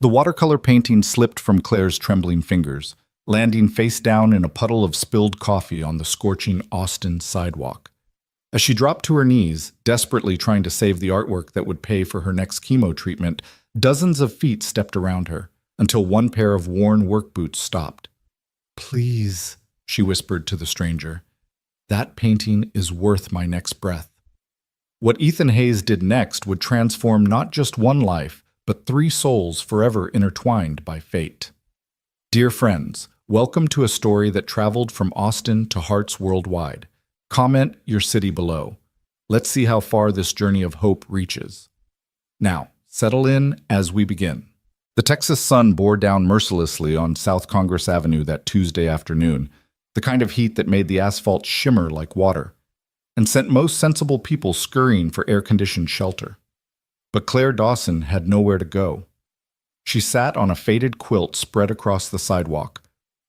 The watercolor painting slipped from Claire's trembling fingers, landing face down in a puddle of spilled coffee on the scorching Austin sidewalk. As she dropped to her knees, desperately trying to save the artwork that would pay for her next chemo treatment, dozens of feet stepped around her, until one pair of worn work boots stopped. "Please," she whispered to the stranger, "that painting is worth my next breath." What Ethan Hayes did next would transform not just one life, but 3 souls forever intertwined by fate. Dear friends, welcome to a story that traveled from Austin to hearts worldwide. Comment your city below. Let's see how far this journey of hope reaches. Now, settle in as we begin. The Texas sun bore down mercilessly on South Congress Avenue that Tuesday afternoon, the kind of heat that made the asphalt shimmer like water, and sent most sensible people scurrying for air-conditioned shelter. But Claire Dawson had nowhere to go. She sat on a faded quilt spread across the sidewalk,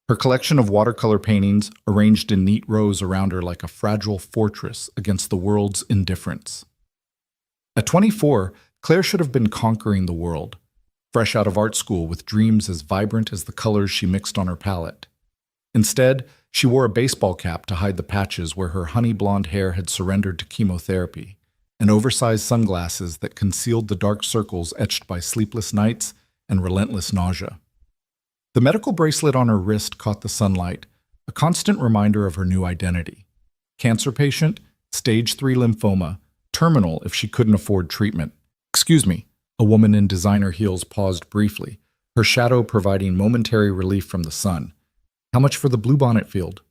her collection of watercolor paintings arranged in neat rows around her like a fragile fortress against the world's indifference. At 24, Claire should have been conquering the world, fresh out of art school with dreams as vibrant as the colors she mixed on her palette. Instead, she wore a baseball cap to hide the patches where her honey blonde hair had surrendered to chemotherapy, and oversized sunglasses that concealed the dark circles etched by sleepless nights and relentless nausea. The medical bracelet on her wrist caught the sunlight, a constant reminder of her new identity. Cancer patient, stage 3 lymphoma, terminal if she couldn't afford treatment. "Excuse me," a woman in designer heels paused briefly, her shadow providing momentary relief from the sun. "How much for the bluebonnet field?"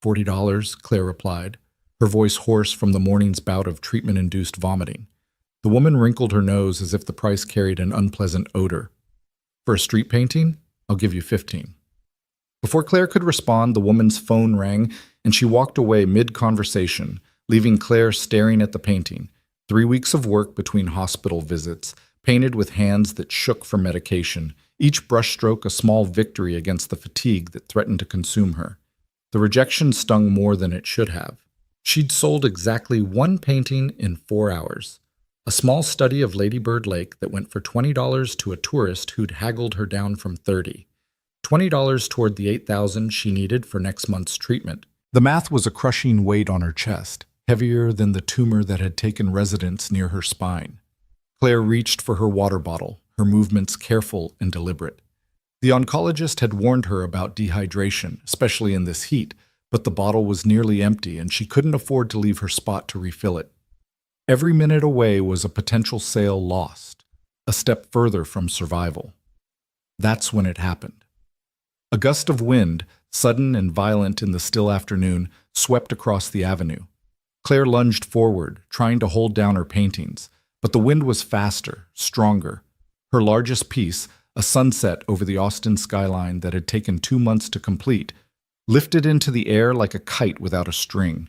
$40, Claire replied, her voice hoarse from the morning's bout of treatment-induced vomiting. The woman wrinkled her nose as if the price carried an unpleasant odor. "For a street painting? I'll give you 15. Before Claire could respond, the woman's phone rang, and she walked away mid-conversation, leaving Claire staring at the painting. 3 weeks of work between hospital visits, painted with hands that shook for medication, each brushstroke a small victory against the fatigue that threatened to consume her. The rejection stung more than it should have. She'd sold exactly 1 painting in 4 hours. A small study of Lady Bird Lake that went for $20 to a tourist who'd haggled her down from $30. $20 toward the $8,000 she needed for next month's treatment. The math was a crushing weight on her chest, heavier than the tumor that had taken residence near her spine. Claire reached for her water bottle, her movements careful and deliberate. The oncologist had warned her about dehydration, especially in this heat, but the bottle was nearly empty and she couldn't afford to leave her spot to refill it. Every minute away was a potential sale lost, a step further from survival. That's when it happened. A gust of wind, sudden and violent in the still afternoon, swept across the avenue. Claire lunged forward, trying to hold down her paintings, but the wind was faster, stronger. Her largest piece, a sunset over the Austin skyline that had taken 2 months to complete, lifted into the air like a kite without a string.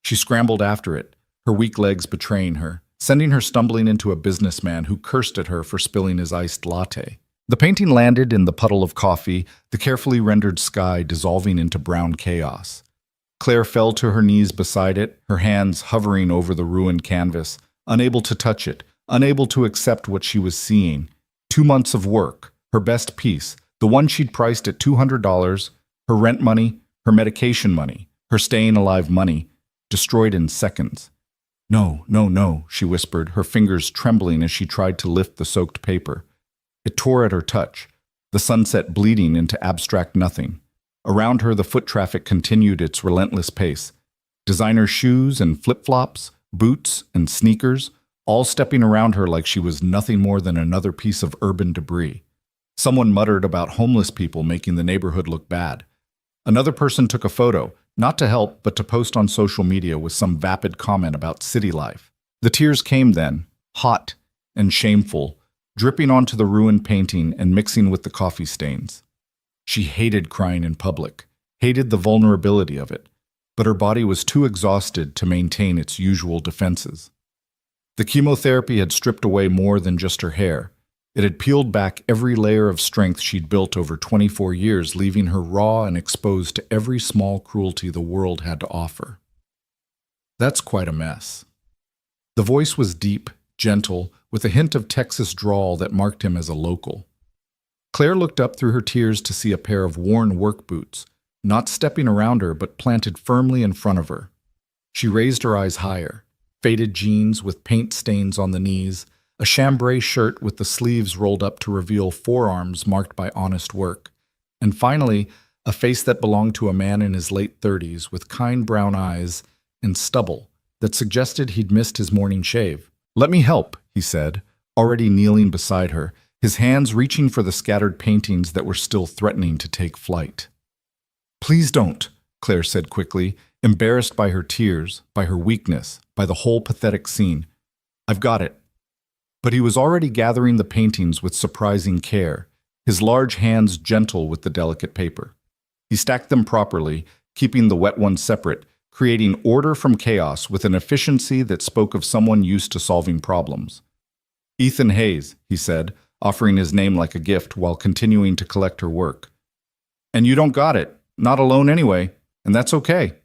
She scrambled after it, her weak legs betraying her, sending her stumbling into a businessman who cursed at her for spilling his iced latte. The painting landed in the puddle of coffee, the carefully rendered sky dissolving into brown chaos. Claire fell to her knees beside it, her hands hovering over the ruined canvas, unable to touch it, unable to accept what she was seeing. 2 months of work, her best piece, the one she'd priced at $200, her rent money, her medication money, her staying alive money, destroyed in seconds. "No, no, no," she whispered, her fingers trembling as she tried to lift the soaked paper. It tore at her touch, the sunset bleeding into abstract nothing. Around her, the foot traffic continued its relentless pace. Designer shoes and flip-flops, boots and sneakers, all stepping around her like she was nothing more than another piece of urban debris. Someone muttered about homeless people making the neighborhood look bad. Another person took a photo, not to help, but to post on social media with some vapid comment about city life. The tears came then, hot and shameful, dripping onto the ruined painting and mixing with the coffee stains. She hated crying in public, hated the vulnerability of it, but her body was too exhausted to maintain its usual defenses. The chemotherapy had stripped away more than just her hair. It had peeled back every layer of strength she'd built over 24 years, leaving her raw and exposed to every small cruelty the world had to offer. "That's quite a mess." The voice was deep, gentle, with a hint of Texas drawl that marked him as a local. Claire looked up through her tears to see a pair of worn work boots, not stepping around her but planted firmly in front of her. She raised her eyes higher. Faded jeans with paint stains on the knees, a chambray shirt with the sleeves rolled up to reveal forearms marked by honest work, and finally, a face that belonged to a man in his late 30s with kind brown eyes and stubble that suggested he'd missed his morning shave. "Let me help," he said, already kneeling beside her, his hands reaching for the scattered paintings that were still threatening to take flight. "Please don't," Claire said quickly, embarrassed by her tears, by her weakness, by the whole pathetic scene. "I've got it." But he was already gathering the paintings with surprising care, his large hands gentle with the delicate paper. He stacked them properly, keeping the wet ones separate, creating order from chaos with an efficiency that spoke of someone used to solving problems. "Ethan Hayes," he said, offering his name like a gift while continuing to collect her work. "And you don't got it, not alone anyway, and that's okay."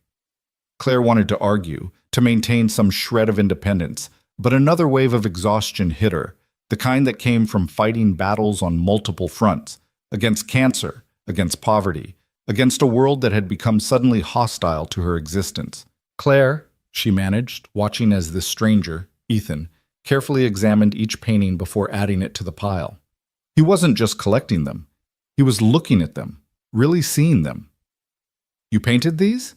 Claire wanted to argue, to maintain some shred of independence, but another wave of exhaustion hit her, the kind that came from fighting battles on multiple fronts, against cancer, against poverty, against a world that had become suddenly hostile to her existence. "Claire," she managed, watching as this stranger, Ethan, carefully examined each painting before adding it to the pile. He wasn't just collecting them. He was looking at them, really seeing them. "You painted these?"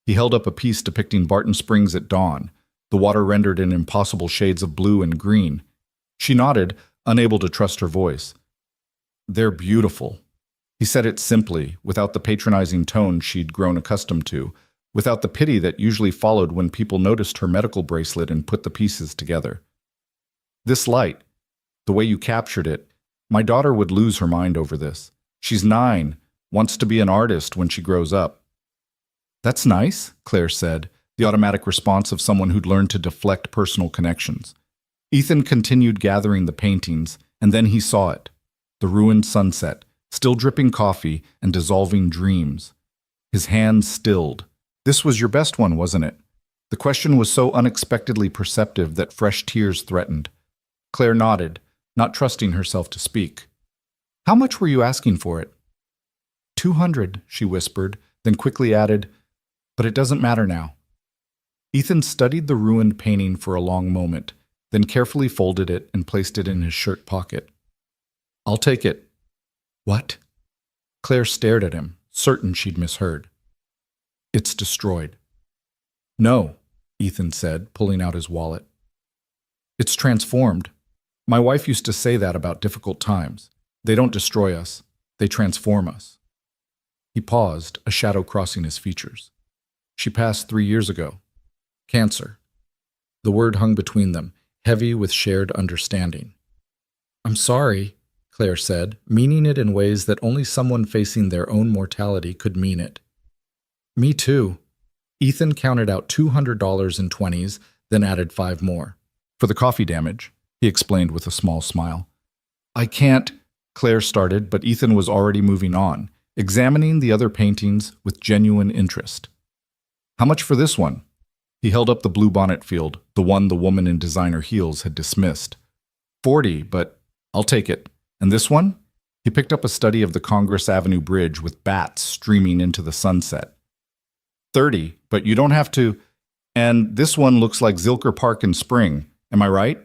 He held up a piece depicting Barton Springs at dawn, the water rendered in impossible shades of blue and green. She nodded, unable to trust her voice. "They're beautiful." He said it simply, without the patronizing tone she'd grown accustomed to, without the pity that usually followed when people noticed her medical bracelet and put the pieces together. "This light, the way you captured it, my daughter would lose her mind over this. She's 9, wants to be an artist when she grows up." "That's nice," Claire said, the automatic response of someone who'd learned to deflect personal connections. Ethan continued gathering the paintings, and then he saw it. The ruined sunset, still dripping coffee and dissolving dreams. His hands stilled. "This was your best one, wasn't it?" The question was so unexpectedly perceptive that fresh tears threatened. Claire nodded, not trusting herself to speak. "How much were you asking for it?" 200, she whispered, then quickly added, "But it doesn't matter now." Ethan studied the ruined painting for a long moment, then carefully folded it and placed it in his shirt pocket. "I'll take it." "What?" Claire stared at him, certain she'd misheard. "It's destroyed." "No," Ethan said, pulling out his wallet. "It's transformed. My wife used to say that about difficult times. They don't destroy us, they transform us." He paused, a shadow crossing his features. "She passed 3 years ago. Cancer." The word hung between them, heavy with shared understanding. "I'm sorry," Claire said, meaning it in ways that only someone facing their own mortality could mean it. "Me too." Ethan counted out $200 in 20s, then added 5 more. "For the coffee damage," he explained with a small smile. "I can't," Claire started, but Ethan was already moving on, examining the other paintings with genuine interest. "How much for this one?" He held up the blue bonnet field, the one the woman in designer heels had dismissed. 40, but I'll take it. And this one?" He picked up a study of the Congress Avenue Bridge with bats streaming into the sunset. 30, but you don't have to. And this one looks like Zilker Park in spring. Am I right?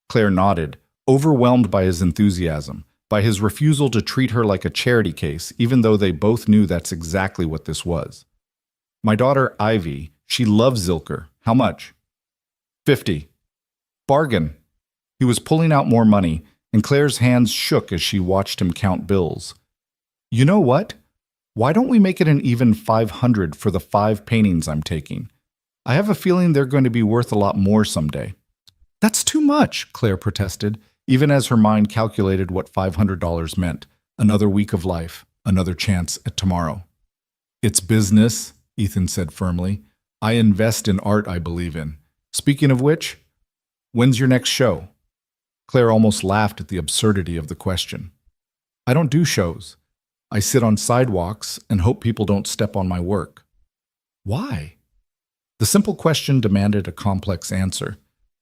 Claire nodded, overwhelmed by his enthusiasm, by his refusal to treat her like a charity case, even though they both knew that's exactly what this was. "My daughter, Ivy, she loves Zilker. How much?" 50. "Bargain." He was pulling out more money, and Claire's hands shook as she watched him count bills. "You know what? Why don't we make it an even 500 for the 5 paintings I'm taking? I have a feeling they're going to be worth a lot more someday." "That's too much," Claire protested, even as her mind calculated what $500 meant. Another week of life, another chance at tomorrow. "It's business," Ethan said firmly. "I invest in art I believe in. Speaking of which, when's your next show?" Claire almost laughed at the absurdity of the question. "I don't do shows. I sit on sidewalks and hope people don't step on my work." "Why?" The simple question demanded a complex answer.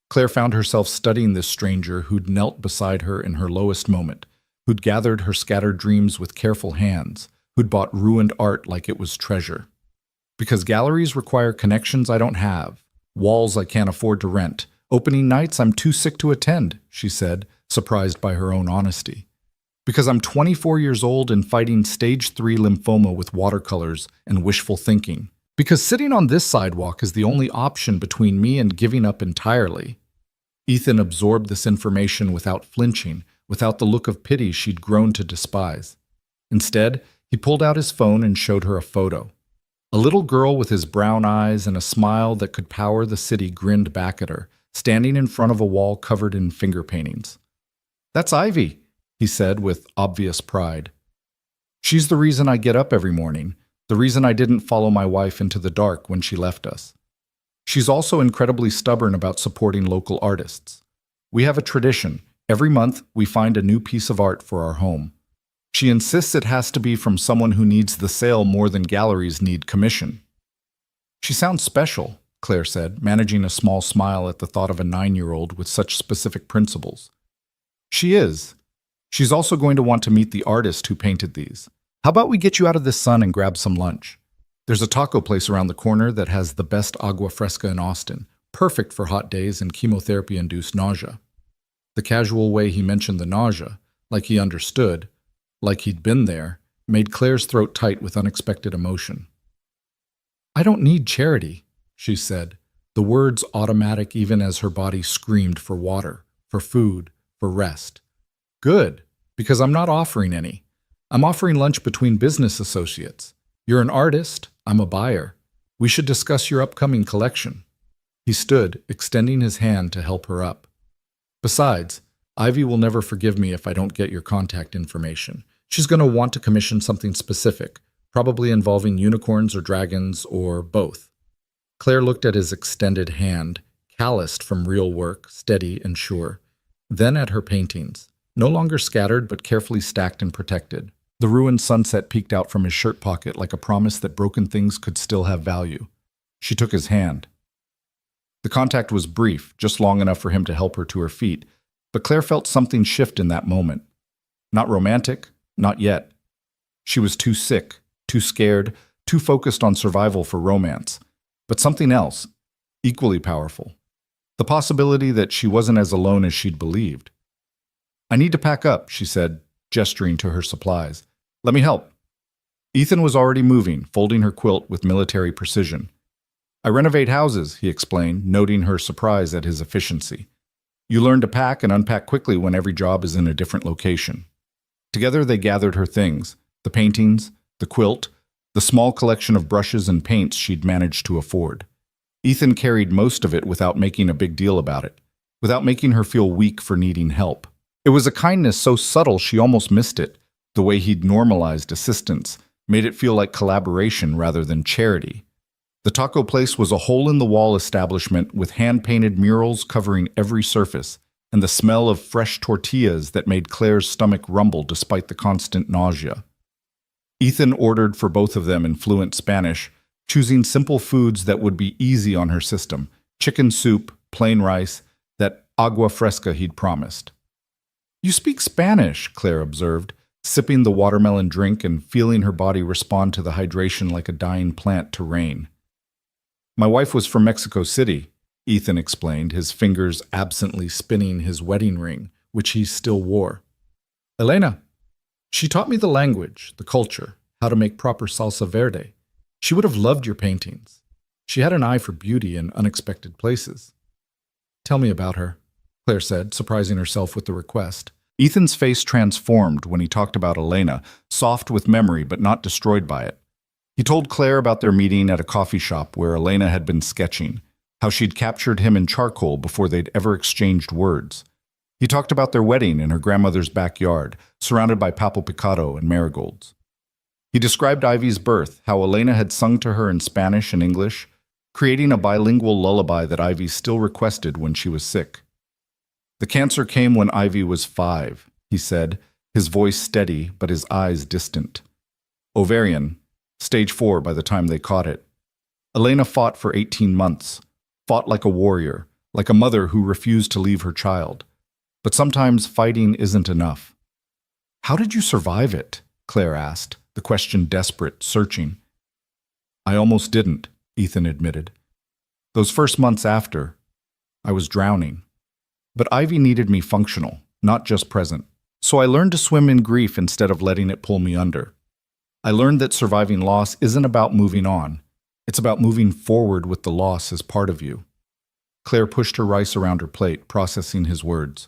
Claire found herself studying this stranger who'd knelt beside her in her lowest moment, who'd gathered her scattered dreams with careful hands, who'd bought ruined art like it was treasure. Because galleries require connections I don't have, walls I can't afford to rent, opening nights I'm too sick to attend, she said, surprised by her own honesty. Because I'm 24 years old and fighting stage 3 lymphoma with watercolors and wishful thinking. Because sitting on this sidewalk is the only option between me and giving up entirely. Ethan absorbed this information without flinching, without the look of pity she'd grown to despise. Instead, he pulled out his phone and showed her a photo. A little girl with his brown eyes and a smile that could power the city grinned back at her, standing in front of a wall covered in finger paintings. "That's Ivy," he said with obvious pride. "She's the reason I get up every morning, the reason I didn't follow my wife into the dark when she left us. She's also incredibly stubborn about supporting local artists. We have a tradition. Every month, we find a new piece of art for our home. She insists it has to be from someone who needs the sale more than galleries need commission." "She sounds special," Claire said, managing a small smile at the thought of a 9-year-old with such specific principles. "She is. She's also going to want to meet the artist who painted these. How about we get you out of this sun and grab some lunch? There's a taco place around the corner that has the best agua fresca in Austin, perfect for hot days and chemotherapy-induced nausea." The casual way he mentioned the nausea, like he understood, like he'd been there, made Claire's throat tight with unexpected emotion. "I don't need charity," she said, the words automatic even as her body screamed for water, for food, for rest. "Good, because I'm not offering any. I'm offering lunch between business associates. You're an artist, I'm a buyer. We should discuss your upcoming collection." He stood, extending his hand to help her up. "Besides, Ivy will never forgive me if I don't get your contact information. She's going to want to commission something specific, probably involving unicorns or dragons or both." Claire looked at his extended hand, calloused from real work, steady and sure. Then at her paintings, no longer scattered but carefully stacked and protected. The ruined sunset peeked out from his shirt pocket like a promise that broken things could still have value. She took his hand. The contact was brief, just long enough for him to help her to her feet, but Claire felt something shift in that moment. Not romantic, not yet. She was too sick, too scared, too focused on survival for romance. But something else, equally powerful. The possibility that she wasn't as alone as she'd believed. "I need to pack up," she said, gesturing to her supplies. "Let me help." Ethan was already moving, folding her quilt with military precision. "I renovate houses," he explained, noting her surprise at his efficiency. "You learn to pack and unpack quickly when every job is in a different location." Together they gathered her things, the paintings, the quilt, the small collection of brushes and paints she'd managed to afford. Ethan carried most of it without making a big deal about it, without making her feel weak for needing help. It was a kindness so subtle she almost missed it, the way he'd normalized assistance, made it feel like collaboration rather than charity. The taco place was a hole-in-the-wall establishment with hand-painted murals covering every surface, and the smell of fresh tortillas that made Claire's stomach rumble despite the constant nausea. Ethan ordered for both of them in fluent Spanish, choosing simple foods that would be easy on her system: chicken soup, plain rice, that agua fresca he'd promised. "You speak Spanish," Claire observed, sipping the watermelon drink and feeling her body respond to the hydration like a dying plant to rain. "My wife was from Mexico City," Ethan explained, his fingers absently spinning his wedding ring, which he still wore. "Elena. She taught me the language, the culture, how to make proper salsa verde. She would have loved your paintings. She had an eye for beauty in unexpected places." "Tell me about her," Claire said, surprising herself with the request. Ethan's face transformed when he talked about Elena, soft with memory but not destroyed by it. He told Claire about their meeting at a coffee shop where Elena had been sketching, how she'd captured him in charcoal before they'd ever exchanged words. He talked about their wedding in her grandmother's backyard, surrounded by papel picado and marigolds. He described Ivy's birth, how Elena had sung to her in Spanish and English, creating a bilingual lullaby that Ivy still requested when she was sick. "The cancer came when Ivy was 5, he said, his voice steady but his eyes distant. "Ovarian, stage 4 by the time they caught it. Elena fought for 18 months, fought like a warrior, like a mother who refused to leave her child. But sometimes fighting isn't enough." How did you survive it? Claire asked, the question desperate, searching. I almost didn't, Ethan admitted. Those first months after, I was drowning. But Ivy needed me functional, not just present. So I learned to swim in grief instead of letting it pull me under. I learned that surviving loss isn't about moving on. It's about moving forward with the loss as part of you. Claire pushed her rice around her plate, processing his words.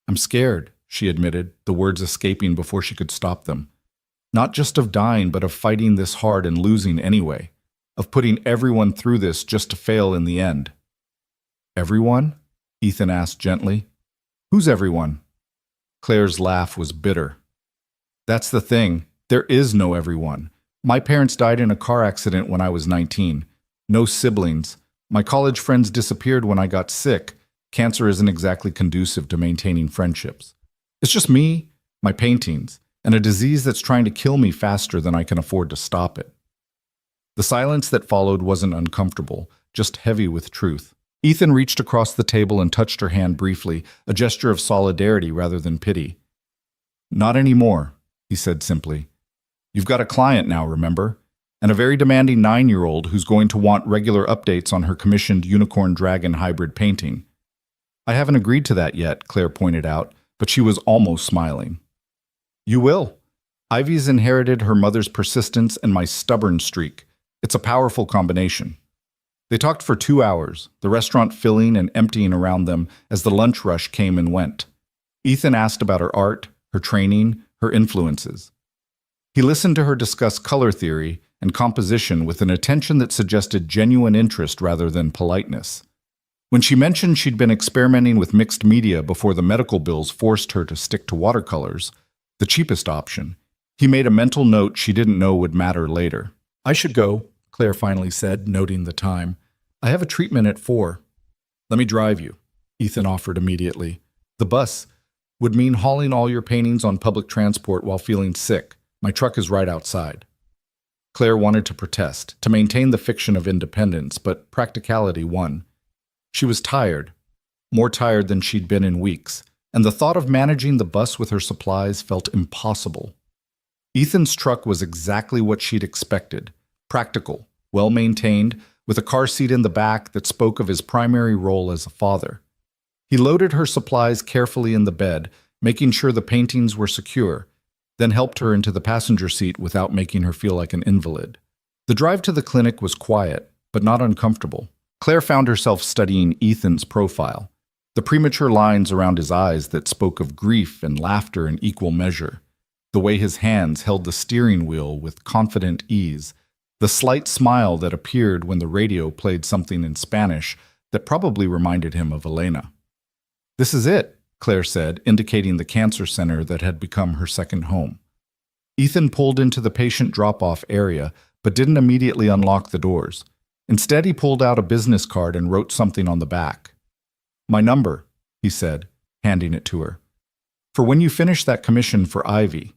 I'm scared, she admitted, the words escaping before she could stop them. Not just of dying, but of fighting this hard and losing anyway. Of putting everyone through this just to fail in the end. Everyone? Ethan asked gently. Who's everyone? Claire's laugh was bitter. That's the thing. There is no everyone. My parents died in a car accident when I was 19. No siblings. My college friends disappeared when I got sick. Cancer isn't exactly conducive to maintaining friendships. It's just me, my paintings, and a disease that's trying to kill me faster than I can afford to stop it. The silence that followed wasn't uncomfortable, just heavy with truth. Ethan reached across the table and touched her hand briefly, a gesture of solidarity rather than pity. Not anymore, he said simply. You've got a client now, remember? And a very demanding 9-year-old who's going to want regular updates on her commissioned unicorn dragon hybrid painting. I haven't agreed to that yet, Claire pointed out, but she was almost smiling. You will. Ivy's inherited her mother's persistence and my stubborn streak. It's a powerful combination. They talked for 2 hours, the restaurant filling and emptying around them as the lunch rush came and went. Ethan asked about her art, her training, her influences. He listened to her discuss color theory and composition with an attention that suggested genuine interest rather than politeness. When she mentioned she'd been experimenting with mixed media before the medical bills forced her to stick to watercolors, the cheapest option, he made a mental note she didn't know would matter later. I should go, Claire finally said, noting the time. I have a treatment at 4. Let me drive you, Ethan offered immediately. The bus would mean hauling all your paintings on public transport while feeling sick. My truck is right outside. Claire wanted to protest, to maintain the fiction of independence, but practicality won. She was tired, more tired than she'd been in weeks, and the thought of managing the bus with her supplies felt impossible. Ethan's truck was exactly what she'd expected, practical, well-maintained, with a car seat in the back that spoke of his primary role as a father. He loaded her supplies carefully in the bed, making sure the paintings were secure, then helped her into the passenger seat without making her feel like an invalid. The drive to the clinic was quiet, but not uncomfortable. Claire found herself studying Ethan's profile, the premature lines around his eyes that spoke of grief and laughter in equal measure, the way his hands held the steering wheel with confident ease, the slight smile that appeared when the radio played something in Spanish that probably reminded him of Elena. This is it, Claire said, indicating the cancer center that had become her second home. Ethan pulled into the patient drop-off area, but didn't immediately unlock the doors. Instead, he pulled out a business card and wrote something on the back. My number, he said, handing it to her. For when you finish that commission for Ivy.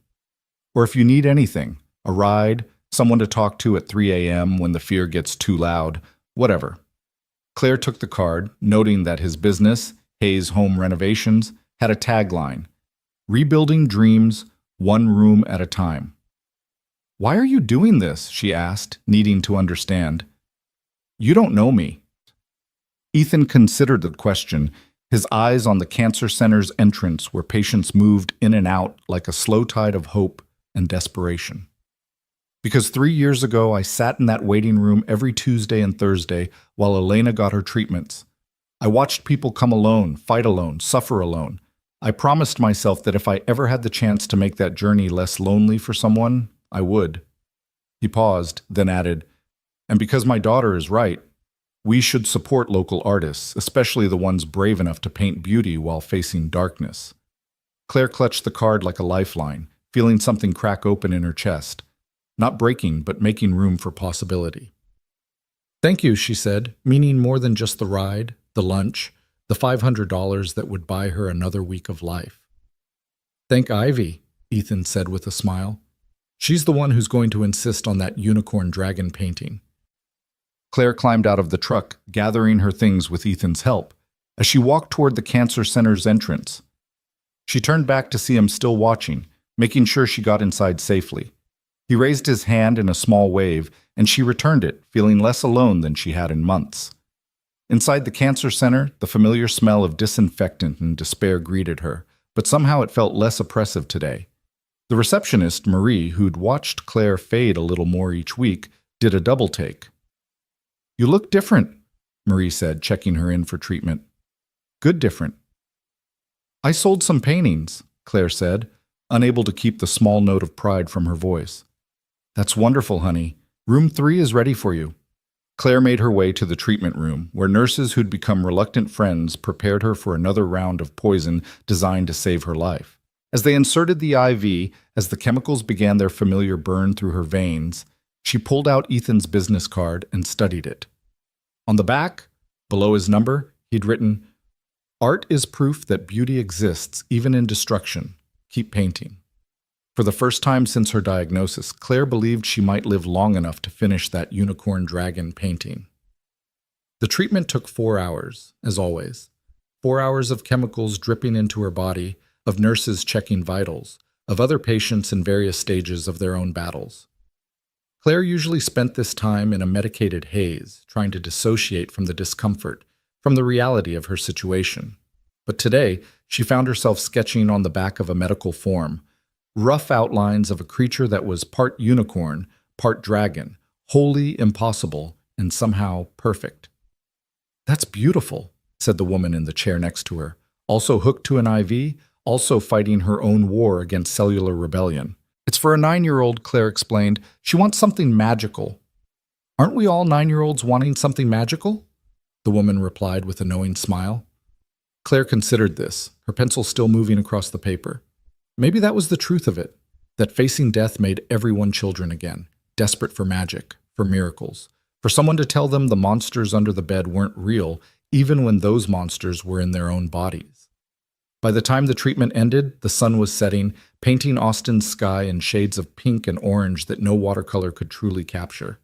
Or if you need anything, a ride, someone to talk to at 3 a.m. when the fear gets too loud, whatever. Claire took the card, noting that his business, Hayes Home Renovations, had a tagline, Rebuilding Dreams, One Room at a Time. Why are you doing this? She asked, needing to understand. You don't know me. Ethan considered the question, his eyes on the cancer center's entrance where patients moved in and out like a slow tide of hope and desperation. Because 3 years ago, I sat in that waiting room every Tuesday and Thursday while Elena got her treatments. I watched people come alone, fight alone, suffer alone. I promised myself that if I ever had the chance to make that journey less lonely for someone, I would. He paused, then added, and because my daughter is right, we should support local artists, especially the ones brave enough to paint beauty while facing darkness. Claire clutched the card like a lifeline, feeling something crack open in her chest. Not breaking, but making room for possibility. Thank you, she said, meaning more than just the ride, the lunch, the $500 that would buy her another week of life. Thank Ivy, Ethan said with a smile. She's the one who's going to insist on that unicorn dragon painting. Claire climbed out of the truck, gathering her things with Ethan's help, as she walked toward the cancer center's entrance. She turned back to see him still watching, making sure she got inside safely. He raised his hand in a small wave, and she returned it, feeling less alone than she had in months. Inside the cancer center, the familiar smell of disinfectant and despair greeted her, but somehow it felt less oppressive today. The receptionist, Marie, who'd watched Claire fade a little more each week, did a double take. "You look different," Marie said, checking her in for treatment. "Good different." "I sold some paintings," Claire said, unable to keep the small note of pride from her voice. "That's wonderful, honey. Room 3 is ready for you." Claire made her way to the treatment room, where nurses who'd become reluctant friends prepared her for another round of poison designed to save her life. As they inserted the IV, as the chemicals began their familiar burn through her veins, she pulled out Ethan's business card and studied it. On the back, below his number, he'd written, "Art is proof that beauty exists even in destruction. Keep painting." For the first time since her diagnosis, Claire believed she might live long enough to finish that unicorn dragon painting. The treatment took 4 hours, as always. 4 hours of chemicals dripping into her body, of nurses checking vitals, of other patients in various stages of their own battles. Claire usually spent this time in a medicated haze, trying to dissociate from the discomfort, from the reality of her situation. But today, she found herself sketching on the back of a medical form, rough outlines of a creature that was part unicorn, part dragon, wholly impossible, and somehow perfect. "That's beautiful," said the woman in the chair next to her, also hooked to an IV, also fighting her own war against cellular rebellion. "It's for a 9-year-old, Claire explained. She wants something magical." "Aren't we all 9-year-olds wanting something magical?" the woman replied with a knowing smile. Claire considered this, her pencil still moving across the paper. Maybe that was the truth of it, that facing death made everyone children again, desperate for magic, for miracles, for someone to tell them the monsters under the bed weren't real, even when those monsters were in their own bodies. By the time the treatment ended, the sun was setting, painting Austin's sky in shades of pink and orange that no watercolor could truly capture.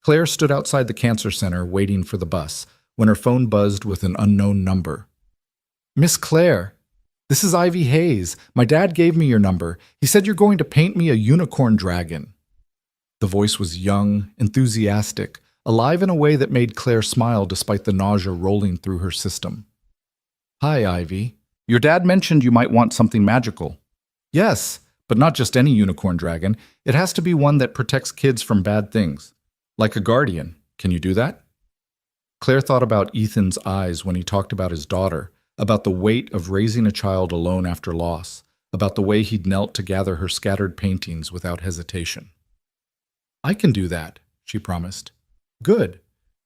Claire stood outside the cancer center waiting for the bus, when her phone buzzed with an unknown number. "Miss Claire, this is Ivy Hayes. My dad gave me your number. He said you're going to paint me a unicorn dragon." The voice was young, enthusiastic, alive in a way that made Claire smile despite the nausea rolling through her system. "Hi, Ivy. Your dad mentioned you might want something magical." "Yes, but not just any unicorn dragon. It has to be one that protects kids from bad things. Like a guardian. Can you do that?" Claire thought about Ethan's eyes when he talked about his daughter, about the weight of raising a child alone after loss, about the way he'd knelt to gather her scattered paintings without hesitation. "I can do that," she promised. "Good.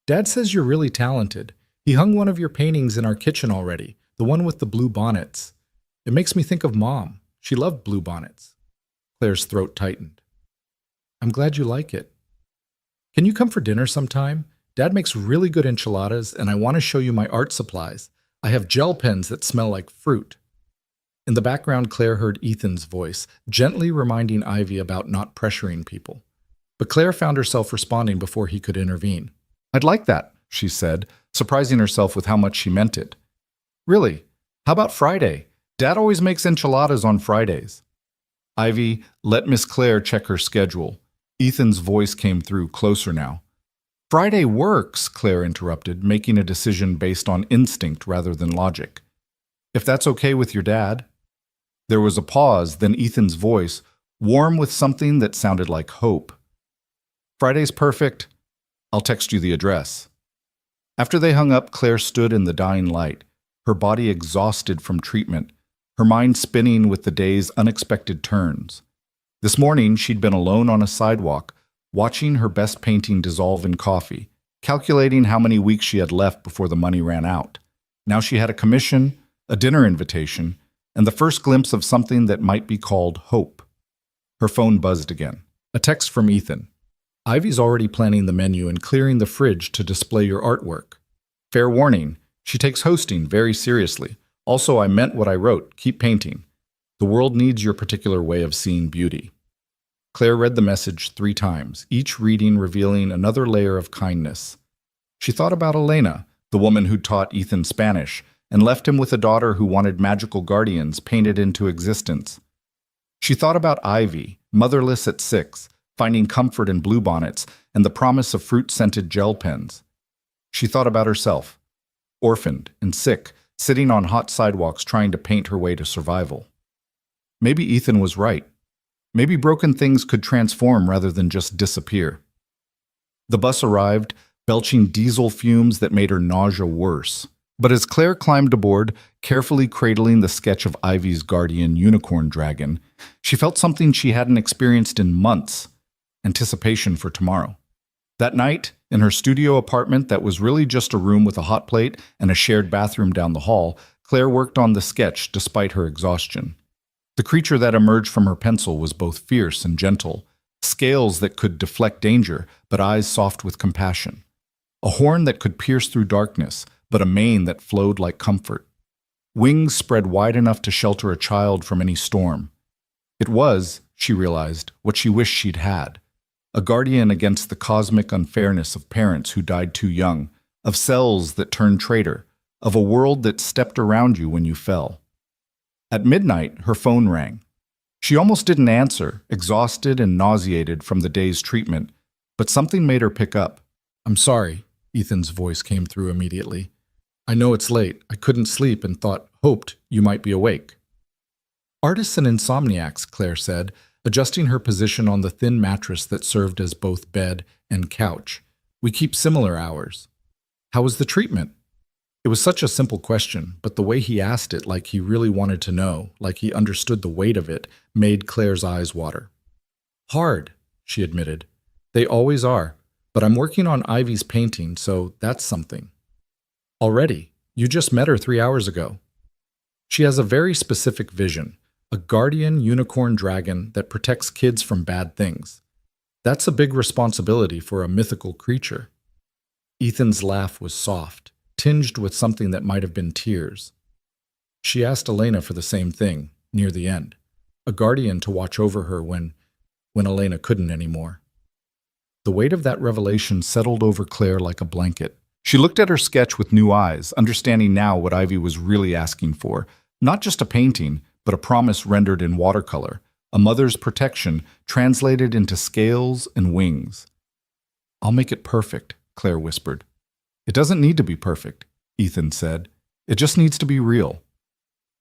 Dad says you're really talented. He hung one of your paintings in our kitchen already, the one with the blue bonnets. It makes me think of Mom. She loved blue bonnets." Claire's throat tightened. "I'm glad you like it. Can you come for dinner sometime? Dad makes really good enchiladas, and I want to show you my art supplies. I have gel pens that smell like fruit." In the background, Claire heard Ethan's voice, gently reminding Ivy about not pressuring people. But Claire found herself responding before he could intervene. "I'd like that," she said, surprising herself with how much she meant it. "Really? How about Friday? Dad always makes enchiladas on Fridays." "Ivy, let Miss Claire check her schedule." Ethan's voice came through closer now. "Friday works," Claire interrupted, making a decision based on instinct rather than logic. "If that's okay with your dad." There was a pause, then Ethan's voice, warm with something that sounded like hope. "Friday's perfect. I'll text you the address." After they hung up, Claire stood in the dying light, her body exhausted from treatment, her mind spinning with the day's unexpected turns. This morning, she'd been alone on a sidewalk, watching her best painting dissolve in coffee, calculating how many weeks she had left before the money ran out. Now she had a commission, a dinner invitation, and the first glimpse of something that might be called hope. Her phone buzzed again. A text from Ethan. "Ivy's already planning the menu and clearing the fridge to display your artwork. Fair warning, she takes hosting very seriously. Also, I meant what I wrote. Keep painting. The world needs your particular way of seeing beauty." Claire read the message 3 times, each reading revealing another layer of kindness. She thought about Elena, the woman who taught Ethan Spanish, and left him with a daughter who wanted magical guardians painted into existence. She thought about Ivy, motherless at 6, finding comfort in bluebonnets and the promise of fruit-scented gel pens. She thought about herself, orphaned and sick, sitting on hot sidewalks trying to paint her way to survival. Maybe Ethan was right. Maybe broken things could transform rather than just disappear. The bus arrived, belching diesel fumes that made her nausea worse. But as Claire climbed aboard, carefully cradling the sketch of Ivy's guardian unicorn dragon, she felt something she hadn't experienced in months: anticipation for tomorrow. That night, in her studio apartment that was really just a room with a hot plate and a shared bathroom down the hall, Claire worked on the sketch despite her exhaustion. The creature that emerged from her pencil was both fierce and gentle, scales that could deflect danger, but eyes soft with compassion. A horn that could pierce through darkness, but a mane that flowed like comfort. Wings spread wide enough to shelter a child from any storm. It was, she realized, what she wished she'd had. A guardian against the cosmic unfairness of parents who died too young, of cells that turned traitor, of a world that stepped around you when you fell. At midnight, her phone rang. She almost didn't answer, exhausted and nauseated from the day's treatment, but something made her pick up. "I'm sorry," Ethan's voice came through immediately. "I know it's late. I couldn't sleep and hoped you might be awake." "Artists and insomniacs," Claire said, adjusting her position on the thin mattress that served as both bed and couch. "We keep similar hours." "How was the treatment?" It was such a simple question, but the way he asked it, like he really wanted to know, like he understood the weight of it, made Claire's eyes water. "Hard," she admitted. "They always are, but I'm working on Ivy's painting, so that's something." "Already? You just met her 3 hours ago." "She has a very specific vision, a guardian unicorn dragon that protects kids from bad things. That's a big responsibility for a mythical creature." Ethan's laugh was soft, tinged with something that might have been tears. "She asked Elena for the same thing, near the end. A guardian to watch over her when Elena couldn't anymore." The weight of that revelation settled over Claire like a blanket. She looked at her sketch with new eyes, understanding now what Ivy was really asking for. Not just a painting, but a promise rendered in watercolor, a mother's protection translated into scales and wings. "I'll make it perfect," Claire whispered. "It doesn't need to be perfect," Ethan said. "It just needs to be real."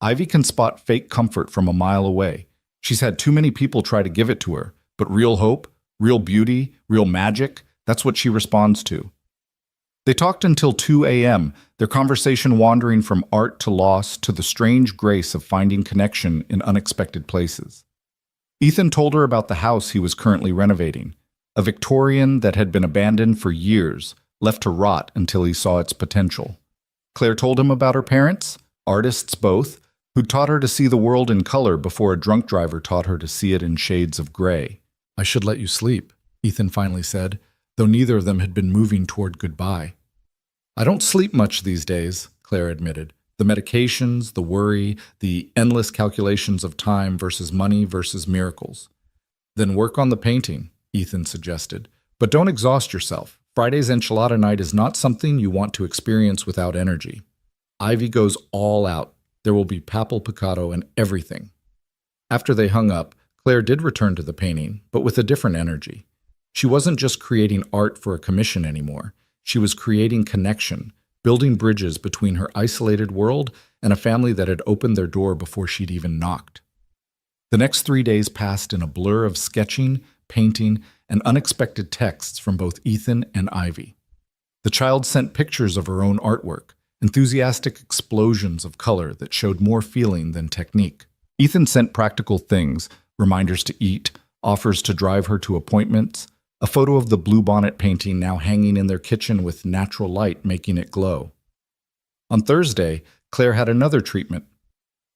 Ivy can spot fake comfort from a mile away. She's had too many people try to give it to her, but real hope, real beauty, real magic, that's what she responds to. They talked until 2 a.m., their conversation wandering from art to loss to the strange grace of finding connection in unexpected places. Ethan told her about the house he was currently renovating, a Victorian that had been abandoned for years, left to rot until he saw its potential. Claire told him about her parents, artists both, who taught her to see the world in color before a drunk driver taught her to see it in shades of gray. "I should let you sleep," Ethan finally said, though neither of them had been moving toward goodbye. "I don't sleep much these days," Claire admitted. "The medications, the worry, the endless calculations of time versus money versus miracles." "Then work on the painting," Ethan suggested. "But don't exhaust yourself. Friday's enchilada night is not something you want to experience without energy. Ivy goes all out. There will be papal picado and everything." After they hung up, Claire did return to the painting, but with a different energy. She wasn't just creating art for a commission anymore. She was creating connection, building bridges between her isolated world and a family that had opened their door before she'd even knocked. The next 3 days passed in a blur of sketching, painting, and unexpected texts from both Ethan and Ivy. The child sent pictures of her own artwork, enthusiastic explosions of color that showed more feeling than technique. Ethan sent practical things, reminders to eat, offers to drive her to appointments, a photo of the bluebonnet painting now hanging in their kitchen with natural light making it glow. On Thursday, Claire had another treatment.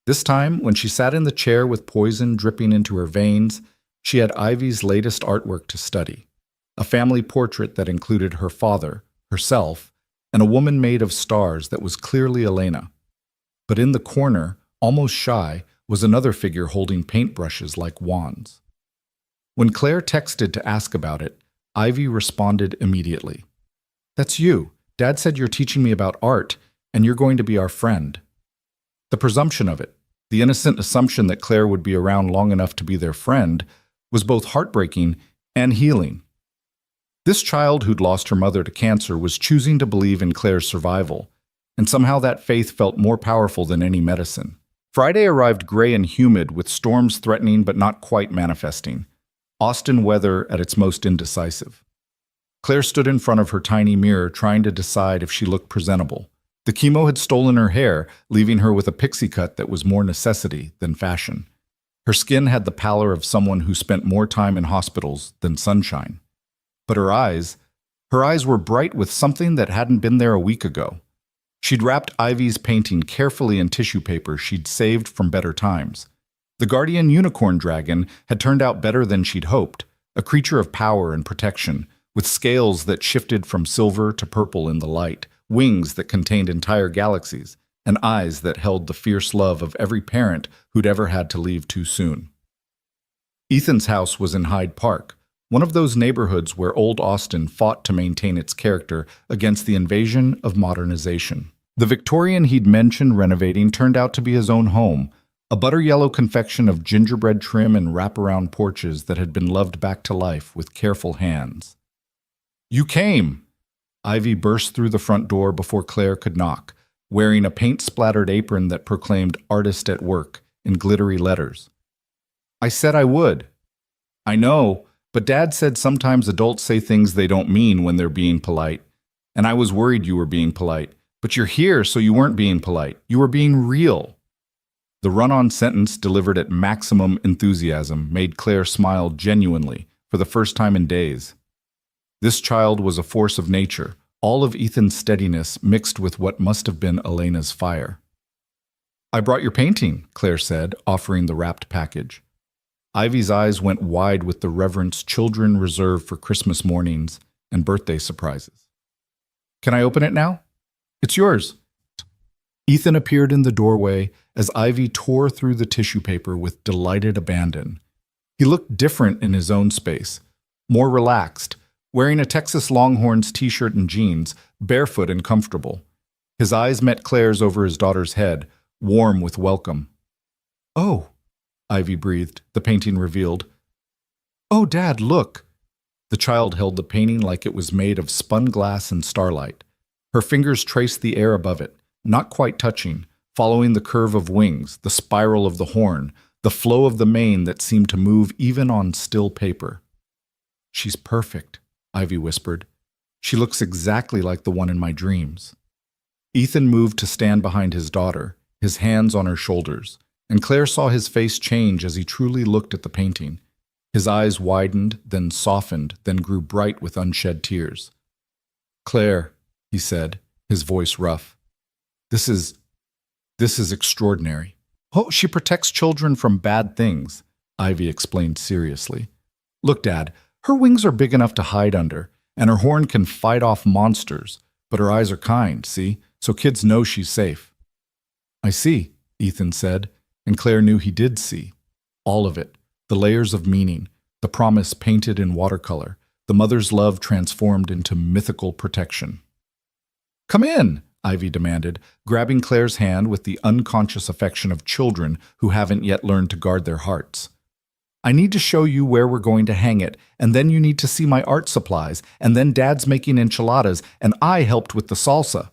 This time, when she sat in the chair with poison dripping into her veins, she had Ivy's latest artwork to study, a family portrait that included her father, herself, and a woman made of stars that was clearly Elena. But in the corner, almost shy, was another figure holding paintbrushes like wands. When Claire texted to ask about it, Ivy responded immediately. "That's you. Dad said you're teaching me about art, and you're going to be our friend." The presumption of it, The innocent assumption that Claire would be around long enough to be their friend was both heartbreaking and healing. This child who'd lost her mother to cancer was choosing to believe in Claire's survival, and somehow that faith felt more powerful than any medicine. Friday arrived gray and humid, with storms threatening but not quite manifesting. Austin weather at its most indecisive. Claire stood in front of her tiny mirror, trying to decide if she looked presentable. The chemo had stolen her hair, leaving her with a pixie cut that was more necessity than fashion. Her skin had the pallor of someone who spent more time in hospitals than sunshine. But her eyes were bright with something that hadn't been there a week ago. She'd wrapped Ivy's painting carefully in tissue paper she'd saved from better times. The guardian unicorn dragon had turned out better than she'd hoped, a creature of power and protection, with scales that shifted from silver to purple in the light, wings that contained entire galaxies, and eyes that held the fierce love of every parent who'd ever had to leave too soon. Ethan's house was in Hyde Park, one of those neighborhoods where old Austin fought to maintain its character against the invasion of modernization. The Victorian he'd mentioned renovating turned out to be his own home, a butter-yellow confection of gingerbread trim and wraparound porches that had been loved back to life with careful hands. "You came!" Ivy burst through the front door before Claire could knock, wearing a paint-splattered apron that proclaimed "Artist at Work" in glittery letters. "I said I would." "I know, but Dad said sometimes adults say things they don't mean when they're being polite. And I was worried you were being polite. But you're here, so you weren't being polite. You were being real." The run-on sentence, delivered at maximum enthusiasm, made Claire smile genuinely for the first time in days. This child was a force of nature, all of Ethan's steadiness mixed with what must have been Elena's fire. "I brought your painting," Claire said, offering the wrapped package. Ivy's eyes went wide with the reverence children reserve for Christmas mornings and birthday surprises. "Can I open it now?" "It's yours." Ethan appeared in the doorway as Ivy tore through the tissue paper with delighted abandon. He looked different in his own space, more relaxed, wearing a Texas Longhorns t-shirt and jeans, barefoot and comfortable. His eyes met Claire's over his daughter's head, warm with welcome. "Oh," Ivy breathed, the painting revealed. "Oh, Dad, look." The child held the painting like it was made of spun glass and starlight. Her fingers traced the air above it, not quite touching, following the curve of wings, the spiral of the horn, the flow of the mane that seemed to move even on still paper. "She's perfect," Ivy whispered. "She looks exactly like the one in my dreams." Ethan moved to stand behind his daughter, his hands on her shoulders, and Claire saw his face change as he truly looked at the painting. His eyes widened, then softened, then grew bright with unshed tears. "Claire," he said, his voice rough, This is extraordinary." "Oh, she protects children from bad things," Ivy explained seriously. "Look, Dad, her wings are big enough to hide under, and her horn can fight off monsters, but her eyes are kind, see? So kids know she's safe." "I see," Ethan said, and Claire knew he did see. All of it, the layers of meaning, the promise painted in watercolor, the mother's love transformed into mythical protection. "Come in," Ivy demanded, grabbing Claire's hand with the unconscious affection of children who haven't yet learned to guard their hearts. "I need to show you where we're going to hang it, and then you need to see my art supplies, and then Dad's making enchiladas, and I helped with the salsa."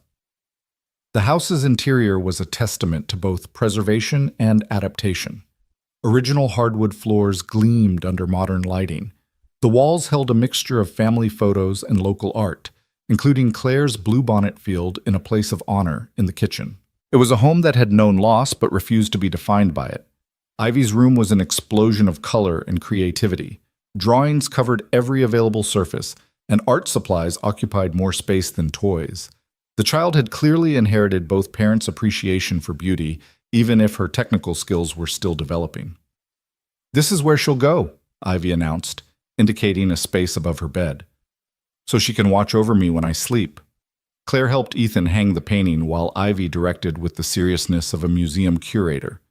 The house's interior was a testament to both preservation and adaptation. Original hardwood floors gleamed under modern lighting. The walls held a mixture of family photos and local art, including Claire's bluebonnet field in a place of honor in the kitchen. It was a home that had known loss but refused to be defined by it. Ivy's room was an explosion of color and creativity. Drawings covered every available surface, and art supplies occupied more space than toys. The child had clearly inherited both parents' appreciation for beauty, even if her technical skills were still developing. "This is where she'll go," Ivy announced, indicating a space above her bed. "So she can watch over me when I sleep." Claire helped Ethan hang the painting while Ivy directed with the seriousness of a museum curator.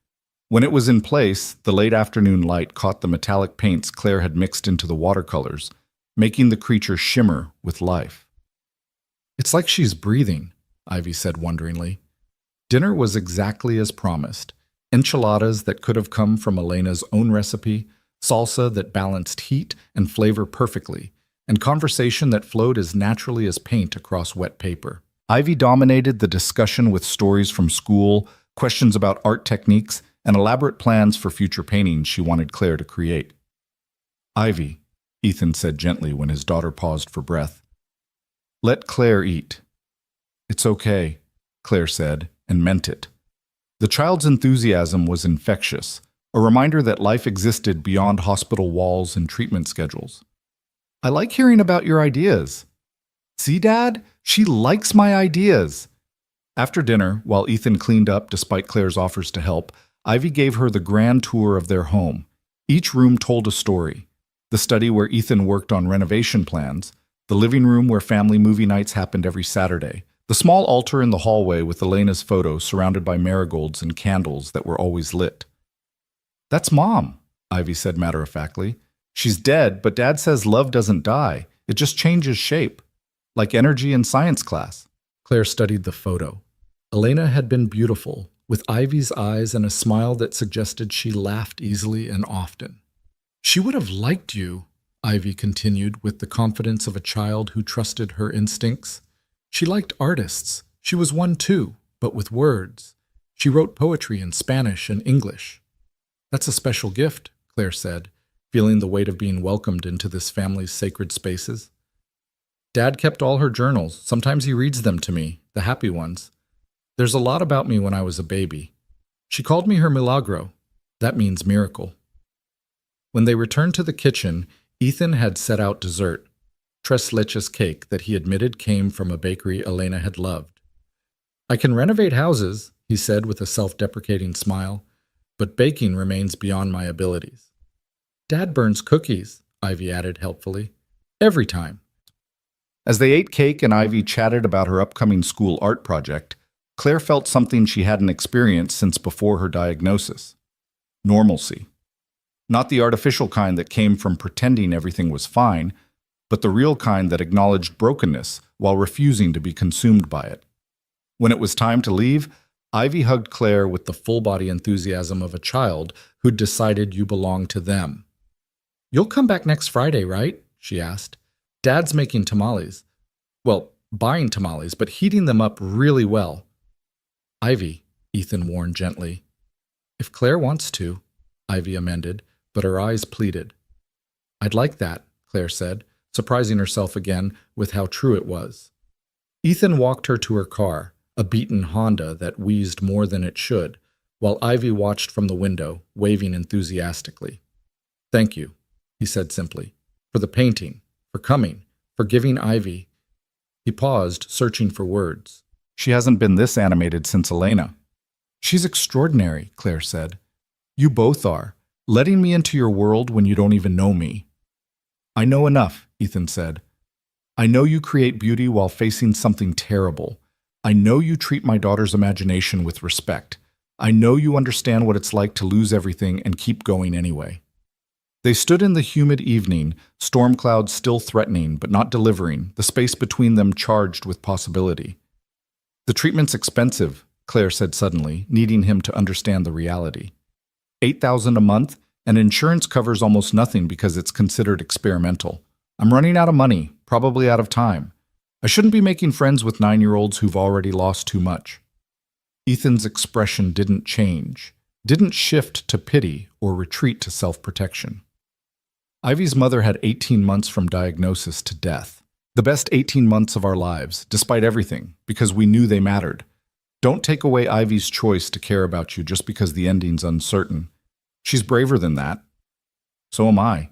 When it was in place, the late afternoon light caught the metallic paints Claire had mixed into the watercolors, making the creature shimmer with life. "It's like she's breathing," Ivy said wonderingly. Dinner was exactly as promised. Enchiladas that could have come from Elena's own recipe, salsa that balanced heat and flavor perfectly, and conversation that flowed as naturally as paint across wet paper. Ivy dominated the discussion with stories from school, questions about art techniques, and elaborate plans for future paintings she wanted Claire to create. "Ivy," Ethan said gently when his daughter paused for breath, "let Claire eat." "It's okay," Claire said, and meant it. The child's enthusiasm was infectious, a reminder that life existed beyond hospital walls and treatment schedules. "I like hearing about your ideas." "See, Dad? She likes my ideas." After dinner, while Ethan cleaned up despite Claire's offers to help, Ivy gave her the grand tour of their home. Each room told a story. The study where Ethan worked on renovation plans, the living room where family movie nights happened every Saturday, the small altar in the hallway with Elena's photo surrounded by marigolds and candles that were always lit. "That's Mom," Ivy said matter-of-factly. "She's dead, but Dad says love doesn't die. It just changes shape. Like energy in science class." Claire studied the photo. Elena had been beautiful, with Ivy's eyes and a smile that suggested she laughed easily and often. "She would have liked you," Ivy continued with the confidence of a child who trusted her instincts. "She liked artists. She was one too, but with words. She wrote poetry in Spanish and English." "That's a special gift," Claire said, feeling the weight of being welcomed into this family's sacred spaces. "Dad kept all her journals. Sometimes he reads them to me, the happy ones. There's a lot about me when I was a baby. She called me her milagro. That means miracle." When they returned to the kitchen, Ethan had set out dessert, tres leches cake that he admitted came from a bakery Elena had loved. "I can renovate houses," he said with a self-deprecating smile, "but baking remains beyond my abilities." "Dad burns cookies," Ivy added helpfully. "Every time." As they ate cake and Ivy chatted about her upcoming school art project, Claire felt something she hadn't experienced since before her diagnosis. Normalcy. Not the artificial kind that came from pretending everything was fine, but the real kind that acknowledged brokenness while refusing to be consumed by it. When it was time to leave, Ivy hugged Claire with the full-body enthusiasm of a child who'd decided you belonged to them. "You'll come back next Friday, right?" she asked. "Dad's making tamales. Well, buying tamales, but heating them up really well." "Ivy," Ethan warned gently. "If Claire wants to," Ivy amended, but her eyes pleaded. "I'd like that," Claire said, surprising herself again with how true it was. Ethan walked her to her car, a beaten Honda that wheezed more than it should, while Ivy watched from the window, waving enthusiastically. "Thank you," he said simply, "for the painting, for coming, for giving Ivy." He paused, searching for words. "She hasn't been this animated since Elena." "She's extraordinary," Claire said. "You both are, letting me into your world when you don't even know me." "I know enough," Ethan said. "I know you create beauty while facing something terrible. I know you treat my daughter's imagination with respect. I know you understand what it's like to lose everything and keep going anyway." They stood in the humid evening, storm clouds still threatening but not delivering, the space between them charged with possibility. "The treatment's expensive," Claire said suddenly, needing him to understand the reality. $8,000 a month, and insurance covers almost nothing because it's considered experimental. I'm running out of money, probably out of time. I shouldn't be making friends with 9-year-olds who've already lost too much." Ethan's expression didn't change, didn't shift to pity or retreat to self-protection. Ivy's mother had 18 months from diagnosis to death. The best 18 months of our lives, despite everything, because we knew they mattered. Don't take away Ivy's choice to care about you just because the ending's uncertain. She's braver than that. So am I.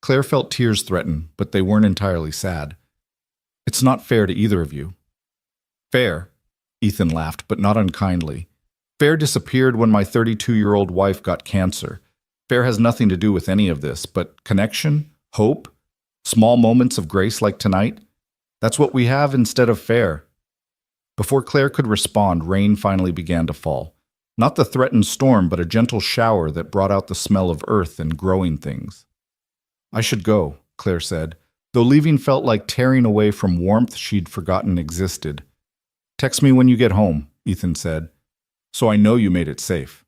Claire felt tears threaten, but they weren't entirely sad. "It's not fair to either of you." "Fair," Ethan laughed, but not unkindly. "Fair disappeared when my 32-year-old wife got cancer. Fair has nothing to do with any of this, but connection, hope, small moments of grace like tonight, that's what we have instead of fair." Before Claire could respond, rain finally began to fall. Not the threatened storm, but a gentle shower that brought out the smell of earth and growing things. "I should go," Claire said, though leaving felt like tearing away from warmth she'd forgotten existed. "Text me when you get home," Ethan said, "so I know you made it safe."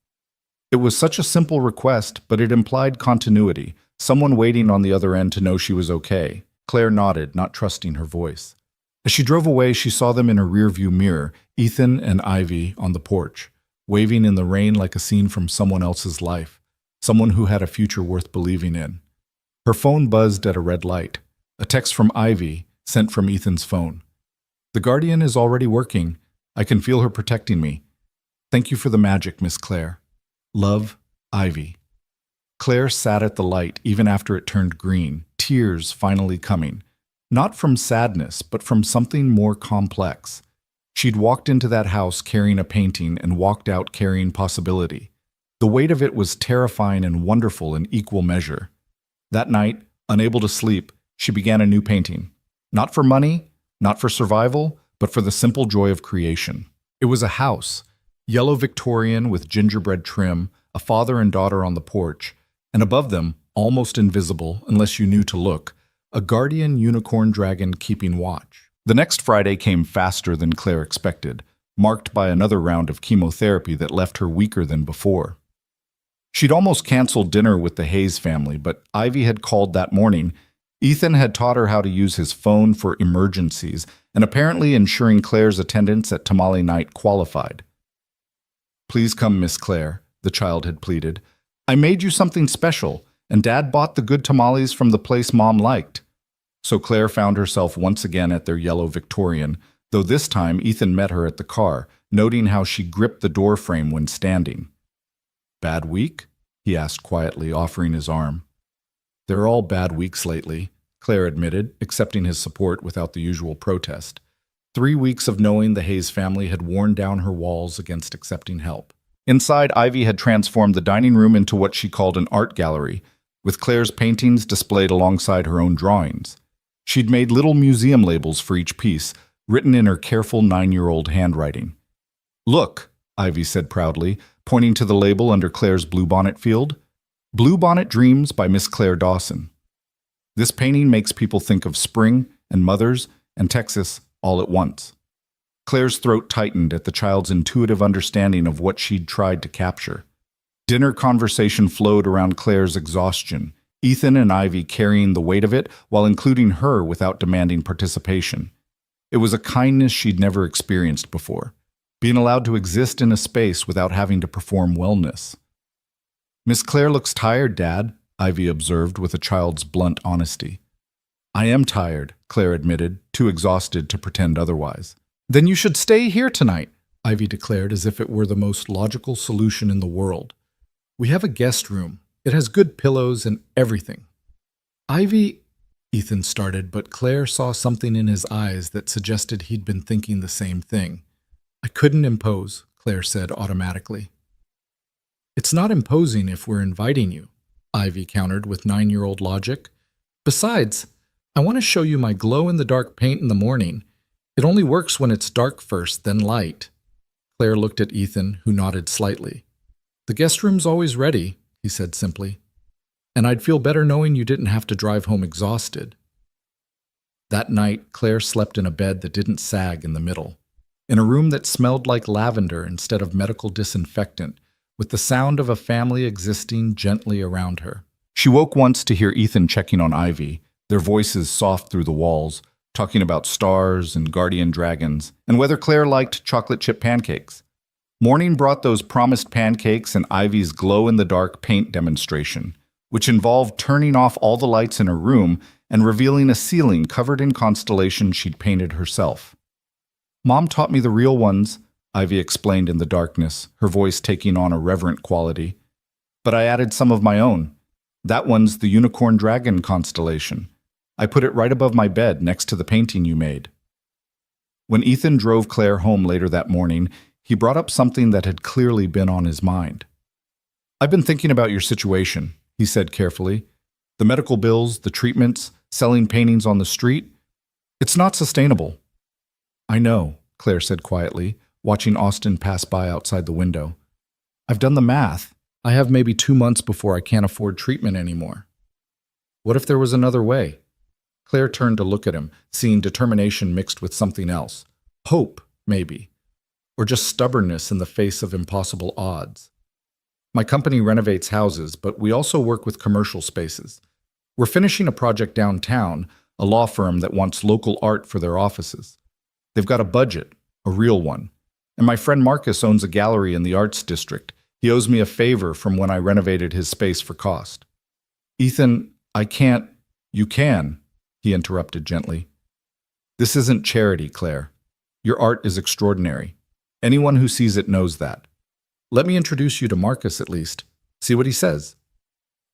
It was such a simple request, but it implied continuity, someone waiting on the other end to know she was okay. Claire nodded, not trusting her voice. As she drove away, she saw them in her rearview mirror, Ethan and Ivy on the porch, waving in the rain like a scene from someone else's life, someone who had a future worth believing in. Her phone buzzed at a red light. A text from Ivy, sent from Ethan's phone. "The Guardian is already working. I can feel her protecting me. Thank you for the magic, Miss Claire. Love, Ivy." Claire sat at the light even after it turned green, tears finally coming. Not from sadness, but from something more complex. She'd walked into that house carrying a painting and walked out carrying possibility. The weight of it was terrifying and wonderful in equal measure. That night, unable to sleep, she began a new painting. Not for money, not for survival, but for the simple joy of creation. It was a house, yellow Victorian with gingerbread trim, a father and daughter on the porch, and above them, almost invisible unless you knew to look, a guardian unicorn dragon keeping watch. The next Friday came faster than Claire expected, marked by another round of chemotherapy that left her weaker than before. She'd almost canceled dinner with the Hayes family, but Ivy had called that morning. Ethan had taught her how to use his phone for emergencies, and apparently ensuring Claire's attendance at tamale night qualified. "Please come, Miss Claire," the child had pleaded. "I made you something special, and Dad bought the good tamales from the place Mom liked." So Claire found herself once again at their yellow Victorian, though this time Ethan met her at the car, noting how she gripped the door frame when standing. "Bad week?" he asked quietly, offering his arm. "They're all bad weeks lately," Claire admitted, accepting his support without the usual protest. 3 weeks of knowing the Hayes family had worn down her walls against accepting help. Inside, Ivy had transformed the dining room into what she called an art gallery, with Claire's paintings displayed alongside her own drawings. She'd made little museum labels for each piece, written in her careful 9-year-old handwriting. "Look," Ivy said proudly, pointing to the label under Claire's bluebonnet field. "Bluebonnet Dreams by Miss Claire Dawson. This painting makes people think of spring and mothers and Texas all at once." Claire's throat tightened at the child's intuitive understanding of what she'd tried to capture. Dinner conversation flowed around Claire's exhaustion, Ethan and Ivy carrying the weight of it while including her without demanding participation. It was a kindness she'd never experienced before, being allowed to exist in a space without having to perform wellness. "Miss Claire looks tired, Dad," Ivy observed with a child's blunt honesty. "I am tired," Claire admitted, too exhausted to pretend otherwise. "Then you should stay here tonight," Ivy declared as if it were the most logical solution in the world. "We have a guest room. It has good pillows and everything." "Ivy," Ethan started, but Claire saw something in his eyes that suggested he'd been thinking the same thing. "I couldn't impose," Claire said automatically. "It's not imposing if we're inviting you," Ivy countered with 9-year-old logic. "Besides, I want to show you my glow-in-the-dark paint in the morning. It only works when it's dark first, then light." Claire looked at Ethan, who nodded slightly. "The guest room's always ready," he said simply. "And I'd feel better knowing you didn't have to drive home exhausted." That night, Claire slept in a bed that didn't sag in the middle, in a room that smelled like lavender instead of medical disinfectant, with the sound of a family existing gently around her. She woke once to hear Ethan checking on Ivy, their voices soft through the walls, talking about stars and guardian dragons, and whether Claire liked chocolate chip pancakes. Morning brought those promised pancakes and Ivy's glow-in-the-dark paint demonstration, which involved turning off all the lights in her room and revealing a ceiling covered in constellations she'd painted herself. "Mom taught me the real ones," Ivy explained in the darkness, her voice taking on a reverent quality. "But I added some of my own. That one's the unicorn dragon constellation. I put it right above my bed next to the painting you made." When Ethan drove Claire home later that morning, he brought up something that had clearly been on his mind. "I've been thinking about your situation," he said carefully. "The medical bills, the treatments, selling paintings on the street. It's not sustainable." "I know," Claire said quietly, watching Austin pass by outside the window. "I've done the math. I have maybe 2 months before I can't afford treatment anymore." "What if there was another way?" Claire turned to look at him, seeing determination mixed with something else. Hope, maybe. Or just stubbornness in the face of impossible odds. My company renovates houses, but we also work with commercial spaces. We're finishing a project downtown, a law firm that wants local art for their offices. They've got a budget, a real one. And my friend Marcus owns a gallery in the arts district. He owes me a favor from when I renovated his space for cost. Ethan, I can't. You can, he interrupted gently. This isn't charity, Claire. Your art is extraordinary. Anyone who sees it knows that. Let me introduce you to Marcus at least. See what he says.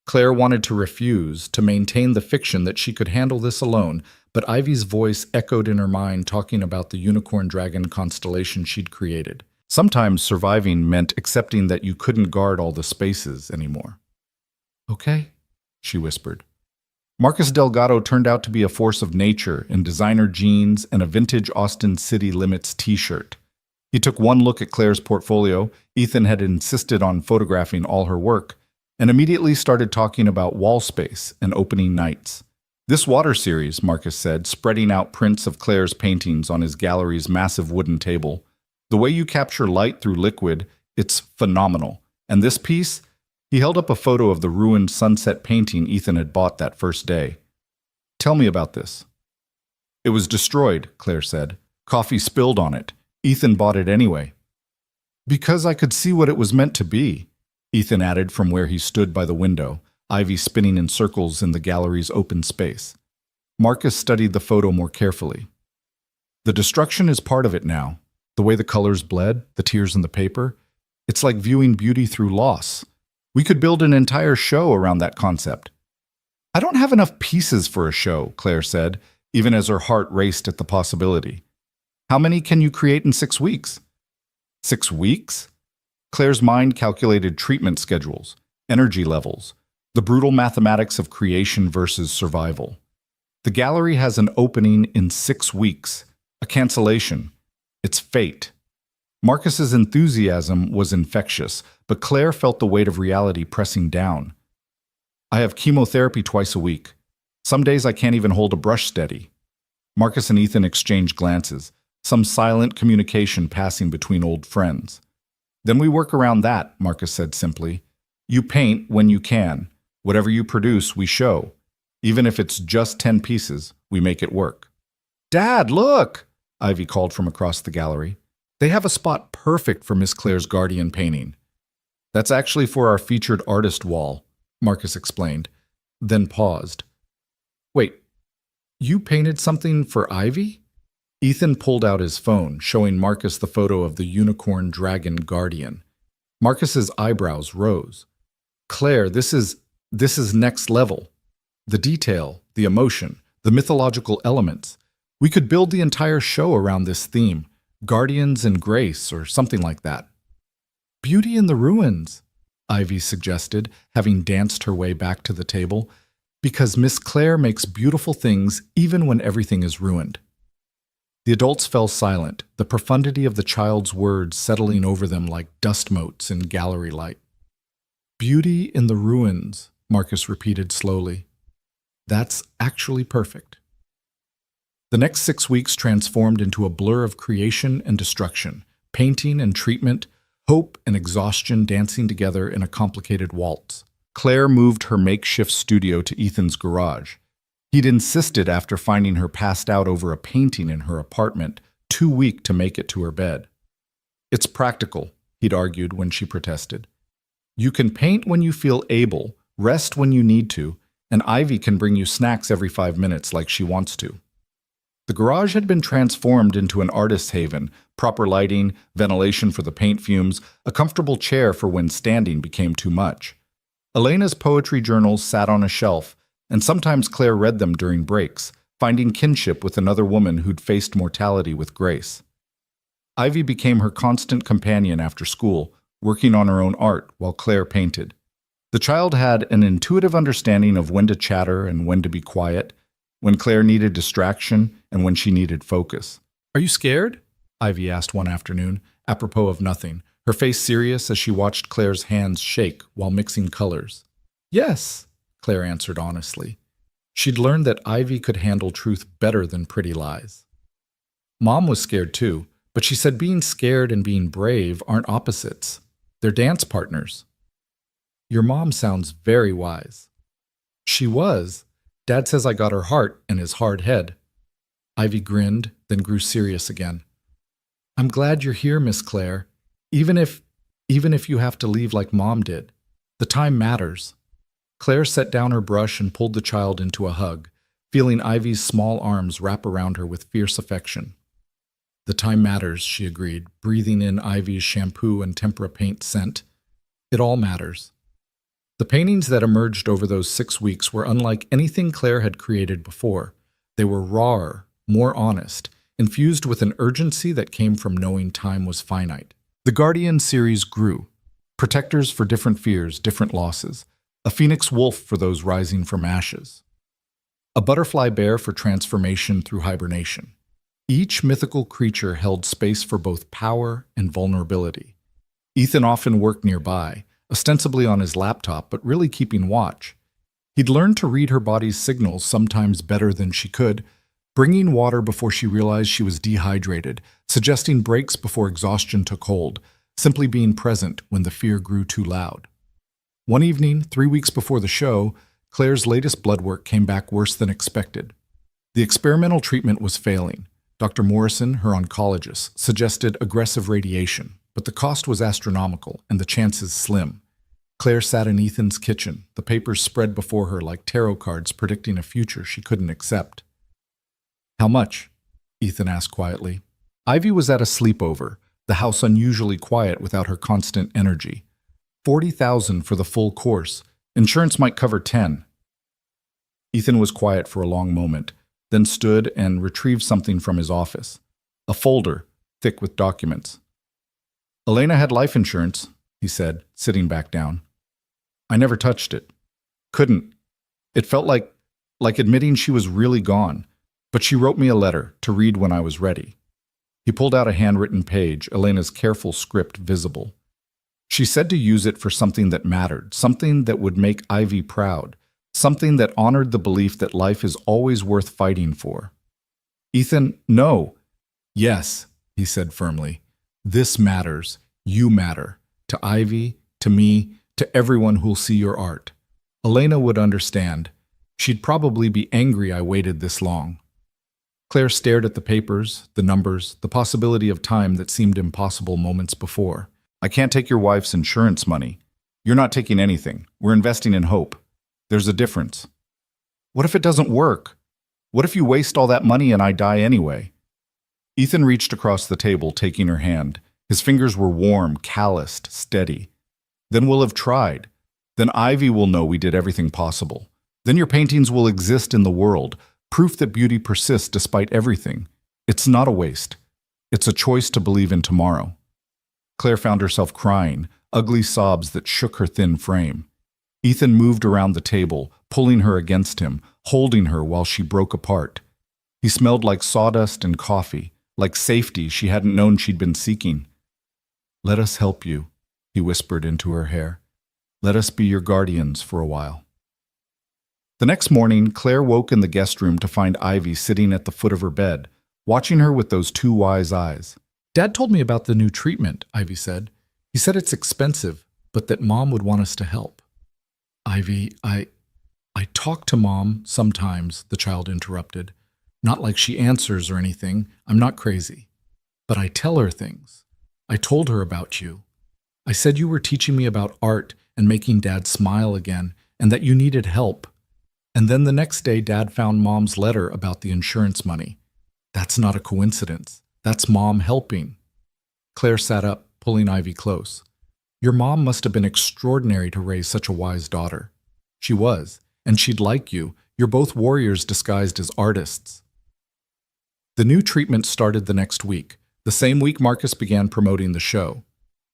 Claire wanted to refuse, to maintain the fiction that she could handle this alone, but Ivy's voice echoed in her mind talking about the unicorn dragon constellation she'd created. Sometimes surviving meant accepting that you couldn't guard all the spaces anymore. Okay, she whispered. Marcus Delgado turned out to be a force of nature in designer jeans and a vintage Austin City Limits t-shirt. He took one look at Claire's portfolio. Ethan had insisted on photographing all her work, and immediately started talking about wall space and opening nights. This water series, Marcus said, spreading out prints of Claire's paintings on his gallery's massive wooden table. The way you capture light through liquid, it's phenomenal. And this piece? He held up a photo of the ruined sunset painting Ethan had bought that first day. Tell me about this. It was destroyed, Claire said. Coffee spilled on it. Ethan bought it anyway. Because I could see what it was meant to be, Ethan added from where he stood by the window, Ivy spinning in circles in the gallery's open space. Marcus studied the photo more carefully. The destruction is part of it now. The way the colors bled, the tears in the paper. It's like viewing beauty through loss. We could build an entire show around that concept. I don't have enough pieces for a show, Claire said, even as her heart raced at the possibility. How many can you create in 6 weeks? 6 weeks? Claire's mind calculated treatment schedules, energy levels, the brutal mathematics of creation versus survival. The gallery has an opening in 6 weeks, a cancellation. It's fate. Marcus's enthusiasm was infectious, but Claire felt the weight of reality pressing down. I have chemotherapy twice a week. Some days I can't even hold a brush steady. Marcus and Ethan exchanged glances, some silent communication passing between old friends. Then we work around that, Marcus said simply. You paint when you can. Whatever you produce, we show. Even if it's just 10 pieces, we make it work. Dad, look! Ivy called from across the gallery. They have a spot perfect for Miss Claire's guardian painting. That's actually for our featured artist wall, Marcus explained, then paused. Wait, you painted something for Ivy? Ethan pulled out his phone, showing Marcus the photo of the unicorn dragon guardian. Marcus's eyebrows rose. Claire, this is next level. The detail, the emotion, the mythological elements. We could build the entire show around this theme, Guardians and Grace or something like that. Beauty in the ruins, Ivy suggested, having danced her way back to the table, because Miss Claire makes beautiful things even when everything is ruined. The adults fell silent, the profundity of the child's words settling over them like dust motes in gallery light. Beauty in the ruins, Marcus repeated slowly. That's actually perfect. The next 6 weeks transformed into a blur of creation and destruction, painting and treatment, hope and exhaustion dancing together in a complicated waltz. Claire moved her makeshift studio to Ethan's garage. He'd insisted after finding her passed out over a painting in her apartment, too weak to make it to her bed. It's practical, he'd argued when she protested. You can paint when you feel able, rest when you need to, and Ivy can bring you snacks every 5 minutes like she wants to. The garage had been transformed into an artist's haven, proper lighting, ventilation for the paint fumes, a comfortable chair for when standing became too much. Elena's poetry journals sat on a shelf, and sometimes Claire read them during breaks, finding kinship with another woman who'd faced mortality with grace. Ivy became her constant companion after school, working on her own art while Claire painted. The child had an intuitive understanding of when to chatter and when to be quiet, when Claire needed distraction and when she needed focus. Are you scared? Ivy asked one afternoon, apropos of nothing, her face serious as she watched Claire's hands shake while mixing colors. Yes, Claire answered honestly. She'd learned that Ivy could handle truth better than pretty lies. Mom was scared too, but she said being scared and being brave aren't opposites. They're dance partners. Your mom sounds very wise. She was. Dad says I got her heart and his hard head. Ivy grinned, then grew serious again. I'm glad you're here, Miss Claire. Even if you have to leave like Mom did. The time matters. Claire set down her brush and pulled the child into a hug, feeling Ivy's small arms wrap around her with fierce affection. The time matters, she agreed, breathing in Ivy's shampoo and tempera paint scent. It all matters. The paintings that emerged over those 6 weeks were unlike anything Claire had created before. They were rawer, more honest, infused with an urgency that came from knowing time was finite. The Guardian series grew. Protectors for different fears, different losses. A phoenix wolf for those rising from ashes. A butterfly bear for transformation through hibernation. Each mythical creature held space for both power and vulnerability. Ethan often worked nearby, ostensibly on his laptop, but really keeping watch. He'd learned to read her body's signals sometimes better than she could, bringing water before she realized she was dehydrated, suggesting breaks before exhaustion took hold, simply being present when the fear grew too loud. One evening, 3 weeks before the show, Claire's latest blood work came back worse than expected. The experimental treatment was failing. Dr. Morrison, her oncologist, suggested aggressive radiation, but the cost was astronomical and the chances slim. Claire sat in Ethan's kitchen, the papers spread before her like tarot cards predicting a future she couldn't accept. How much? Ethan asked quietly. Ivy was at a sleepover, the house unusually quiet without her constant energy. $40,000 for the full course. Insurance might cover 10. Ethan was quiet for a long moment, then stood and retrieved something from his office. A folder, thick with documents. Elena had life insurance, he said, sitting back down. I never touched it. Couldn't. It felt like admitting she was really gone, but she wrote me a letter to read when I was ready. He pulled out a handwritten page, Elena's careful script visible. She said to use it for something that mattered, something that would make Ivy proud, something that honored the belief that life is always worth fighting for. Ethan, no. Yes, he said firmly. This matters. You matter. To Ivy, to me, to everyone who'll see your art. Elena would understand. She'd probably be angry I waited this long. Claire stared at the papers, the numbers, the possibility of time that seemed impossible moments before. I can't take your wife's insurance money. You're not taking anything. We're investing in hope. There's a difference. What if it doesn't work? What if you waste all that money and I die anyway? Ethan reached across the table, taking her hand. His fingers were warm, calloused, steady. Then we'll have tried. Then Ivy will know we did everything possible. Then your paintings will exist in the world, proof that beauty persists despite everything. It's not a waste. It's a choice to believe in tomorrow. Claire found herself crying, ugly sobs that shook her thin frame. Ethan moved around the table, pulling her against him, holding her while she broke apart. He smelled like sawdust and coffee, like safety she hadn't known she'd been seeking. Let us help you, he whispered into her hair. Let us be your guardians for a while. The next morning, Claire woke in the guest room to find Ivy sitting at the foot of her bed, watching her with those two wise eyes. Dad told me about the new treatment, Ivy said. He said it's expensive, but that Mom would want us to help. Ivy, I talk to Mom sometimes, the child interrupted. Not like she answers or anything. I'm not crazy. But I tell her things. I told her about you. I said you were teaching me about art and making Dad smile again, and that you needed help. And then the next day, Dad found Mom's letter about the insurance money. That's not a coincidence. That's Mom helping. Claire sat up, pulling Ivy close. Your mom must have been extraordinary to raise such a wise daughter. She was, and she'd like you. You're both warriors disguised as artists. The new treatment started the next week. The same week Marcus began promoting the show.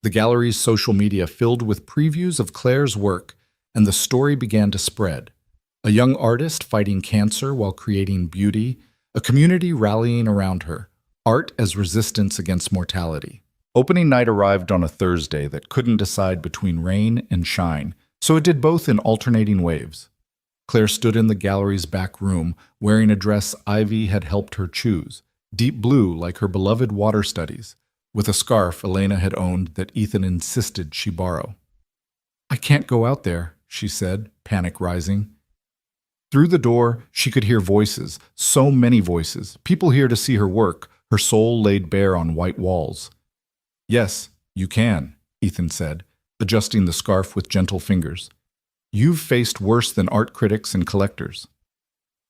The gallery's social media filled with previews of Claire's work, and the story began to spread. A young artist fighting cancer while creating beauty, a community rallying around her, art as resistance against mortality. Opening night arrived on a Thursday that couldn't decide between rain and shine, so it did both in alternating waves. Claire stood in the gallery's back room, wearing a dress Ivy had helped her choose, deep blue like her beloved water studies, with a scarf Elena had owned that Ethan insisted she borrow. I can't go out there, she said, panic rising. Through the door, she could hear voices, so many voices, people here to see her work, her soul laid bare on white walls. Yes, you can, Ethan said, adjusting the scarf with gentle fingers. You've faced worse than art critics and collectors.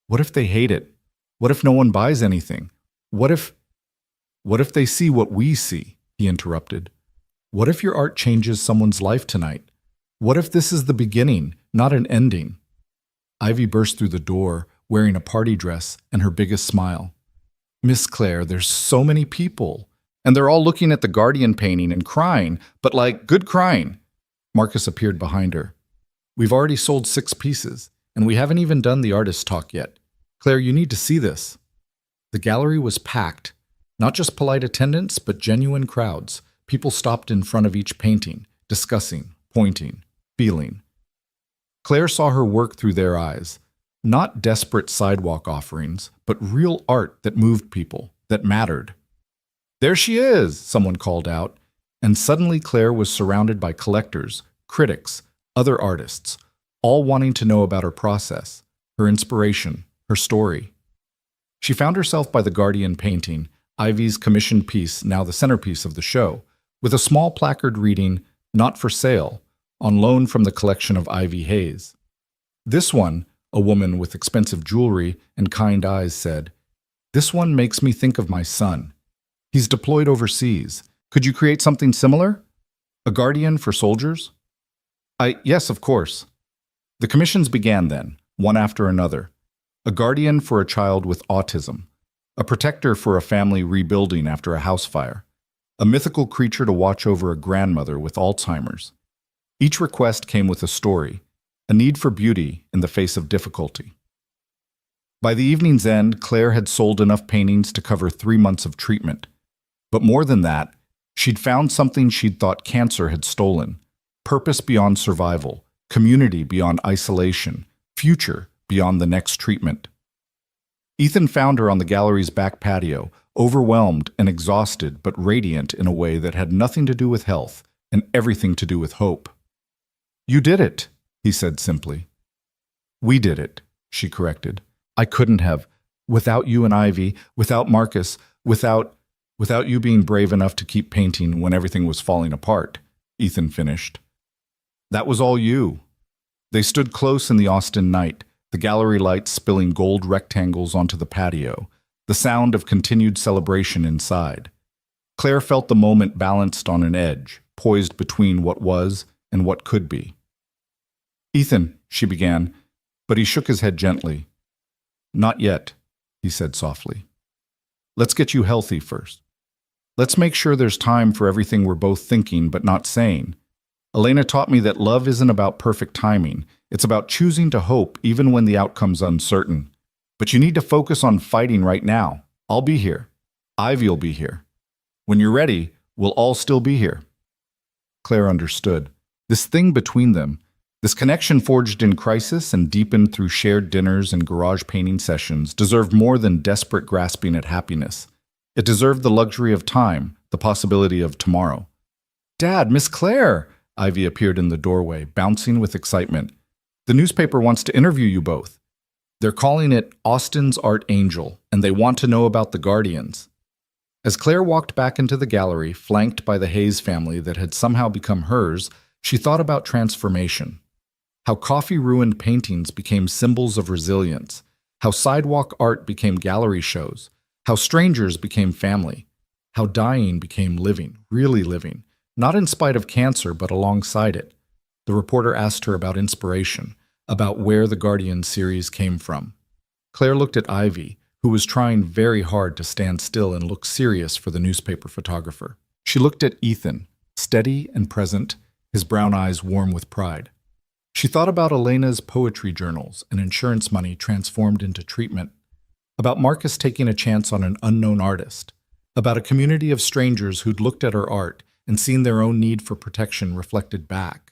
What if they hate it? What if no one buys anything? What if they see what we see? He interrupted. What if your art changes someone's life tonight? What if this is the beginning, not an ending? Ivy burst through the door, wearing a party dress and her biggest smile. Miss Claire, there's so many people. And they're all looking at the Guardian painting and crying, but like, good crying. Marcus appeared behind her. We've already sold 6 pieces, and we haven't even done the artist talk yet. Claire, you need to see this. The gallery was packed. Not just polite attendants, but genuine crowds. People stopped in front of each painting, discussing, pointing, feeling. Claire saw her work through their eyes. Not desperate sidewalk offerings, but real art that moved people, that mattered. There she is, someone called out, and suddenly Claire was surrounded by collectors, critics, other artists, all wanting to know about her process, her inspiration, her story. She found herself by the Guardian painting, Ivy's commissioned piece, now the centerpiece of the show, with a small placard reading, "Not for sale," on loan from the collection of Ivy Hayes. This one, a woman with expensive jewelry and kind eyes said, "This one makes me think of my son. He's deployed overseas. Could you create something similar? A guardian for soldiers?" Yes, of course. The commissions began then, one after another. A guardian for a child with autism. A protector for a family rebuilding after a house fire. A mythical creature to watch over a grandmother with Alzheimer's. Each request came with a story, a need for beauty in the face of difficulty. By the evening's end, Claire had sold enough paintings to cover 3 months of treatment. But more than that, she'd found something she'd thought cancer had stolen. Purpose beyond survival, community beyond isolation, future beyond the next treatment. Ethan found her on the gallery's back patio, overwhelmed and exhausted but radiant in a way that had nothing to do with health and everything to do with hope. "You did it," he said simply. "We did it," she corrected. "I couldn't have. Without you and Ivy, without Marcus, without you being brave enough to keep painting when everything was falling apart," Ethan finished. "That was all you." They stood close in the Austin night, the gallery lights spilling gold rectangles onto the patio, the sound of continued celebration inside. Claire felt the moment balanced on an edge, poised between what was and what could be. "Ethan," she began, but he shook his head gently. "Not yet," he said softly. "Let's get you healthy first. Let's make sure there's time for everything we're both thinking but not saying. Elena taught me that love isn't about perfect timing. It's about choosing to hope even when the outcome's uncertain. But you need to focus on fighting right now. I'll be here. Ivy'll be here. When you're ready, we'll all still be here." Claire understood. This thing between them, this connection forged in crisis and deepened through shared dinners and garage painting sessions, deserved more than desperate grasping at happiness. It deserved the luxury of time, the possibility of tomorrow. "Dad, Miss Claire!" Ivy appeared in the doorway, bouncing with excitement. "The newspaper wants to interview you both. They're calling it Austin's Art Angel, and they want to know about the Guardians." As Claire walked back into the gallery, flanked by the Hayes family that had somehow become hers, she thought about transformation. How coffee-ruined paintings became symbols of resilience. How sidewalk art became gallery shows. How strangers became family. How dying became living, really living. Not in spite of cancer, but alongside it. The reporter asked her about inspiration, about where the Guardian series came from. Claire looked at Ivy, who was trying very hard to stand still and look serious for the newspaper photographer. She looked at Ethan, steady and present, his brown eyes warm with pride. She thought about Elena's poetry journals and insurance money transformed into treatment, about Marcus taking a chance on an unknown artist, about a community of strangers who'd looked at her art and seen their own need for protection reflected back.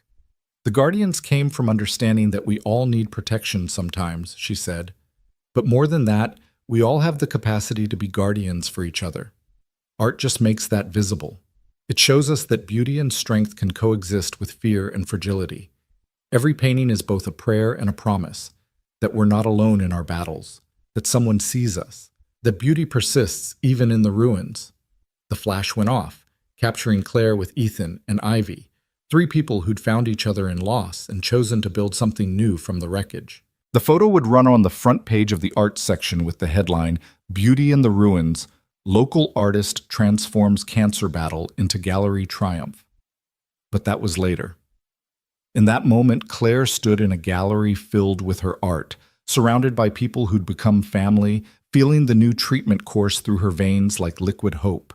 The Guardians came from understanding that we all need protection sometimes, she said. But more than that, we all have the capacity to be guardians for each other. Art just makes that visible. It shows us that beauty and strength can coexist with fear and fragility. Every painting is both a prayer and a promise that we're not alone in our battles, that someone sees us, that beauty persists even in the ruins. The flash went off, capturing Claire with Ethan and Ivy, three people who'd found each other in loss and chosen to build something new from the wreckage. The photo would run on the front page of the art section with the headline, "Beauty in the Ruins, Local Artist Transforms Cancer Battle into Gallery Triumph." But that was later. In that moment, Claire stood in a gallery filled with her art, surrounded by people who'd become family, feeling the new treatment course through her veins like liquid hope.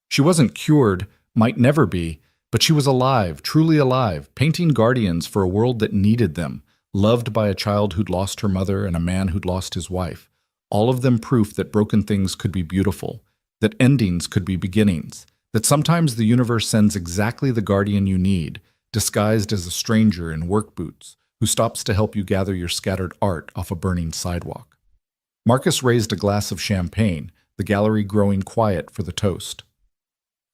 She wasn't cured, might never be, but she was alive, truly alive, painting guardians for a world that needed them, loved by a child who'd lost her mother and a man who'd lost his wife. All of them proof that broken things could be beautiful, that endings could be beginnings, that sometimes the universe sends exactly the guardian you need, disguised as a stranger in work boots, who stops to help you gather your scattered art off a burning sidewalk. Marcus raised a glass of champagne, the gallery growing quiet for the toast.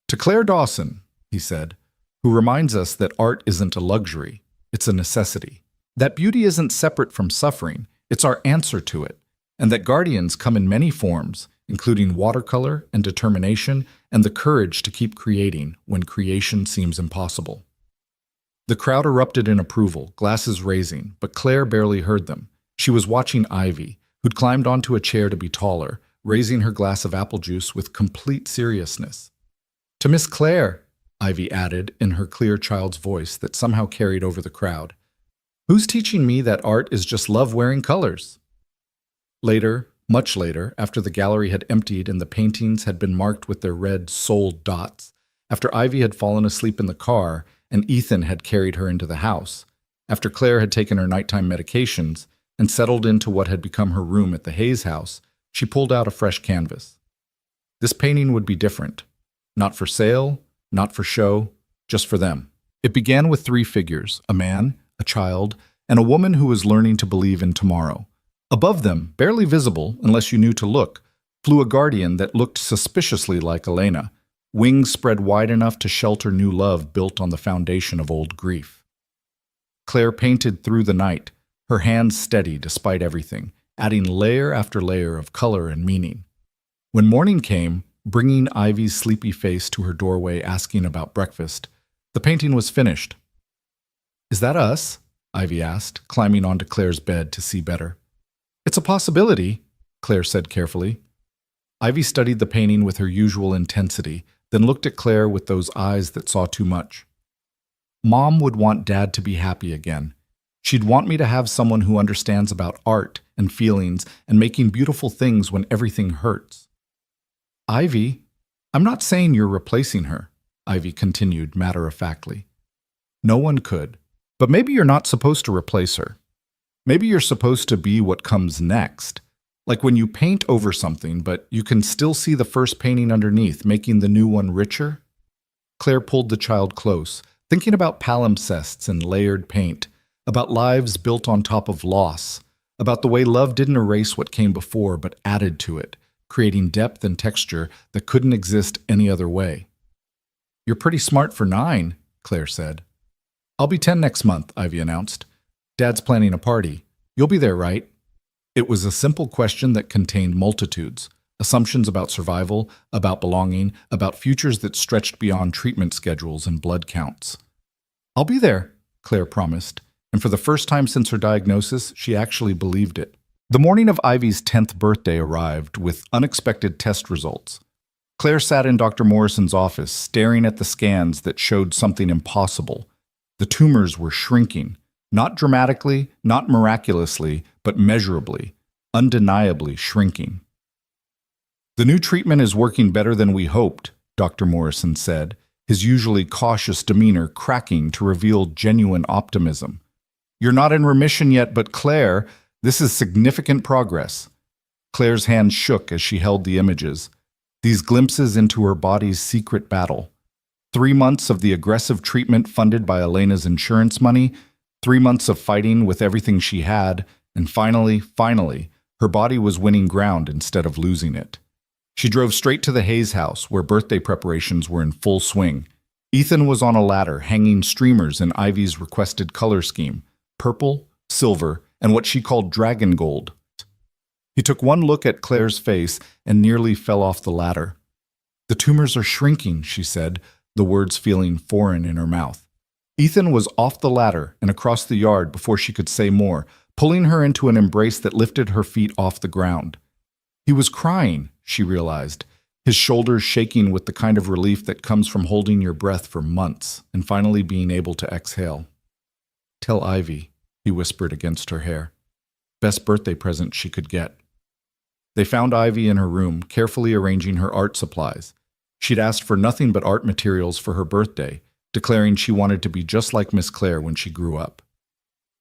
"To Claire Dawson," he said, "who reminds us that art isn't a luxury, it's a necessity. That beauty isn't separate from suffering, it's our answer to it, and that guardians come in many forms, including watercolor and determination and the courage to keep creating when creation seems impossible." The crowd erupted in approval, glasses raising, but Claire barely heard them. She was watching Ivy, who'd climbed onto a chair to be taller, raising her glass of apple juice with complete seriousness. "To Miss Claire," Ivy added in her clear child's voice that somehow carried over the crowd, "who's teaching me that art is just love wearing colors?" Later, much later, after the gallery had emptied and the paintings had been marked with their red sold dots, after Ivy had fallen asleep in the car and Ethan had carried her into the house, after Claire had taken her nighttime medications and settled into what had become her room at the Hayes house, she pulled out a fresh canvas. This painting would be different. Not for sale, not for show, just for them. It began with three figures, a man, a child, and a woman who was learning to believe in tomorrow. Above them, barely visible unless you knew to look, flew a guardian that looked suspiciously like Elena, wings spread wide enough to shelter new love built on the foundation of old grief. Claire painted through the night, her hands steady despite everything, adding layer after layer of color and meaning. When morning came, bringing Ivy's sleepy face to her doorway asking about breakfast, the painting was finished. "Is that us?" Ivy asked, climbing onto Claire's bed to see better. "It's a possibility," Claire said carefully. Ivy studied the painting with her usual intensity, then looked at Claire with those eyes that saw too much. "Mom would want Dad to be happy again. She'd want me to have someone who understands about art and feelings and making beautiful things when everything hurts." "Ivy, I'm not saying you're replacing her," Ivy continued matter-of-factly. "No one could. But maybe you're not supposed to replace her. Maybe you're supposed to be what comes next. Like when you paint over something, but you can still see the first painting underneath, making the new one richer." Claire pulled the child close, thinking about palimpsests and layered paint, about lives built on top of loss, about the way love didn't erase what came before but added to it, creating depth and texture that couldn't exist any other way. "You're pretty smart for 9, Claire said. "I'll be 10 next month," Ivy announced. "Dad's planning a party. You'll be there, right?" It was a simple question that contained multitudes, assumptions about survival, about belonging, about futures that stretched beyond treatment schedules and blood counts. "I'll be there," Claire promised, and for the first time since her diagnosis, she actually believed it. The morning of Ivy's 10th birthday arrived with unexpected test results. Claire sat in Dr. Morrison's office, staring at the scans that showed something impossible. The tumors were shrinking, not dramatically, not miraculously, but measurably, undeniably shrinking. "The new treatment is working better than we hoped," Dr. Morrison said, his usually cautious demeanor cracking to reveal genuine optimism. "You're not in remission yet, but Claire, this is significant progress." Claire's hand shook as she held the images, these glimpses into her body's secret battle. 3 months of the aggressive treatment funded by Elena's insurance money, 3 months of fighting with everything she had, and finally, her body was winning ground instead of losing it. She drove straight to the Hayes house, where birthday preparations were in full swing. Ethan was on a ladder, hanging streamers in Ivy's requested color scheme. purple, silver, and what she called dragon gold. He took one look at Claire's face and nearly fell off the ladder. "The tumors are shrinking," she said, the words feeling foreign in her mouth. Ethan was off the ladder and across the yard before she could say more, pulling her into an embrace that lifted her feet off the ground. He was crying, she realized, his shoulders shaking with the kind of relief that comes from holding your breath for months and finally being able to exhale. "Tell Ivy," he whispered against her hair. Best birthday present she could get. They found Ivy in her room, carefully arranging her art supplies. She'd asked for nothing but art materials for her birthday, declaring she wanted to be just like Miss Claire when she grew up.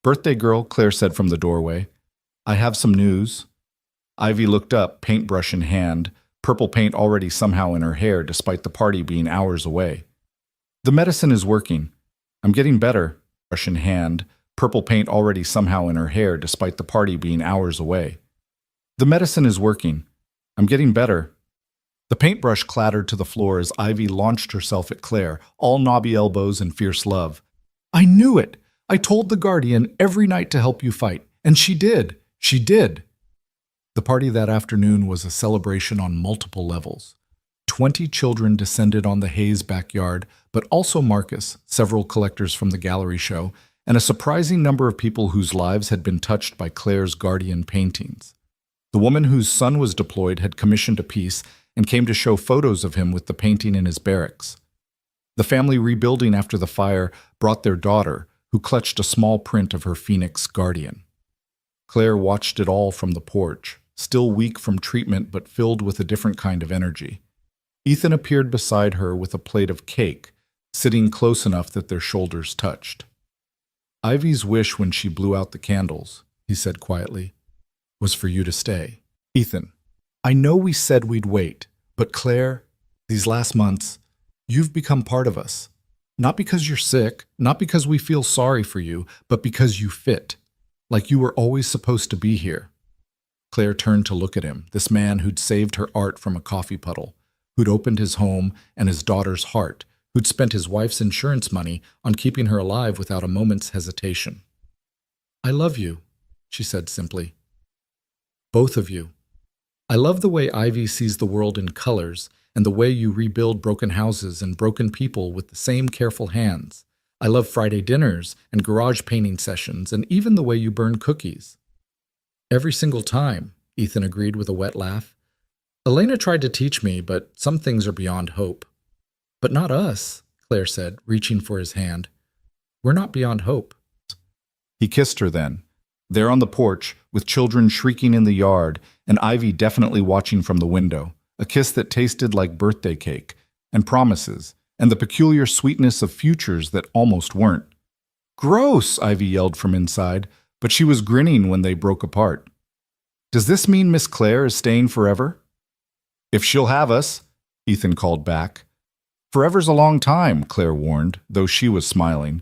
"Birthday girl," Claire said from the doorway. "I have some news." Ivy looked up, paintbrush in hand, purple paint already somehow in her hair despite the party being hours away. "The medicine is working. I'm getting better," brush in hand, purple paint already somehow in her hair despite the party being hours away. "The medicine is working. I'm getting better." The paintbrush clattered to the floor as Ivy launched herself at Claire, all knobby elbows and fierce love. "I knew it! I told the Guardian every night to help you fight, and she did! She did!" The party that afternoon was a celebration on multiple levels. 20 children descended on the Hayes backyard, but also Marcus, several collectors from the gallery show, and a surprising number of people whose lives had been touched by Claire's Guardian paintings. The woman whose son was deployed had commissioned a piece and came to show photos of him with the painting in his barracks. The family rebuilding after the fire brought their daughter, who clutched a small print of her Phoenix Guardian. Claire watched it all from the porch, still weak from treatment but filled with a different kind of energy. Ethan appeared beside her with a plate of cake, sitting close enough that their shoulders touched. "Ivy's wish when she blew out the candles," he said quietly, "was for you to stay." "Ethan, I know we said we'd wait, but Claire, these last months, you've become part of us. Not because you're sick, not because we feel sorry for you, but because you fit. Like you were always supposed to be here." Claire turned to look at him, this man who'd saved her art from a coffee puddle, who'd opened his home and his daughter's heart, who'd spent his wife's insurance money on keeping her alive without a moment's hesitation. "I love you," she said simply. "Both of you. I love the way Ivy sees the world in colors and the way you rebuild broken houses and broken people with the same careful hands. I love Friday dinners and garage painting sessions and even the way you burn cookies." "Every single time," Ethan agreed with a wet laugh. "Elena tried to teach me, but some things are beyond hope." "But not us," Claire said, reaching for his hand. "We're not beyond hope." He kissed her then, there on the porch, with children shrieking in the yard, and Ivy definitely watching from the window, a kiss that tasted like birthday cake, and promises, and the peculiar sweetness of futures that almost weren't. "Gross!" Ivy yelled from inside, but she was grinning when they broke apart. "Does this mean Miss Claire is staying forever?" "If she'll have us," Ethan called back. "Forever's a long time," Claire warned, though she was smiling.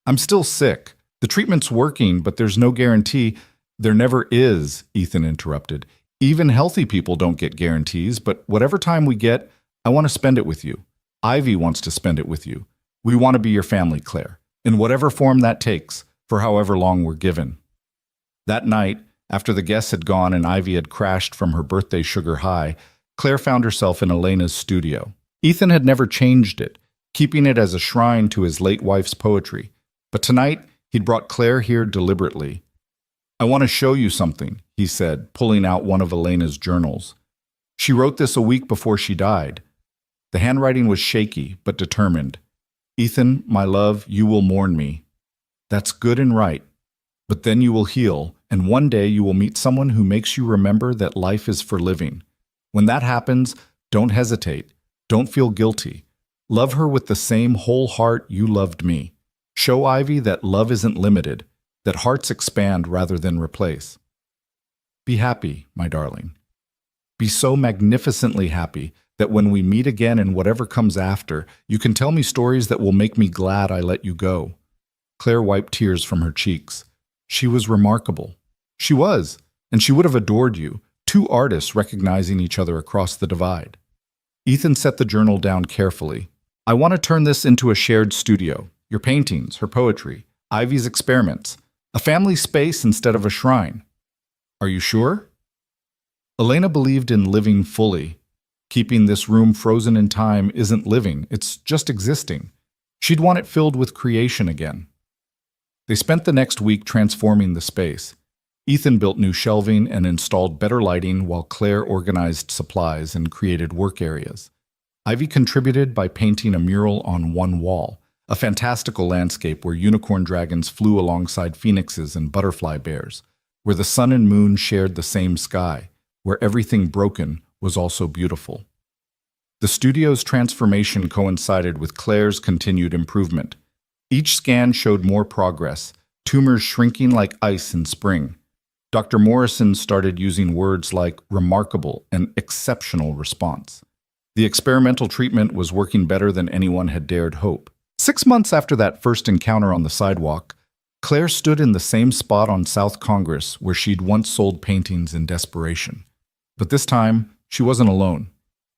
"I'm still sick. The treatment's working, but there's no guarantee." "There never is," Ethan interrupted. "Even healthy people don't get guarantees, but whatever time we get, I want to spend it with you. Ivy wants to spend it with you. We want to be your family, Claire, in whatever form that takes, for however long we're given." That night, after the guests had gone and Ivy had crashed from her birthday sugar high, Claire found herself in Elena's studio. Ethan had never changed it, keeping it as a shrine to his late wife's poetry. But tonight, he'd brought Claire here deliberately. "I want to show you something," he said, pulling out one of Elena's journals. "She wrote this a week before she died." The handwriting was shaky, but determined. "Ethan, my love, you will mourn me. That's good and right. But then you will heal, and one day you will meet someone who makes you remember that life is for living. When that happens, don't hesitate. Don't feel guilty. Love her with the same whole heart you loved me. Show Ivy that love isn't limited, that hearts expand rather than replace. Be happy, my darling. Be so magnificently happy that when we meet again in whatever comes after, you can tell me stories that will make me glad I let you go." Claire wiped tears from her cheeks. She was remarkable. She was, and she would have adored you, two artists recognizing each other across the divide. Ethan set the journal down carefully. "I want to turn this into a shared studio. Your paintings, her poetry, Ivy's experiments. A family space instead of a shrine. Are you sure? Elena believed in living fully. Keeping this room frozen in time isn't living, it's just existing. She'd want it filled with creation again. They spent the next week transforming the space. Ethan built new shelving and installed better lighting while Claire organized supplies and created work areas. Ivy contributed by painting a mural on one wall, a fantastical landscape where unicorn dragons flew alongside phoenixes and butterfly bears, where the sun and moon shared the same sky, where everything broken was also beautiful. The studio's transformation coincided with Claire's continued improvement. Each scan showed more progress, tumors shrinking like ice in spring. Dr. Morrison started using words like remarkable and exceptional response. The experimental treatment was working better than anyone had dared hope. 6 months after that first encounter on the sidewalk, Claire stood in the same spot on South Congress where she'd once sold paintings in desperation. But this time, she wasn't alone.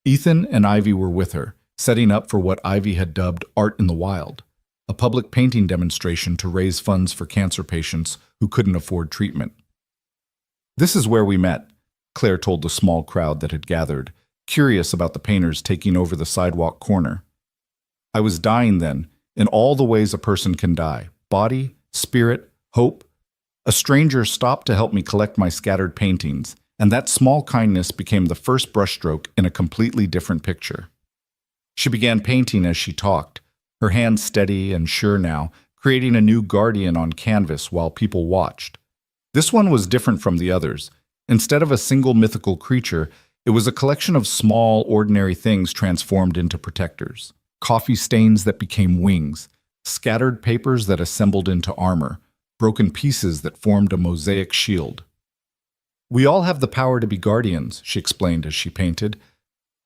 Ethan and Ivy were with her, setting up for what Ivy had dubbed Art in the Wild, a public painting demonstration to raise funds for cancer patients who couldn't afford treatment. "This is where we met," Claire told the small crowd that had gathered, curious about the painters taking over the sidewalk corner. "I was dying then, in all the ways a person can die: body, spirit, hope. A stranger stopped to help me collect my scattered paintings, and that small kindness became the first brushstroke in a completely different picture." She began painting as she talked, her hands steady and sure now, creating a new guardian on canvas while people watched. This one was different from the others. Instead of a single mythical creature, it was a collection of small, ordinary things transformed into protectors. Coffee stains that became wings, scattered papers that assembled into armor, broken pieces that formed a mosaic shield. "We all have the power to be guardians," she explained as she painted.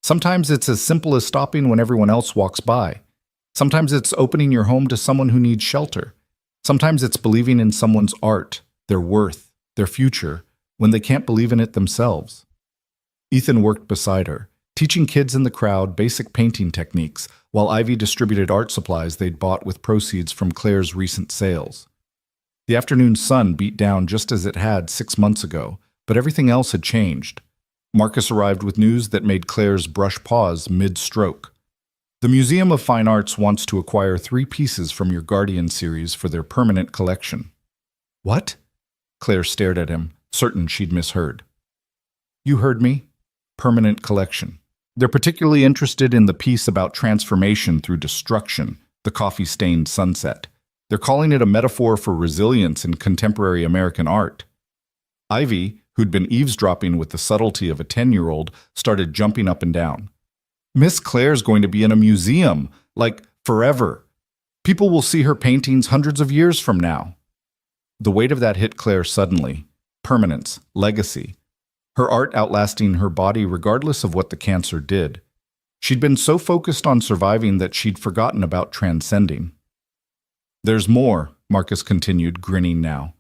"Sometimes it's as simple as stopping when everyone else walks by. Sometimes it's opening your home to someone who needs shelter. Sometimes it's believing in someone's art, their worth, their future, when they can't believe in it themselves." Ethan worked beside her, teaching kids in the crowd basic painting techniques, while Ivy distributed art supplies they'd bought with proceeds from Claire's recent sales. The afternoon sun beat down just as it had 6 months ago, but everything else had changed. Marcus arrived with news that made Claire's brush pause mid-stroke. "The Museum of Fine Arts wants to acquire 3 pieces from your Guardian series for their permanent collection." "What?" Claire stared at him, certain she'd misheard. "You heard me. Permanent collection. They're particularly interested in the piece about transformation through destruction, the coffee-stained sunset. They're calling it a metaphor for resilience in contemporary American art." Ivy, who'd been eavesdropping with the subtlety of a 10-year-old, started jumping up and down. "Miss Claire's going to be in a museum, like forever. People will see her paintings hundreds of years from now." The weight of that hit Claire suddenly. Permanence, legacy. Her art outlasting her body regardless of what the cancer did. She'd been so focused on surviving that she'd forgotten about transcending. "There's more," Marcus continued, grinning now.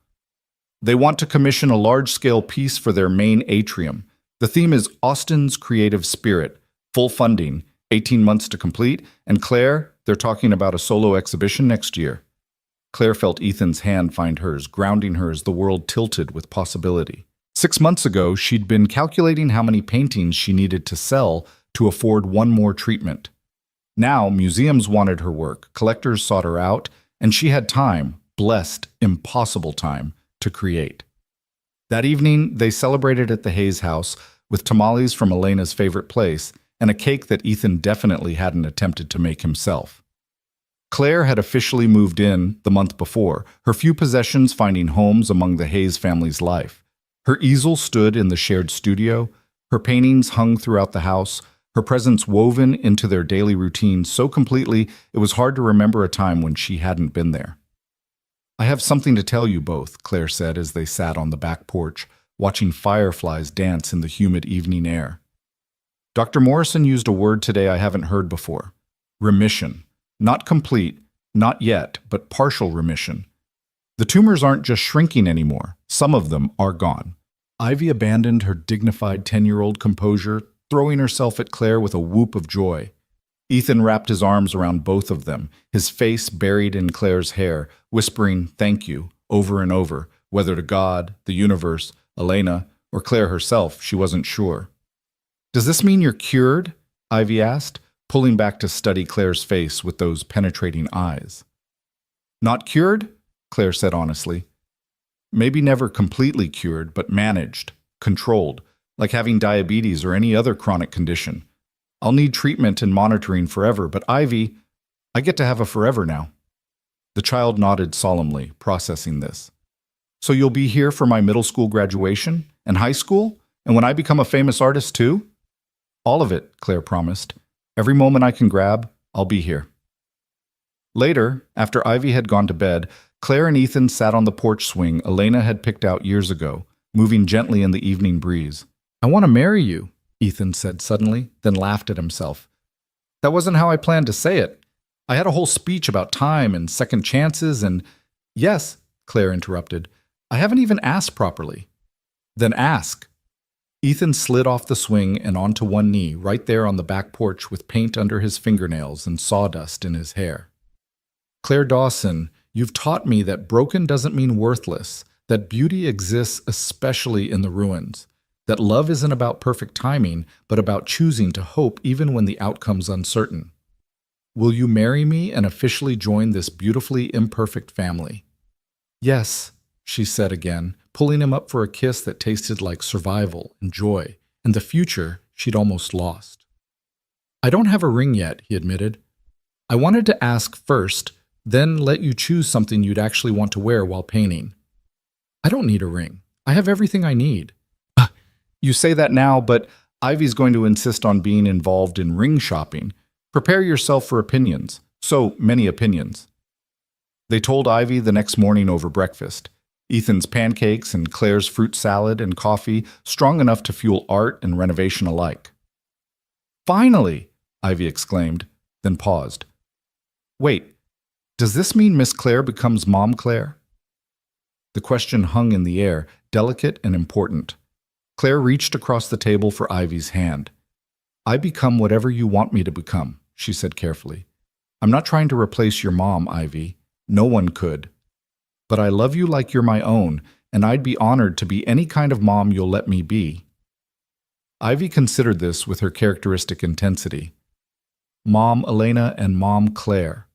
"They want to commission a large-scale piece for their main atrium. The theme is Austin's creative spirit, full funding, 18 months to complete, and Claire, they're talking about a solo exhibition next year." Claire felt Ethan's hand find hers, grounding her as the world tilted with possibility. 6 months ago, she'd been calculating how many paintings she needed to sell to afford one more treatment. Now, museums wanted her work, collectors sought her out, and she had time, blessed, impossible time, to create. That evening, they celebrated at the Hayes house with tamales from Elena's favorite place and a cake that Ethan definitely hadn't attempted to make himself. Claire had officially moved in the month before, her few possessions finding homes among the Hayes family's life. Her easel stood in the shared studio, her paintings hung throughout the house, her presence woven into their daily routine so completely it was hard to remember a time when she hadn't been there. "I have something to tell you both," Claire said as they sat on the back porch, watching fireflies dance in the humid evening air. "Dr. Morrison used a word today I haven't heard before. Remission. Not complete, not yet, but partial remission. The tumors aren't just shrinking anymore. Some of them are gone." Ivy abandoned her dignified 10-year-old composure, throwing herself at Claire with a whoop of joy. Ethan wrapped his arms around both of them, his face buried in Claire's hair, whispering, "Thank you," over and over, whether to God, the universe, Elena, or Claire herself, she wasn't sure. Does this mean you're cured? Ivy asked, pulling back to study Claire's face with those penetrating eyes. Not cured? Claire said honestly. Maybe never completely cured, but managed, controlled, like having diabetes or any other chronic condition. I'll need treatment and monitoring forever, but Ivy, I get to have a forever now. The child nodded solemnly, processing this. So you'll be here for my middle school graduation? And high school? And when I become a famous artist too? All of it, Claire promised. Every moment I can grab, I'll be here. Later, after Ivy had gone to bed, Claire and Ethan sat on the porch swing Elena had picked out years ago, moving gently in the evening breeze. I want to marry you, Ethan said suddenly, then laughed at himself. That wasn't how I planned to say it. I had a whole speech about time and second chances and… Yes, Claire interrupted. I haven't even asked properly. Then ask. Ethan slid off the swing and onto one knee right there on the back porch with paint under his fingernails and sawdust in his hair. Claire Dawson, you've taught me that broken doesn't mean worthless, that beauty exists especially in the ruins, that love isn't about perfect timing, but about choosing to hope even when the outcome's uncertain. Will you marry me and officially join this beautifully imperfect family? Yes, she said again, pulling him up for a kiss that tasted like survival and joy, and the future she'd almost lost. I don't have a ring yet, he admitted. I wanted to ask first, then let you choose something you'd actually want to wear while painting. I don't need a ring. I have everything I need. You say that now, but Ivy's going to insist on being involved in ring shopping. Prepare yourself for opinions. So many opinions. They told Ivy the next morning over breakfast. Ethan's pancakes and Claire's fruit salad and coffee, strong enough to fuel art and renovation alike. Finally, Ivy exclaimed, then paused. Wait, does this mean Miss Claire becomes Mom Claire? The question hung in the air, delicate and important. Claire reached across the table for Ivy's hand. I become whatever you want me to become, she said carefully. I'm not trying to replace your mom, Ivy. No one could. But I love you like you're my own, and I'd be honored to be any kind of mom you'll let me be. Ivy considered this with her characteristic intensity. Mom Elena and Mom Claire.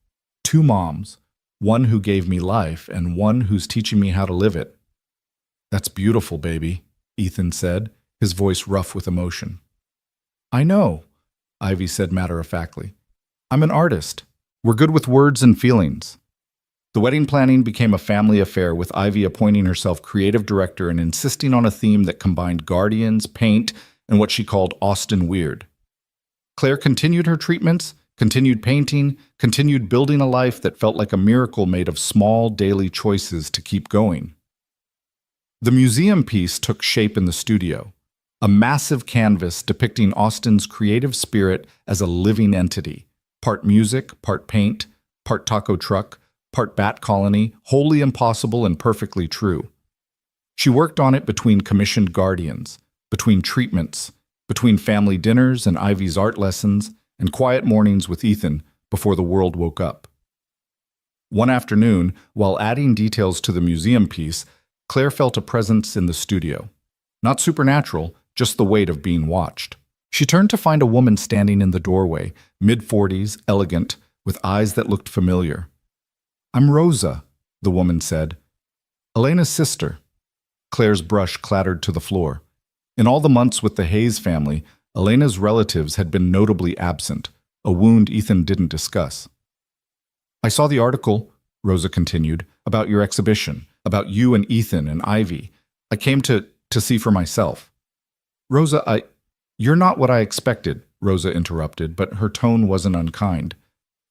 Two moms, one who gave me life and one who's teaching me how to live it. That's beautiful, baby, Ethan said, his voice rough with emotion. I know, Ivy said matter-of-factly. I'm an artist. We're good with words and feelings. The wedding planning became a family affair with Ivy appointing herself creative director and insisting on a theme that combined guardians, paint, and what she called Austin Weird. Claire continued her treatments, continued painting, continued building a life that felt like a miracle made of small daily choices to keep going. The museum piece took shape in the studio, a massive canvas depicting Austin's creative spirit as a living entity, part music, part paint, part taco truck, part bat colony, wholly impossible and perfectly true. She worked on it between commissioned guardians, between treatments, between family dinners and Ivy's art lessons, and quiet mornings with Ethan before the world woke up. One afternoon, while adding details to the museum piece, Claire felt a presence in the studio. Not supernatural, just the weight of being watched. She turned to find a woman standing in the doorway, mid-40s, elegant, with eyes that looked familiar. I'm Rosa, the woman said. Elena's sister. Claire's brush clattered to the floor. In all the months with the Hayes family, Elena's relatives had been notably absent, a wound Ethan didn't discuss. I saw the article, Rosa continued, about your exhibition, about you and Ethan and Ivy. I came to see for myself. Rosa, You're not what I expected, Rosa interrupted, but her tone wasn't unkind.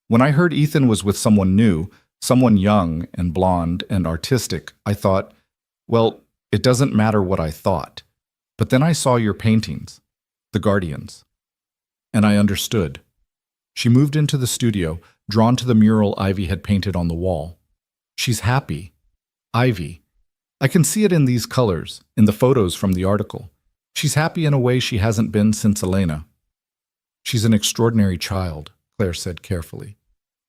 When I heard Ethan was with someone new, someone young and blonde and artistic, I thought, well, it doesn't matter what I thought. But then I saw your paintings, the Guardians, and I understood. She moved into the studio, drawn to the mural Ivy had painted on the wall. She's happy. Ivy. I can see it in these colors, in the photos from the article. She's happy in a way she hasn't been since Elena. She's an extraordinary child, Claire said carefully.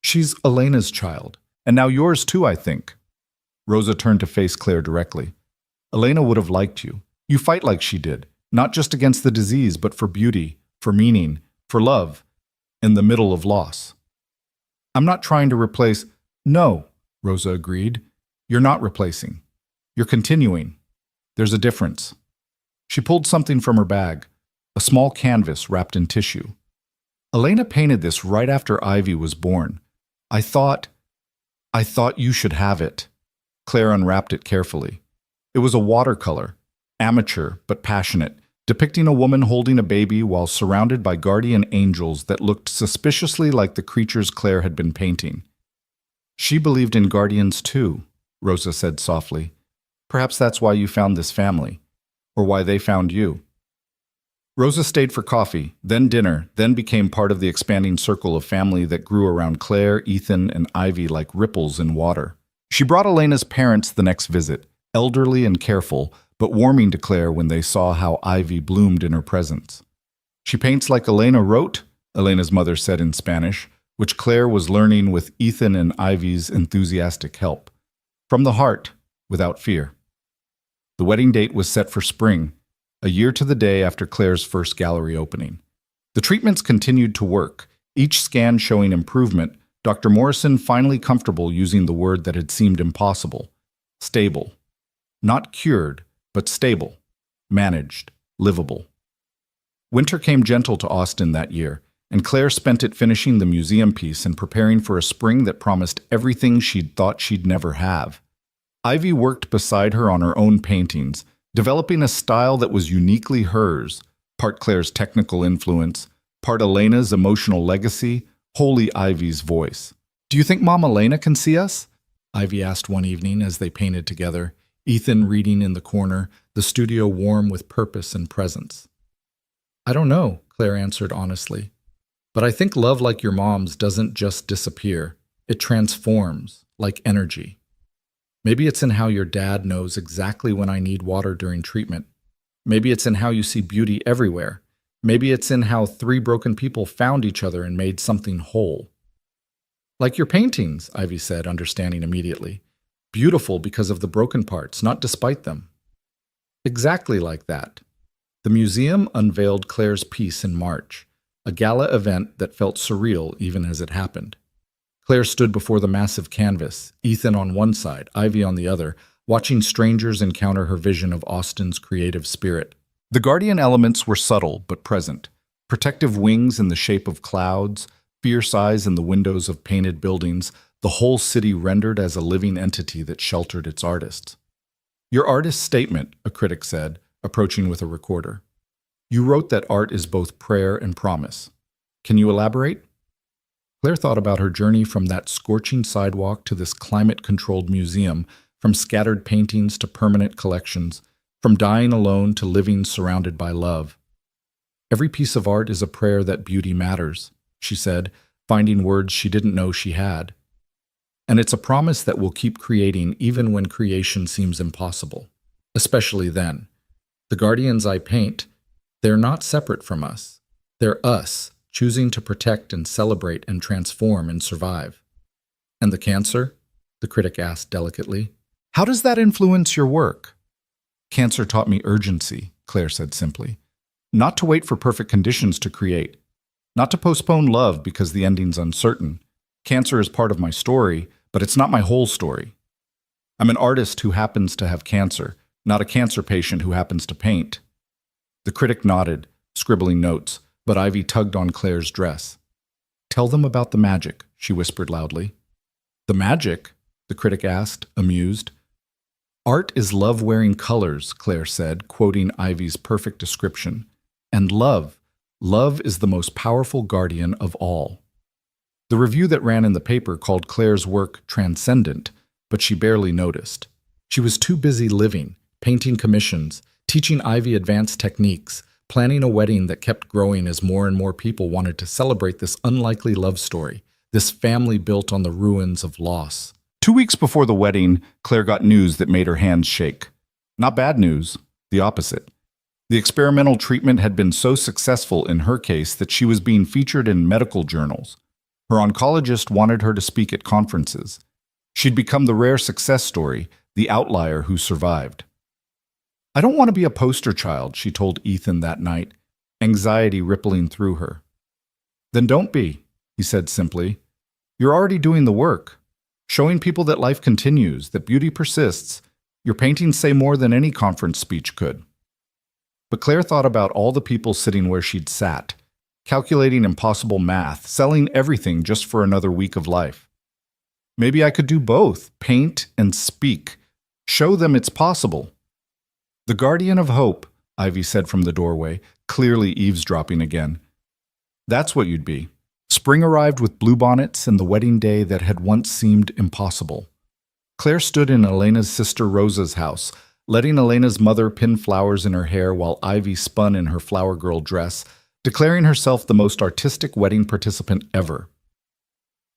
She's Elena's child, and now yours too, I think. Rosa turned to face Claire directly. Elena would have liked you. You fight like she did, not just against the disease, but for beauty, for meaning, for love, in the middle of loss. I'm not trying to replace. No, Rosa agreed. You're not replacing. You're continuing. There's a difference. She pulled something from her bag, a small canvas wrapped in tissue. Elena painted this right after Ivy was born. I thought you should have it. Claire unwrapped it carefully. It was a watercolor, amateur but passionate, depicting a woman holding a baby while surrounded by guardian angels that looked suspiciously like the creatures Claire had been painting. She believed in guardians too, Rosa said softly. Perhaps that's why you found this family, or why they found you. Rosa stayed for coffee, then dinner, then became part of the expanding circle of family that grew around Claire, Ethan, and Ivy like ripples in water. She brought Elena's parents the next visit, elderly and careful, but warming to Claire when they saw how Ivy bloomed in her presence. She paints like Elena wrote, Elena's mother said in Spanish, which Claire was learning with Ethan and Ivy's enthusiastic help. From the heart, without fear. The wedding date was set for spring, a year to the day after Claire's first gallery opening. The treatments continued to work, each scan showing improvement, Dr. Morrison finally comfortable using the word that had seemed impossible. Stable. Not cured, but stable. Managed. Livable. Winter came gentle to Austin that year, and Claire spent it finishing the museum piece and preparing for a spring that promised everything she'd thought she'd never have. Ivy worked beside her on her own paintings, developing a style that was uniquely hers, part Claire's technical influence, part Elena's emotional legacy, wholly Ivy's voice. Do you think Mom Elena can see us? Ivy asked one evening as they painted together, Ethan reading in the corner, the studio warm with purpose and presence. I don't know, Claire answered honestly. But I think love like your mom's doesn't just disappear. It transforms, like energy. Maybe it's in how your dad knows exactly when I need water during treatment. Maybe it's in how you see beauty everywhere. Maybe it's in how 3 broken people found each other and made something whole. Like your paintings, Ivy said, understanding immediately. Beautiful because of the broken parts, not despite them. Exactly like that. The museum unveiled Claire's piece in March, a gala event that felt surreal even as it happened. Claire stood before the massive canvas, Ethan on one side, Ivy on the other, watching strangers encounter her vision of Austin's creative spirit. The guardian elements were subtle but present. Protective wings in the shape of clouds, fierce eyes in the windows of painted buildings, the whole city rendered as a living entity that sheltered its artists. Your artist's statement, a critic said, approaching with a recorder. You wrote that art is both prayer and promise. Can you elaborate? Claire thought about her journey from that scorching sidewalk to this climate-controlled museum, from scattered paintings to permanent collections, from dying alone to living surrounded by love. Every piece of art is a prayer that beauty matters, she said, finding words she didn't know she had. And it's a promise that we'll keep creating even when creation seems impossible, especially then. The guardians I paint, they're not separate from us. They're us, choosing to protect and celebrate and transform and survive. And the cancer? The critic asked delicately. How does that influence your work? Cancer taught me urgency, Claire said simply. Not to wait for perfect conditions to create. Not to postpone love because the ending's uncertain. Cancer is part of my story, but it's not my whole story. I'm an artist who happens to have cancer, not a cancer patient who happens to paint. The critic nodded, scribbling notes, but Ivy tugged on Claire's dress. Tell them about the magic, she whispered loudly. The magic? The critic asked, amused. Art is love-wearing colors, Claire said, quoting Ivy's perfect description. And love. Love is the most powerful guardian of all. The review that ran in the paper called Claire's work transcendent, but she barely noticed. She was too busy living, painting commissions, teaching Ivy advanced techniques, planning a wedding that kept growing as more and more people wanted to celebrate this unlikely love story, this family built on the ruins of loss. 2 weeks before the wedding, Claire got news that made her hands shake. Not bad news, the opposite. The experimental treatment had been so successful in her case that she was being featured in medical journals. Her oncologist wanted her to speak at conferences. She'd become the rare success story, the outlier who survived. "I don't want to be a poster child," she told Ethan that night, anxiety rippling through her. "Then don't be," he said simply. "You're already doing the work, showing people that life continues, that beauty persists. Your paintings say more than any conference speech could." But Claire thought about all the people sitting where she'd sat, calculating impossible math, selling everything just for another week of life. Maybe I could do both, paint and speak, show them it's possible. "The guardian of hope," Ivy said from the doorway, clearly eavesdropping again. "That's what you'd be." Spring arrived with bluebonnets and the wedding day that had once seemed impossible. Claire stood in Elena's sister Rosa's house, letting Elena's mother pin flowers in her hair while Ivy spun in her flower girl dress, declaring herself the most artistic wedding participant ever.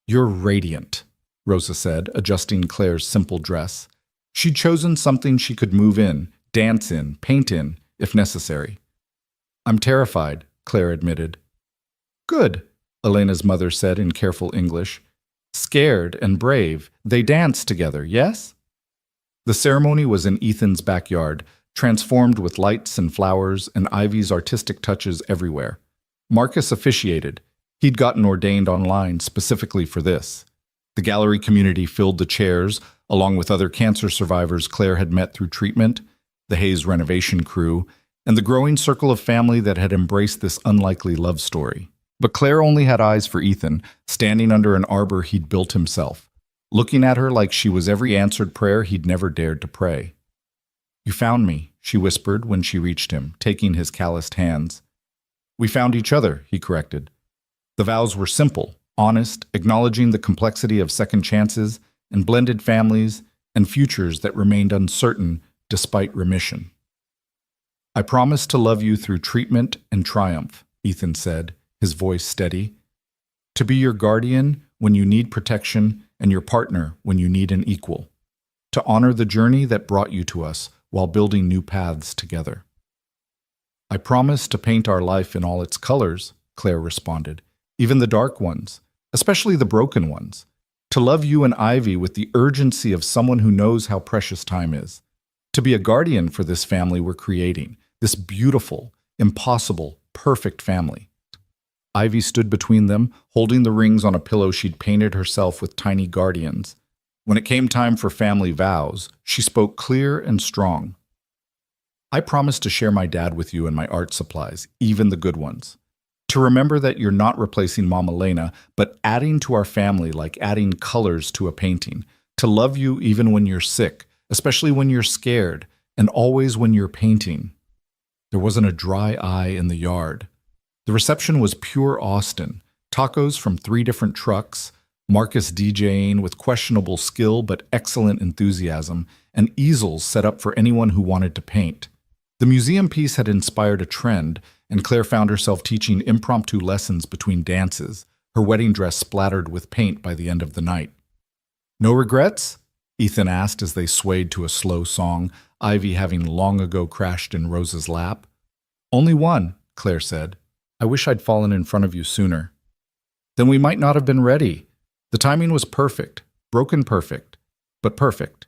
"You're radiant," Rosa said, adjusting Claire's simple dress. She'd chosen something she could move in, dance in, paint in, if necessary. "I'm terrified," Claire admitted. "Good," Elena's mother said in careful English. "Scared and brave, they danced together, yes?" The ceremony was in Ethan's backyard, transformed with lights and flowers and Ivy's artistic touches everywhere. Marcus officiated. He'd gotten ordained online specifically for this. The gallery community filled the chairs, along with other cancer survivors Claire had met through treatment, the Hayes renovation crew, and the growing circle of family that had embraced this unlikely love story. But Claire only had eyes for Ethan, standing under an arbor he'd built himself, looking at her like she was every answered prayer he'd never dared to pray. "You found me," she whispered when she reached him, taking his calloused hands. "We found each other," he corrected. The vows were simple, honest, acknowledging the complexity of second chances and blended families and futures that remained uncertain despite remission. "I promise to love you through treatment and triumph," Ethan said, his voice steady. "To be your guardian when you need protection and your partner when you need an equal. To honor the journey that brought you to us while building new paths together." "I promise to paint our life in all its colors," Claire responded, "even the dark ones, especially the broken ones. To love you and Ivy with the urgency of someone who knows how precious time is. To be a guardian for this family we're creating, this beautiful, impossible, perfect family." Ivy stood between them, holding the rings on a pillow she'd painted herself with tiny guardians. When it came time for family vows, she spoke clear and strong. "I promise to share my dad with you and my art supplies, even the good ones. To remember that you're not replacing Mom Elena, but adding to our family like adding colors to a painting. To love you even when you're sick, especially when you're scared, and always when you're painting." There wasn't a dry eye in the yard. The reception was pure Austin. Tacos from 3 different trucks, Marcus DJing with questionable skill but excellent enthusiasm, and easels set up for anyone who wanted to paint. The museum piece had inspired a trend, and Claire found herself teaching impromptu lessons between dances, her wedding dress splattered with paint by the end of the night. "No regrets?" Ethan asked as they swayed to a slow song, Ivy having long ago crashed in Rosa's lap. "Only one," Claire said. "I wish I'd fallen in front of you sooner." "Then we might not have been ready. The timing was perfect, broken perfect, but perfect."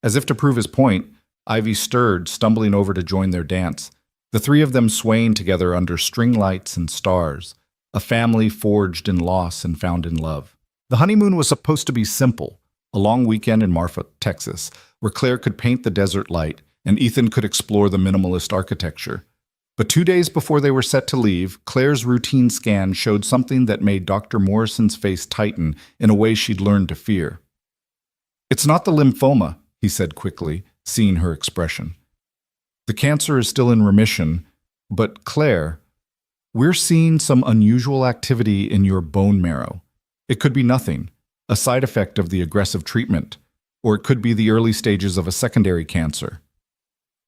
As if to prove his point, Ivy stirred, stumbling over to join their dance, the 3 of them swaying together under string lights and stars, a family forged in loss and found in love. The honeymoon was supposed to be simple, a long weekend in Marfa, Texas, where Claire could paint the desert light and Ethan could explore the minimalist architecture. But 2 days before they were set to leave, Claire's routine scan showed something that made Dr. Morrison's face tighten in a way she'd learned to fear. "It's not the lymphoma," he said quickly, seeing her expression. "The cancer is still in remission, but Claire, we're seeing some unusual activity in your bone marrow. It could be nothing, a side effect of the aggressive treatment, or it could be the early stages of a secondary cancer."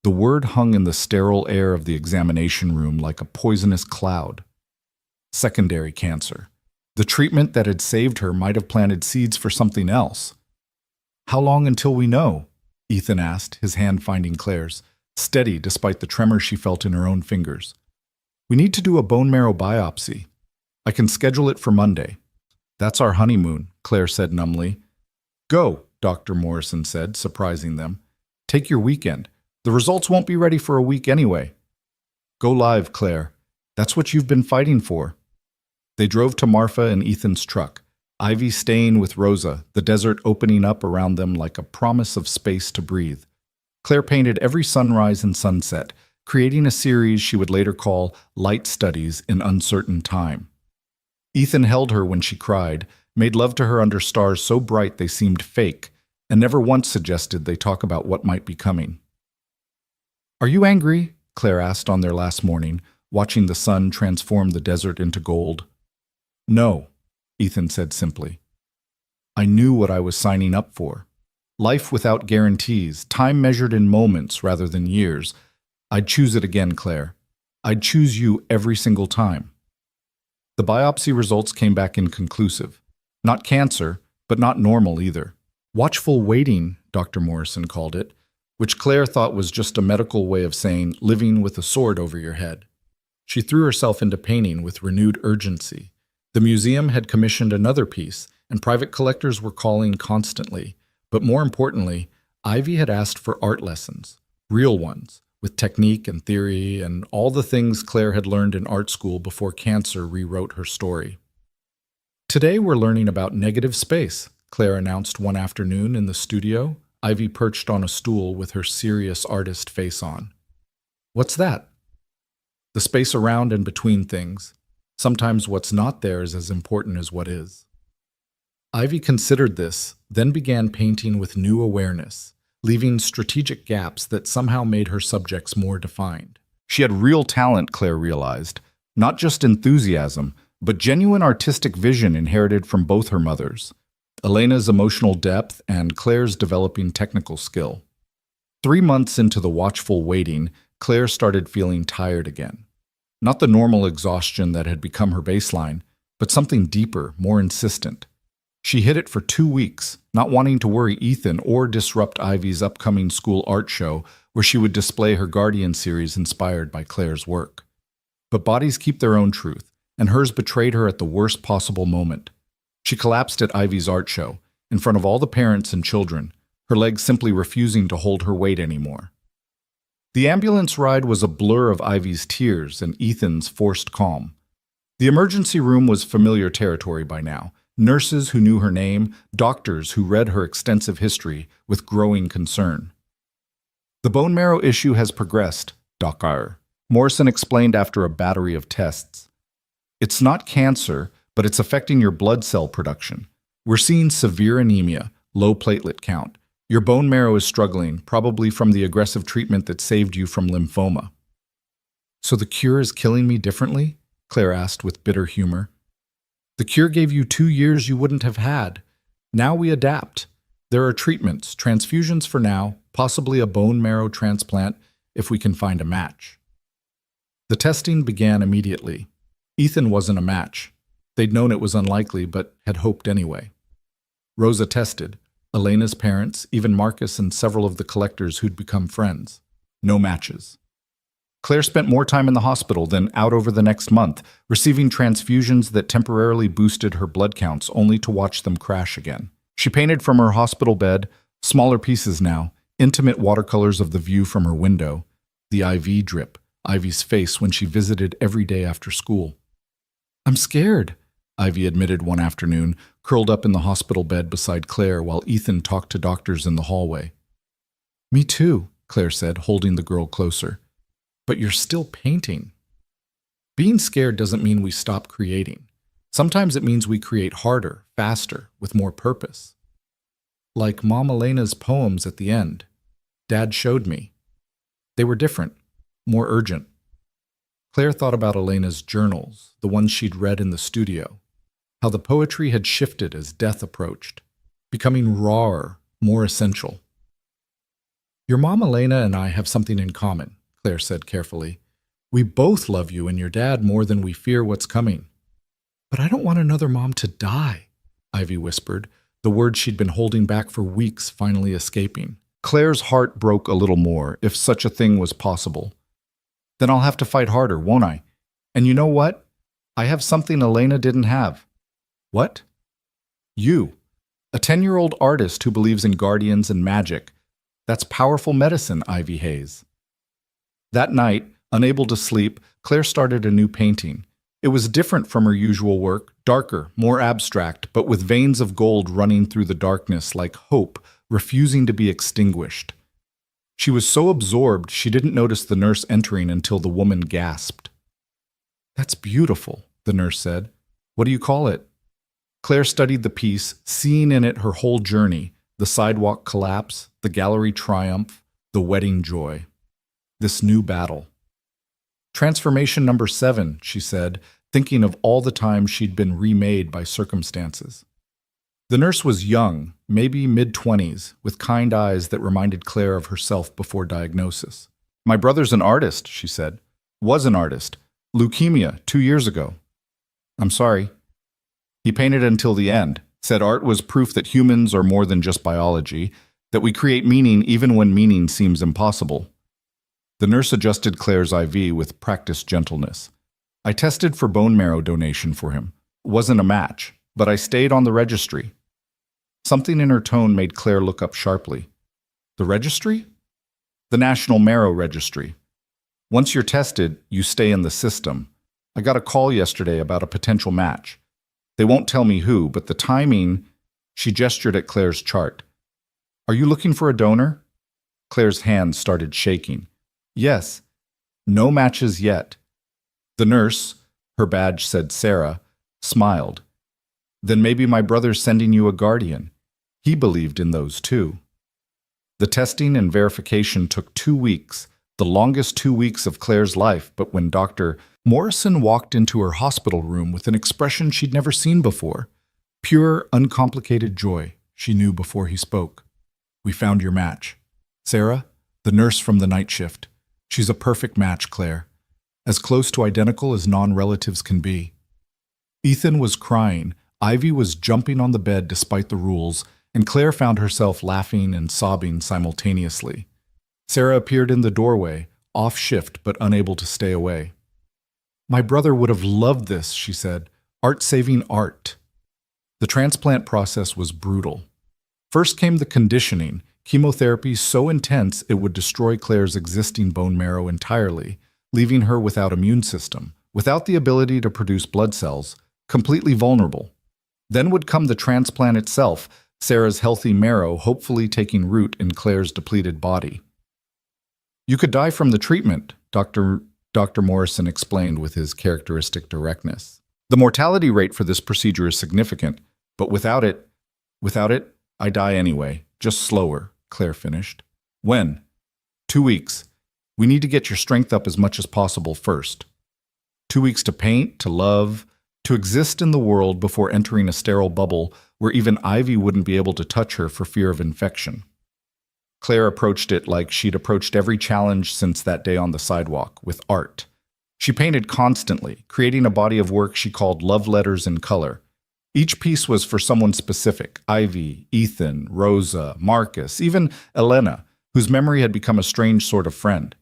The word hung in the sterile air of the examination room like a poisonous cloud. Secondary cancer. The treatment that had saved her might have planted seeds for something else. "How long until we know?" Ethan asked, his hand finding Claire's, steady despite the tremor she felt in her own fingers. "We need to do a bone marrow biopsy. I can schedule it for Monday." "That's our honeymoon," Claire said numbly. Go, Dr. Morrison said, surprising them. Take your weekend. The results won't be ready for a week anyway. Go live, Claire. That's what you've been fighting for. They drove to Marfa and Ethan's truck, Ivy staying with Rosa, the desert opening up around them like a promise of space to breathe. Claire painted every sunrise and sunset, creating a series she would later call Light Studies in Uncertain Time. Ethan held her when she cried, made love to her under stars so bright they seemed fake, and never once suggested they talk about what might be coming. Are you angry? Claire asked on their last morning, watching the sun transform the desert into gold. No, Ethan said simply. I knew what I was signing up for. Life without guarantees, time measured in moments rather than years. I'd choose it again, Claire. I'd choose you every single time. The biopsy results came back inconclusive. Not cancer, but not normal either. Watchful waiting, Dr. Morrison called it, which Claire thought was just a medical way of saying living with a sword over your head. She threw herself into painting with renewed urgency. The museum had commissioned another piece, and private collectors were calling constantly. But more importantly, Ivy had asked for art lessons, real ones, with technique and theory and all the things Claire had learned in art school before cancer rewrote her story. Today we're learning about negative space, Claire announced one afternoon in the studio, Ivy perched on a stool with her serious artist face on. What's that? The space around and between things. Sometimes what's not there is as important as what is. Ivy considered this, then began painting with new awareness, leaving strategic gaps that somehow made her subjects more defined. She had real talent, Claire realized, not just enthusiasm, but genuine artistic vision inherited from both her mothers. Elena's emotional depth and Claire's developing technical skill. 3 months into the watchful waiting, Claire started feeling tired again. Not the normal exhaustion that had become her baseline, but something deeper, more insistent. She hid it for 2 weeks, not wanting to worry Ethan or disrupt Ivy's upcoming school art show where she would display her Guardian series inspired by Claire's work. But bodies keep their own truth, and hers betrayed her at the worst possible moment. She collapsed at Ivy's art show, in front of all the parents and children, her legs simply refusing to hold her weight anymore. The ambulance ride was a blur of Ivy's tears and Ethan's forced calm. The emergency room was familiar territory by now. Nurses who knew her name, doctors who read her extensive history with growing concern. The bone marrow issue has progressed, Dr. Morrison explained after a battery of tests. It's not cancer, but it's affecting your blood cell production. We're seeing severe anemia, low platelet count. Your bone marrow is struggling, probably from the aggressive treatment that saved you from lymphoma. So the cure is killing me differently? Claire asked with bitter humor. The cure gave you 2 years you wouldn't have had. Now we adapt. There are treatments, transfusions for now, possibly a bone marrow transplant if we can find a match. The testing began immediately. Ethan wasn't a match. They'd known it was unlikely, but had hoped anyway. Rosa tested. Elena's parents, even Marcus and several of the collectors who'd become friends. No matches. Claire spent more time in the hospital than out over the next month, receiving transfusions that temporarily boosted her blood counts only to watch them crash again. She painted from her hospital bed, smaller pieces now, intimate watercolors of the view from her window, the IV drip, Ivy's face when she visited every day after school. I'm scared, Ivy admitted one afternoon, curled up in the hospital bed beside Claire while Ethan talked to doctors in the hallway. Me too, Claire said, holding the girl closer. But you're still painting. Being scared doesn't mean we stop creating. Sometimes it means we create harder, faster, with more purpose. Like Mom Elena's poems at the end. Dad showed me. They were different, more urgent. Claire thought about Elena's journals, the ones she'd read in the studio, how the poetry had shifted as death approached, becoming rawer, more essential. Your Mom Elena and I have something in common, Claire said carefully. We both love you and your dad more than we fear what's coming. But I don't want another mom to die, Ivy whispered, the words she'd been holding back for weeks finally escaping. Claire's heart broke a little more, if such a thing was possible. Then I'll have to fight harder, won't I? And you know what? I have something Elena didn't have. What? You. A 10-year-old artist who believes in guardians and magic. That's powerful medicine, Ivy Hayes. That night, unable to sleep, Claire started a new painting. It was different from her usual work, darker, more abstract, but with veins of gold running through the darkness like hope, refusing to be extinguished. She was so absorbed she didn't notice the nurse entering until the woman gasped. "That's beautiful," the nurse said. "What do you call it?" Claire studied the piece, seeing in it her whole journey, the sidewalk collapse, the gallery triumph, the wedding joy. This new battle. "Transformation number 7, she said, thinking of all the times she'd been remade by circumstances. The nurse was young, maybe mid-20s, with kind eyes that reminded Claire of herself before diagnosis. "My brother's an artist," she said. "Was an artist. Leukemia 2 years ago." "I'm sorry." "He painted until the end, said art was proof that humans are more than just biology, that we create meaning even when meaning seems impossible." The nurse adjusted Claire's IV with practiced gentleness. "I tested for bone marrow donation for him. Wasn't a match, but I stayed on the registry." Something in her tone made Claire look up sharply. "The registry?" "The National Marrow Registry. Once you're tested, you stay in the system. I got a call yesterday about a potential match. They won't tell me who, but the timing—" She gestured at Claire's chart. "Are you looking for a donor?" Claire's hand started shaking. "Yes. No matches yet." The nurse, her badge said Sarah, smiled. "Then maybe my brother's sending you a guardian. He believed in those too." The testing and verification took 2 weeks, the longest 2 weeks of Claire's life, but when Dr. Morrison walked into her hospital room with an expression she'd never seen before, pure, uncomplicated joy, she knew before he spoke. "We found your match. Sarah, the nurse from the night shift. She's a perfect match, Claire. As close to identical as non-relatives can be." Ethan was crying, Ivy was jumping on the bed despite the rules, and Claire found herself laughing and sobbing simultaneously. Sarah appeared in the doorway, off shift but unable to stay away. "My brother would have loved this," she said. "Art saving art." The transplant process was brutal. First came the conditioning, chemotherapy so intense it would destroy Claire's existing bone marrow entirely, leaving her without immune system, without the ability to produce blood cells, completely vulnerable. Then would come the transplant itself, Sarah's healthy marrow hopefully taking root in Claire's depleted body. "You could die from the treatment," Dr. Morrison explained with his characteristic directness. "The mortality rate for this procedure is significant, but without it, I die anyway, just slower," Claire finished. "When?" 2 weeks. We need to get your strength up as much as possible first. 2 weeks to paint, to love, to exist in the world before entering a sterile bubble where even Ivy wouldn't be able to touch her for fear of infection." Claire approached it like she'd approached every challenge since that day on the sidewalk, with art. She painted constantly, creating a body of work she called love letters in color. Each piece was for someone specific: Ivy, Ethan, Rosa, Marcus, even Elena, whose memory had become a strange sort of friend.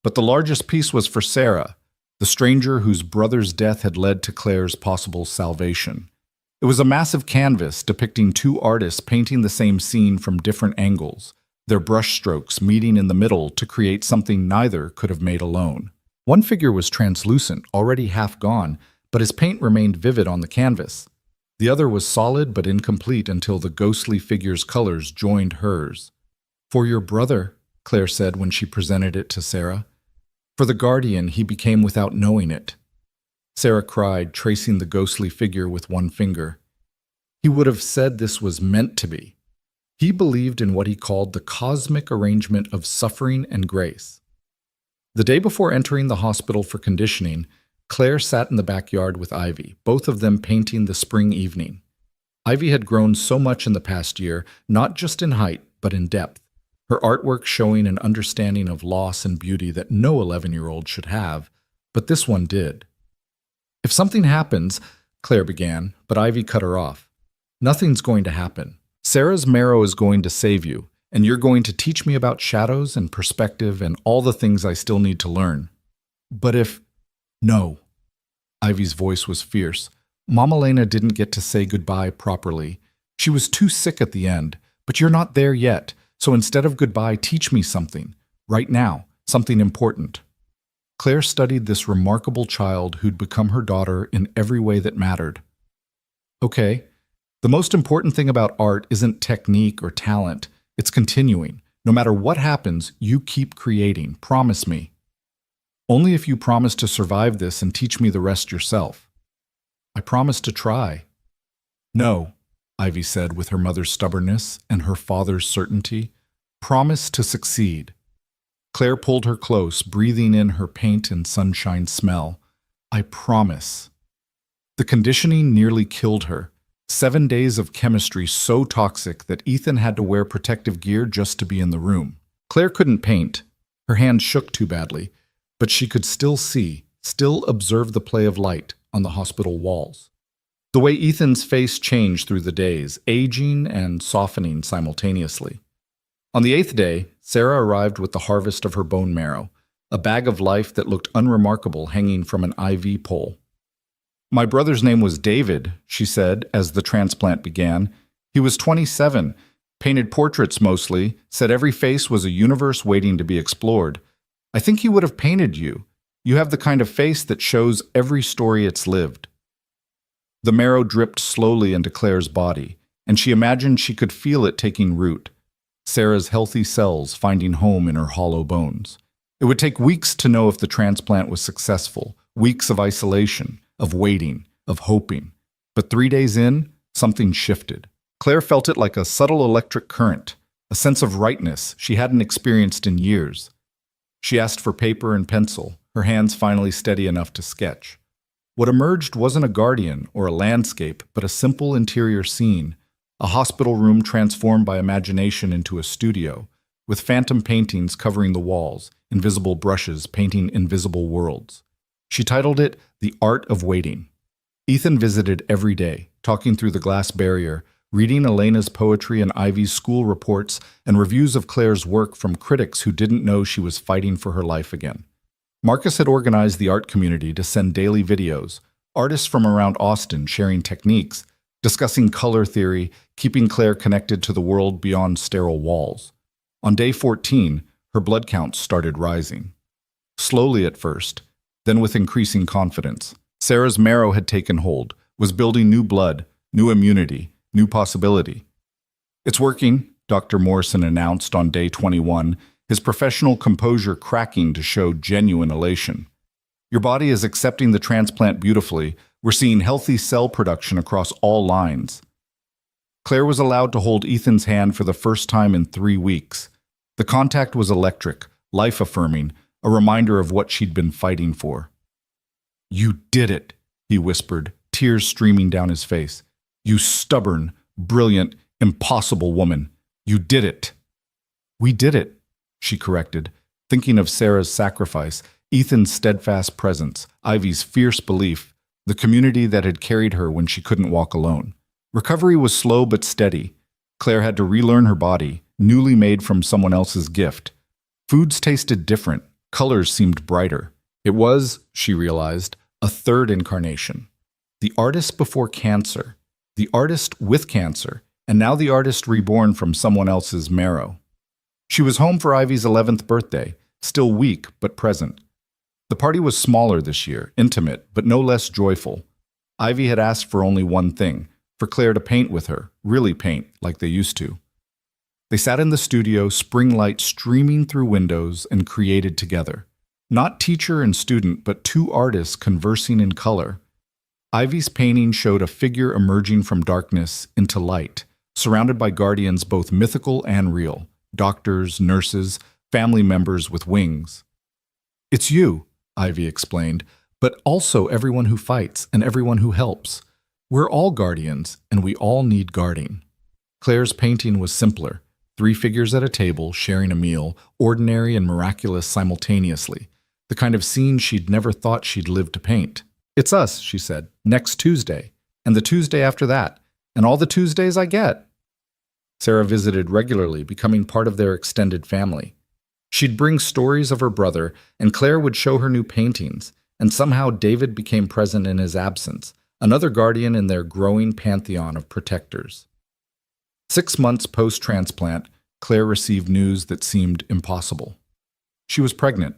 But the largest piece was for Sarah, the stranger whose brother's death had led to Claire's possible salvation. It was a massive canvas depicting 2 artists painting the same scene from different angles, their brushstrokes meeting in the middle to create something neither could have made alone. One figure was translucent, already half gone, but his paint remained vivid on the canvas. The other was solid but incomplete until the ghostly figure's colors joined hers. "For your brother," Claire said when she presented it to Sarah. "For the guardian he became without knowing it." Sarah cried, tracing the ghostly figure with one finger. "He would have said this was meant to be." He believed in what he called the cosmic arrangement of suffering and grace. The day before entering the hospital for conditioning, Claire sat in the backyard with Ivy, both of them painting the spring evening. Ivy had grown so much in the past year, not just in height, but in depth, her artwork showing an understanding of loss and beauty that no 11-year-old should have, but this one did. "If something happens," Claire began, but Ivy cut her off. "Nothing's going to happen. Sarah's marrow is going to save you, and you're going to teach me about shadows and perspective and all the things I still need to learn." "But if—" "No." Ivy's voice was fierce. Mama Lena didn't get to say goodbye properly. She was too sick at the end, but you're not there yet, so instead of goodbye, teach me something. Right now, something important. Claire studied this remarkable child who'd become her daughter in every way that mattered. Okay, the most important thing about art isn't technique or talent, it's continuing. No matter what happens, you keep creating, promise me. Only if you promise to survive this and teach me the rest yourself. I promise to try. No, Ivy said with her mother's stubbornness and her father's certainty. Promise to succeed. Claire pulled her close, breathing in her paint and sunshine smell. I promise. The conditioning nearly killed her. 7 days of chemistry so toxic that Ethan had to wear protective gear just to be in the room. Claire couldn't paint. Her hands shook too badly, but she could still see, still observe the play of light on the hospital walls. The way Ethan's face changed through the days, aging and softening simultaneously. On the 8th day, Sarah arrived with the harvest of her bone marrow, a bag of life that looked unremarkable hanging from an IV pole. My brother's name was David, she said as the transplant began. He was 27, painted portraits mostly, said every face was a universe waiting to be explored. I think he would have painted you. You have the kind of face that shows every story it's lived. The marrow dripped slowly into Claire's body, and she imagined she could feel it taking root. Sarah's healthy cells finding home in her hollow bones. It would take weeks to know if the transplant was successful, weeks of isolation, of waiting, of hoping. But 3 days in, something shifted. Claire felt it like a subtle electric current, a sense of rightness she hadn't experienced in years. She asked for paper and pencil, her hands finally steady enough to sketch. What emerged wasn't a guardian or a landscape, but a simple interior scene, a hospital room transformed by imagination into a studio, with phantom paintings covering the walls, invisible brushes painting invisible worlds. She titled it The Art of Waiting. Ethan visited every day, talking through the glass barrier, reading Elena's poetry and Ivy's school reports and reviews of Claire's work from critics who didn't know she was fighting for her life again. Marcus had organized the art community to send daily videos, artists from around Austin sharing techniques, discussing color theory, keeping Claire connected to the world beyond sterile walls. On day 14, her blood counts started rising. Slowly at first, then with increasing confidence. Sarah's marrow had taken hold, was building new blood, new immunity, new possibility. It's working, Dr. Morrison announced on day 21, his professional composure cracking to show genuine elation. Your body is accepting the transplant beautifully. We're seeing healthy cell production across all lines. Claire was allowed to hold Ethan's hand for the first time in 3 weeks. The contact was electric, life-affirming, a reminder of what she'd been fighting for. You did it, he whispered, tears streaming down his face. You stubborn, brilliant, impossible woman. You did it. We did it, she corrected, thinking of Sarah's sacrifice, Ethan's steadfast presence, Ivy's fierce belief, the community that had carried her when she couldn't walk alone. Recovery was slow but steady. Claire had to relearn her body, newly made from someone else's gift. Foods tasted different, colors seemed brighter. It was, she realized, a third incarnation. The artist before cancer, the artist with cancer, and now the artist reborn from someone else's marrow. She was home for Ivy's 11th birthday, still weak but present. The party was smaller this year, intimate, but no less joyful. Ivy had asked for only one thing, for Claire to paint with her, really paint, like they used to. They sat in the studio, spring light streaming through windows, and created together. Not teacher and student, but 2 artists conversing in color. Ivy's painting showed a figure emerging from darkness into light, surrounded by guardians both mythical and real, doctors, nurses, family members with wings. It's you, Ivy explained, but also everyone who fights and everyone who helps. We're all guardians, and we all need guarding. Claire's painting was simpler, 3 figures at a table sharing a meal, ordinary and miraculous simultaneously, the kind of scene she'd never thought she'd live to paint. It's us, she said, next Tuesday, and the Tuesday after that, and all the Tuesdays I get. Sarah visited regularly, becoming part of their extended family. She'd bring stories of her brother, and Claire would show her new paintings, and somehow David became present in his absence, another guardian in their growing pantheon of protectors. 6 months post-transplant, Claire received news that seemed impossible. She was pregnant.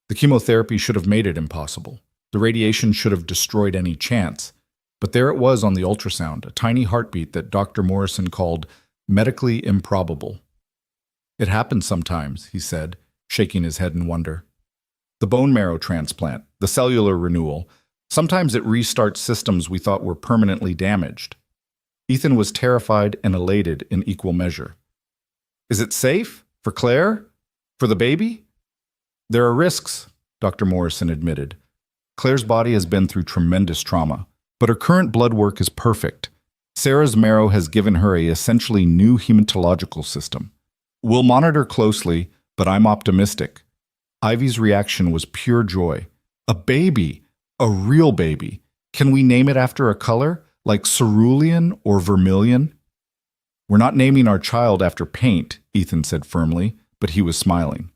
The chemotherapy should have made it impossible. The radiation should have destroyed any chance. But there it was on the ultrasound, a tiny heartbeat that Dr. Morrison called medically improbable. It happens sometimes, he said, shaking his head in wonder. The bone marrow transplant, the cellular renewal, sometimes it restarts systems we thought were permanently damaged. Ethan was terrified and elated in equal measure. Is it safe? For Claire? For the baby? There are risks, Dr. Morrison admitted. Claire's body has been through tremendous trauma, but her current blood work is perfect. Sarah's marrow has given her a essentially new hematological system. We'll monitor closely, but I'm optimistic. Ivy's reaction was pure joy. A baby! A real baby! Can we name it after a color, like cerulean or vermilion? We're not naming our child after paint, Ethan said firmly, but he was smiling.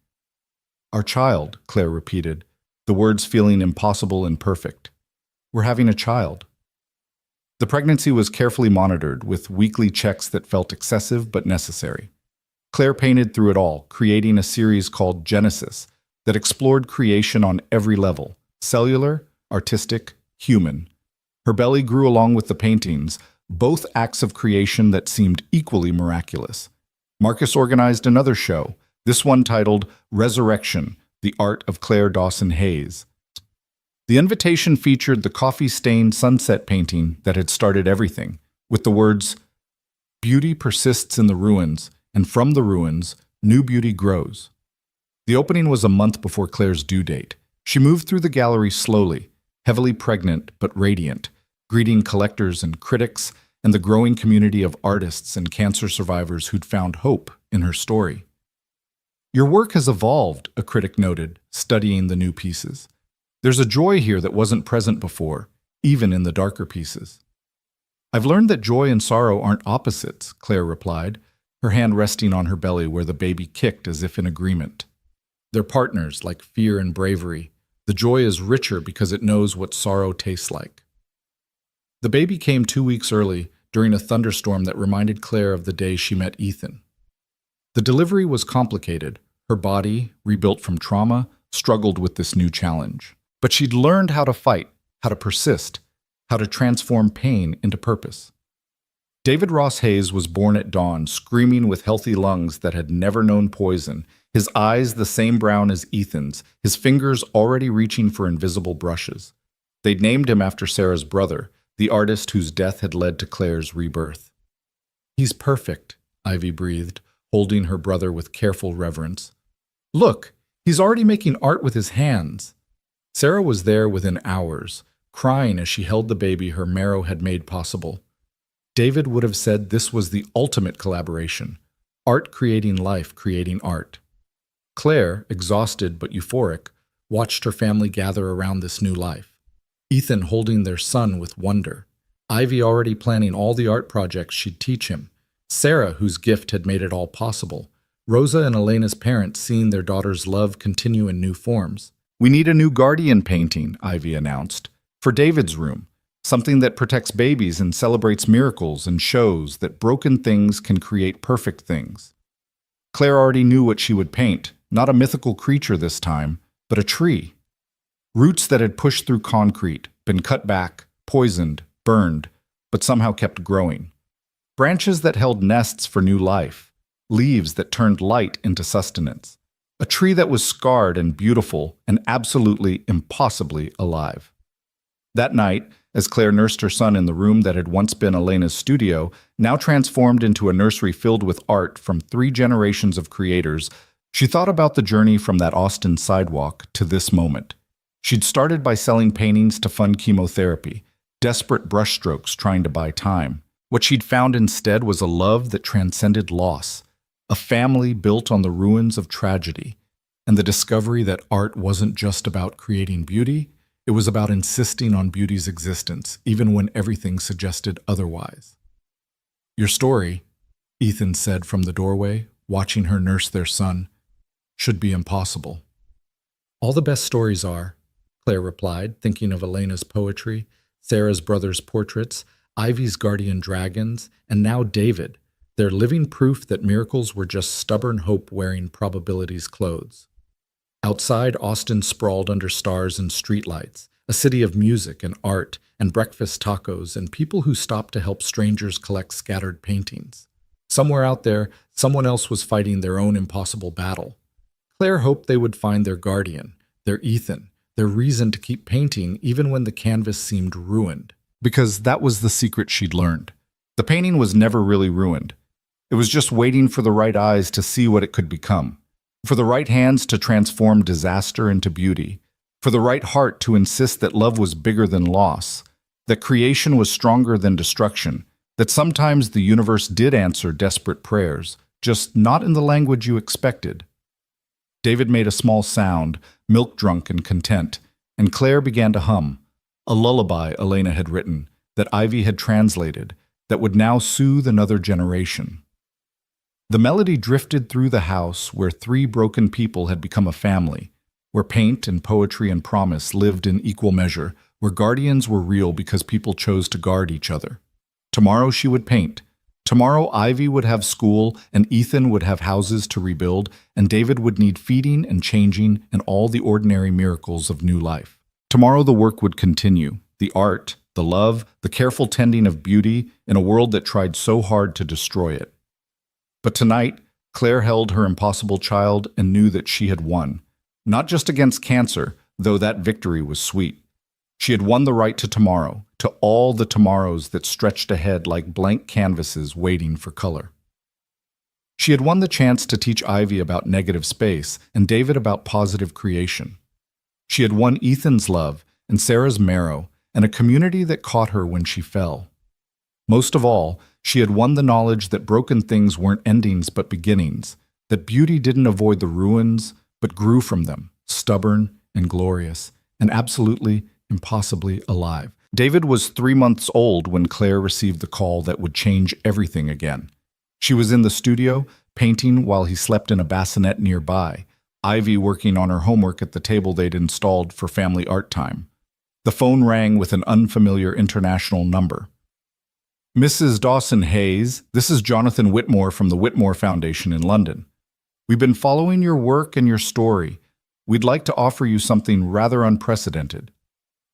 Our child, Claire repeated, the words feeling impossible and perfect. We're having a child. The pregnancy was carefully monitored, with weekly checks that felt excessive but necessary. Claire painted through it all, creating a series called Genesis that explored creation on every level, cellular, artistic, human. Her belly grew along with the paintings, both acts of creation that seemed equally miraculous. Marcus organized another show, this one titled Resurrection, the Art of Claire Dawson Hayes. The invitation featured the coffee-stained sunset painting that had started everything, with the words, "Beauty persists in the ruins, and from the ruins, new beauty grows." The opening was a month before Claire's due date. She moved through the gallery slowly, heavily pregnant but radiant, greeting collectors and critics and the growing community of artists and cancer survivors who'd found hope in her story. Your work has evolved, a critic noted, studying the new pieces. There's a joy here that wasn't present before, even in the darker pieces. I've learned that joy and sorrow aren't opposites, Claire replied, her hand resting on her belly where the baby kicked as if in agreement. They're partners, like fear and bravery. The joy is richer because it knows what sorrow tastes like. The baby came 2 weeks early during a thunderstorm that reminded Claire of the day she met Ethan. The delivery was complicated. Her body, rebuilt from trauma, struggled with this new challenge. But she'd learned how to fight, how to persist, how to transform pain into purpose. David Ross Hayes was born at dawn, screaming with healthy lungs that had never known poison, his eyes the same brown as Ethan's, his fingers already reaching for invisible brushes. They'd named him after Sarah's brother, the artist whose death had led to Claire's rebirth. He's perfect, Ivy breathed, holding her brother with careful reverence. Look, he's already making art with his hands. Sarah was there within hours, crying as she held the baby her marrow had made possible. David would have said this was the ultimate collaboration, art creating life, creating art. Claire, exhausted but euphoric, watched her family gather around this new life. Ethan holding their son with wonder. Ivy already planning all the art projects she'd teach him. Sarah, whose gift had made it all possible. Rosa and Elena's parents seeing their daughter's love continue in new forms. We need a new guardian painting, Ivy announced, for David's room, something that protects babies and celebrates miracles and shows that broken things can create perfect things. Claire already knew what she would paint, not a mythical creature this time, but a tree. Roots that had pushed through concrete, been cut back, poisoned, burned, but somehow kept growing. Branches that held nests for new life, leaves that turned light into sustenance. A tree that was scarred and beautiful and absolutely, impossibly alive. That night, as Claire nursed her son in the room that had once been Elena's studio, now transformed into a nursery filled with art from 3 generations of creators, she thought about the journey from that Austin sidewalk to this moment. She'd started by selling paintings to fund chemotherapy, desperate brushstrokes trying to buy time. What she'd found instead was a love that transcended loss, a family built on the ruins of tragedy, and the discovery that art wasn't just about creating beauty, it was about insisting on beauty's existence, even when everything suggested otherwise. Your story, Ethan said from the doorway, watching her nurse their son, should be impossible. All the best stories are, Claire replied, thinking of Elena's poetry, Sarah's brother's portraits, Ivy's guardian dragons, and now David, They're living proof that miracles were just stubborn hope wearing probability's clothes. Outside, Austin sprawled under stars and streetlights, a city of music and art and breakfast tacos and people who stopped to help strangers collect scattered paintings. Somewhere out there, someone else was fighting their own impossible battle. Claire hoped they would find their guardian, their Ethan, their reason to keep painting even when the canvas seemed ruined. Because that was the secret she'd learned. The painting was never really ruined. It was just waiting for the right eyes to see what it could become, for the right hands to transform disaster into beauty, for the right heart to insist that love was bigger than loss, that creation was stronger than destruction, that sometimes the universe did answer desperate prayers, just not in the language you expected. David made a small sound, milk-drunk and content, and Claire began to hum, a lullaby Elena had written, that Ivy had translated, that would now soothe another generation. The melody drifted through the house where three broken people had become a family, where paint and poetry and promise lived in equal measure, where guardians were real because people chose to guard each other. Tomorrow she would paint. Tomorrow Ivy would have school, and Ethan would have houses to rebuild, and David would need feeding and changing and all the ordinary miracles of new life. Tomorrow the work would continue, the art, the love, the careful tending of beauty in a world that tried so hard to destroy it. But tonight, Claire held her impossible child and knew that she had won. Not just against cancer, though that victory was sweet. She had won the right to tomorrow, to all the tomorrows that stretched ahead like blank canvases waiting for color. She had won the chance to teach Ivy about negative space and David about positive creation. She had won Ethan's love and Sarah's marrow and a community that caught her when she fell. Most of all, she had won the knowledge that broken things weren't endings but beginnings, that beauty didn't avoid the ruins but grew from them, stubborn and glorious, and absolutely, impossibly alive. David was 3 months old when Claire received the call that would change everything again. She was in the studio, painting while he slept in a bassinet nearby, Ivy working on her homework at the table they'd installed for family art time. The phone rang with an unfamiliar international number. Mrs. Dawson Hayes, this is Jonathan Whitmore from the Whitmore Foundation in London. We've been following your work and your story. We'd like to offer you something rather unprecedented.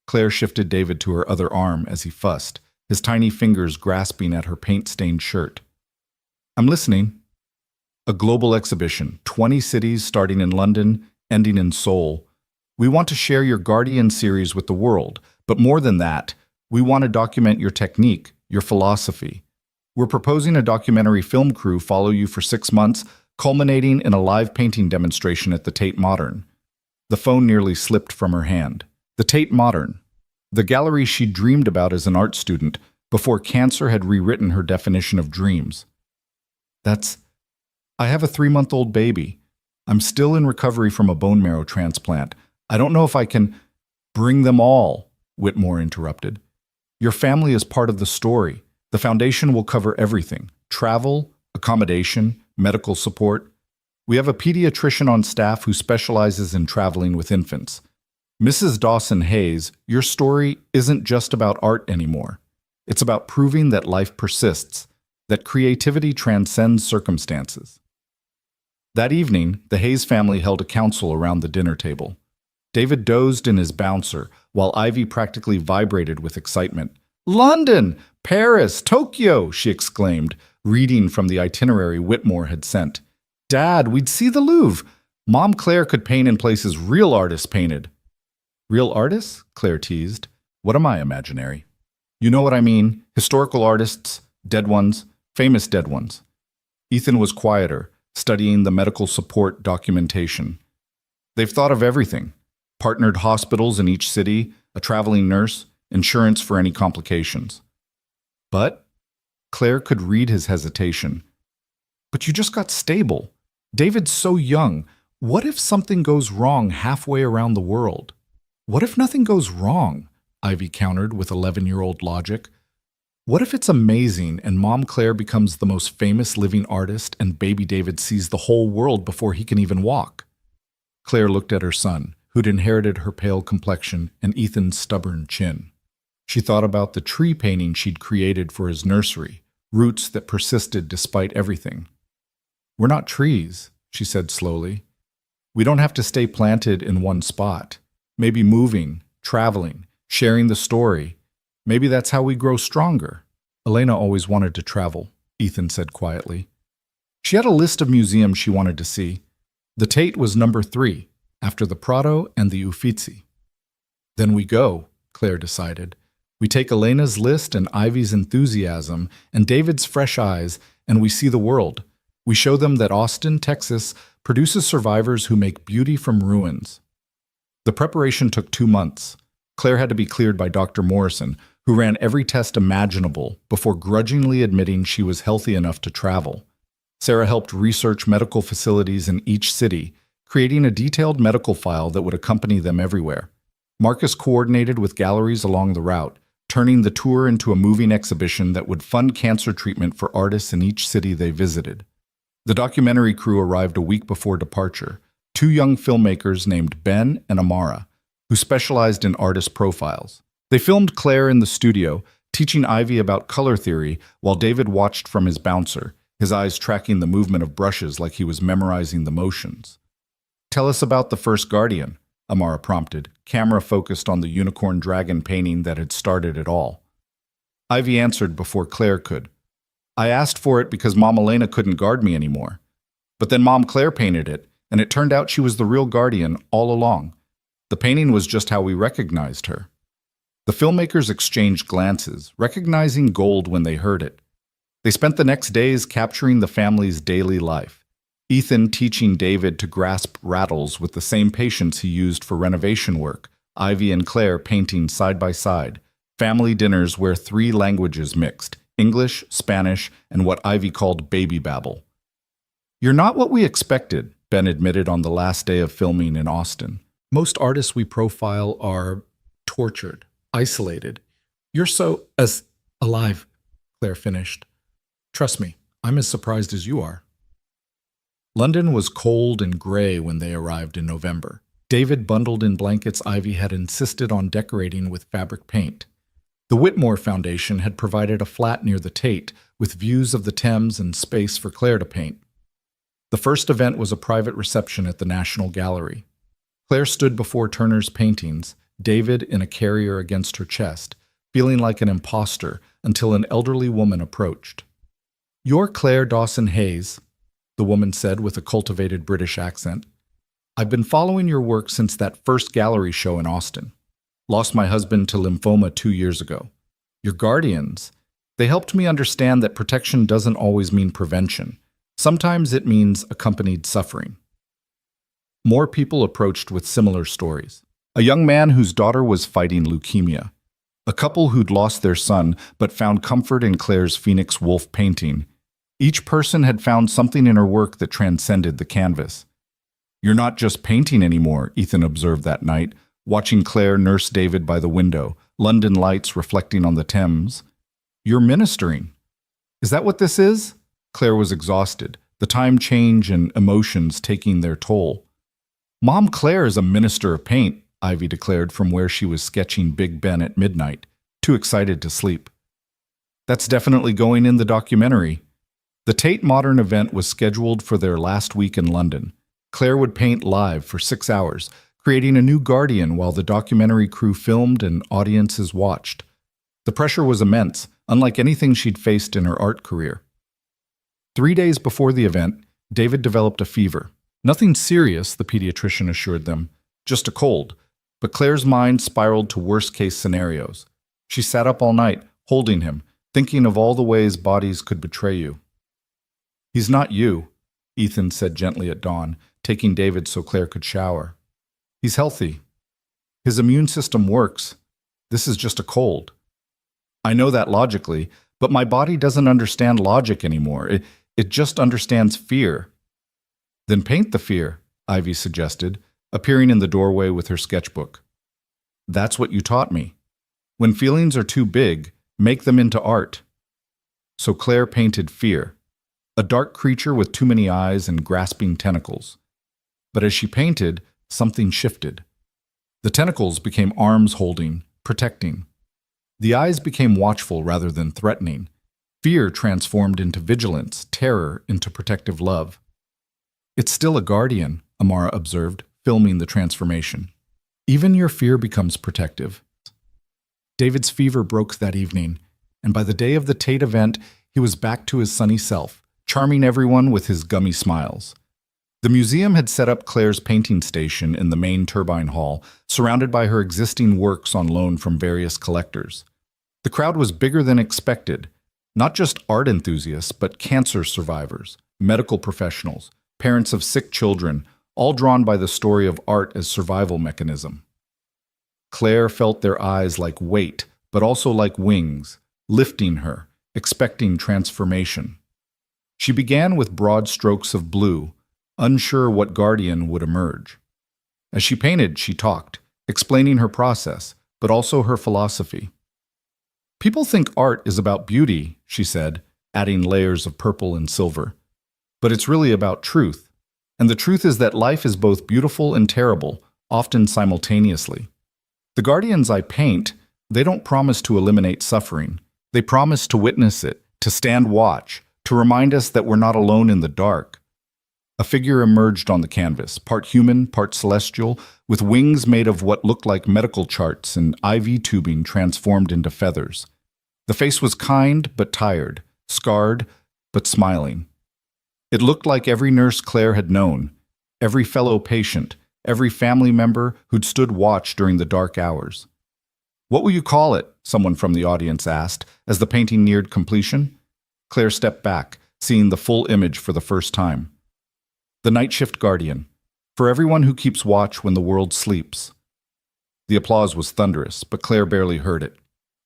Claire shifted David to her other arm as he fussed, his tiny fingers grasping at her paint-stained shirt. I'm listening. A global exhibition, 20 cities starting in London, ending in Seoul. We want to share your Guardian series with the world, but more than that, we want to document your technique, your philosophy. We're proposing a documentary film crew follow you for 6 months, culminating in a live painting demonstration at the Tate Modern. The phone nearly slipped from her hand. The Tate Modern, the gallery she'd dreamed about as an art student before cancer had rewritten her definition of dreams. I have a 3-month-old baby. I'm still in recovery from a bone marrow transplant. I don't know if I can bring them all, Whitmore interrupted. Your family is part of the story. The foundation will cover everything: travel, accommodation, medical support. We have a pediatrician on staff who specializes in traveling with infants. Mrs. Dawson Hayes, your story isn't just about art anymore. It's about proving that life persists, that creativity transcends circumstances. That evening, the Hayes family held a council around the dinner table. David dozed in his bouncer, while Ivy practically vibrated with excitement. London! Paris! Tokyo! She exclaimed, reading from the itinerary Whitmore had sent. Dad, we'd see the Louvre! Mom Claire could paint in places real artists painted. Real artists? Claire teased. What am I, imaginary? You know what I mean. Historical artists, dead ones, famous dead ones. Ethan was quieter, studying the medical support documentation. They've thought of everything. Partnered hospitals in each city, a traveling nurse, insurance for any complications. But Claire could read his hesitation. But you just got stable. David's so young. What if something goes wrong halfway around the world? What if nothing goes wrong? Ivy countered with 11-year-old logic. What if it's amazing and Mom Claire becomes the most famous living artist and baby David sees the whole world before he can even walk? Claire looked at her son, who'd inherited her pale complexion and Ethan's stubborn chin. She thought about the tree painting she'd created for his nursery, roots that persisted despite everything. "We're not trees," she said slowly. "We don't have to stay planted in one spot. Maybe moving, traveling, sharing the story. Maybe that's how we grow stronger." Elena always wanted to travel, Ethan said quietly. She had a list of museums she wanted to see. The Tate was number 3, after the Prado and the Uffizi. "Then we go," Claire decided. "We take Elena's list and Ivy's enthusiasm and David's fresh eyes, and we see the world. We show them that Austin, Texas, produces survivors who make beauty from ruins." The preparation took 2 months. Claire had to be cleared by Dr. Morrison, who ran every test imaginable before grudgingly admitting she was healthy enough to travel. Sarah helped research medical facilities in each city, creating a detailed medical file that would accompany them everywhere. Marcus coordinated with galleries along the route, turning the tour into a moving exhibition that would fund cancer treatment for artists in each city they visited. The documentary crew arrived a week before departure, 2 young filmmakers named Ben and Amara, who specialized in artist profiles. They filmed Claire in the studio, teaching Ivy about color theory while David watched from his bouncer, his eyes tracking the movement of brushes like he was memorizing the motions. "Tell us about the first Guardian," Amara prompted, camera focused on the unicorn dragon painting that had started it all. Ivy answered before Claire could. "I asked for it because Mom Elena couldn't guard me anymore. But then Mom Claire painted it, and it turned out she was the real Guardian all along. The painting was just how we recognized her." The filmmakers exchanged glances, recognizing gold when they heard it. They spent the next days capturing the family's daily life. Ethan teaching David to grasp rattles with the same patience he used for renovation work, Ivy and Claire painting side by side, family dinners where 3 languages mixed, English, Spanish, and what Ivy called baby babble. "You're not what we expected," Ben admitted on the last day of filming in Austin. "Most artists we profile are tortured, isolated. You're so alive," Claire finished. "Trust me, I'm as surprised as you are." London was cold and gray when they arrived in November. David bundled in blankets Ivy had insisted on decorating with fabric paint. The Whitmore Foundation had provided a flat near the Tate, with views of the Thames and space for Claire to paint. The first event was a private reception at the National Gallery. Claire stood before Turner's paintings, David in a carrier against her chest, feeling like an imposter until an elderly woman approached. "You're Claire Dawson Hayes," the woman said with a cultivated British accent. "I've been following your work since that first gallery show in Austin. Lost my husband to lymphoma 2 years ago. Your guardians, they helped me understand that protection doesn't always mean prevention. Sometimes it means accompanied suffering." More people approached with similar stories. A young man whose daughter was fighting leukemia. A couple who'd lost their son but found comfort in Claire's Phoenix Wolf painting. Each person had found something in her work that transcended the canvas. "You're not just painting anymore," Ethan observed that night, watching Claire nurse David by the window, London lights reflecting on the Thames. "You're ministering." "Is that what this is?" Claire was exhausted, the time change and emotions taking their toll. "Mom Claire is a minister of paint," Ivy declared from where she was sketching Big Ben at midnight, too excited to sleep. "That's definitely going in the documentary." The Tate Modern event was scheduled for their last week in London. Claire would paint live for 6 hours, creating a new Guardian while the documentary crew filmed and audiences watched. The pressure was immense, unlike anything she'd faced in her art career. 3 days before the event, David developed a fever. Nothing serious, the pediatrician assured them, just a cold. But Claire's mind spiraled to worst-case scenarios. She sat up all night, holding him, thinking of all the ways bodies could betray you. "He's not you," Ethan said gently at dawn, taking David so Claire could shower. "He's healthy. His immune system works. This is just a cold." "I know that logically, but my body doesn't understand logic anymore. It just understands fear." "Then paint the fear," Ivy suggested, appearing in the doorway with her sketchbook. "That's what you taught me. When feelings are too big, make them into art." So Claire painted fear, a dark creature with too many eyes and grasping tentacles. But as she painted, something shifted. The tentacles became arms holding, protecting. The eyes became watchful rather than threatening. Fear transformed into vigilance, terror into protective love. It's still a guardian, Amara observed, filming the transformation. Even your fear becomes protective. David's fever broke that evening, and by the day of the Tate event, he was back to his sunny self, charming everyone with his gummy smiles. The museum had set up Claire's painting station in the main turbine hall, surrounded by her existing works on loan from various collectors. The crowd was bigger than expected, not just art enthusiasts, but cancer survivors, medical professionals, parents of sick children, all drawn by the story of art as survival mechanism. Claire felt their eyes like weight, but also like wings, lifting her, expecting transformation. She began with broad strokes of blue, unsure what guardian would emerge. As she painted, she talked, explaining her process, but also her philosophy. People think art is about beauty, she said, adding layers of purple and silver. But it's really about truth. And the truth is that life is both beautiful and terrible, often simultaneously. The guardians I paint, they don't promise to eliminate suffering. They promise to witness it, to stand watch, to remind us that we're not alone in the dark. A figure emerged on the canvas, part human, part celestial, with wings made of what looked like medical charts and IV tubing transformed into feathers. The face was kind but tired, scarred but smiling. It looked like every nurse Claire had known, every fellow patient, every family member who'd stood watch during the dark hours. "What will you call it?" someone from the audience asked as the painting neared completion. Claire stepped back, seeing the full image for the first time. "The Night Shift Guardian, for everyone who keeps watch when the world sleeps." The applause was thunderous, but Claire barely heard it.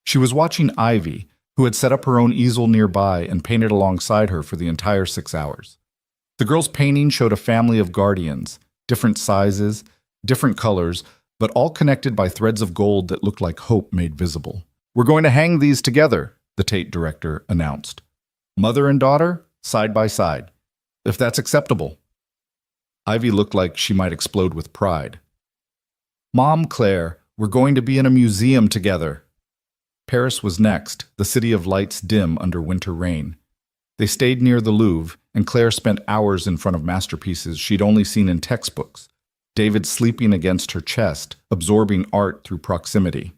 She was watching Ivy, who had set up her own easel nearby and painted alongside her for the entire 6 hours. The girl's painting showed a family of guardians, different sizes, different colors, but all connected by threads of gold that looked like hope made visible. "We're going to hang these together," the Tate director announced. "Mother and daughter, side by side, if that's acceptable." Ivy looked like she might explode with pride. "Mom, Claire, we're going to be in a museum together." Paris was next, the city of lights dim under winter rain. They stayed near the Louvre, and Claire spent hours in front of masterpieces she'd only seen in textbooks, David sleeping against her chest, absorbing art through proximity.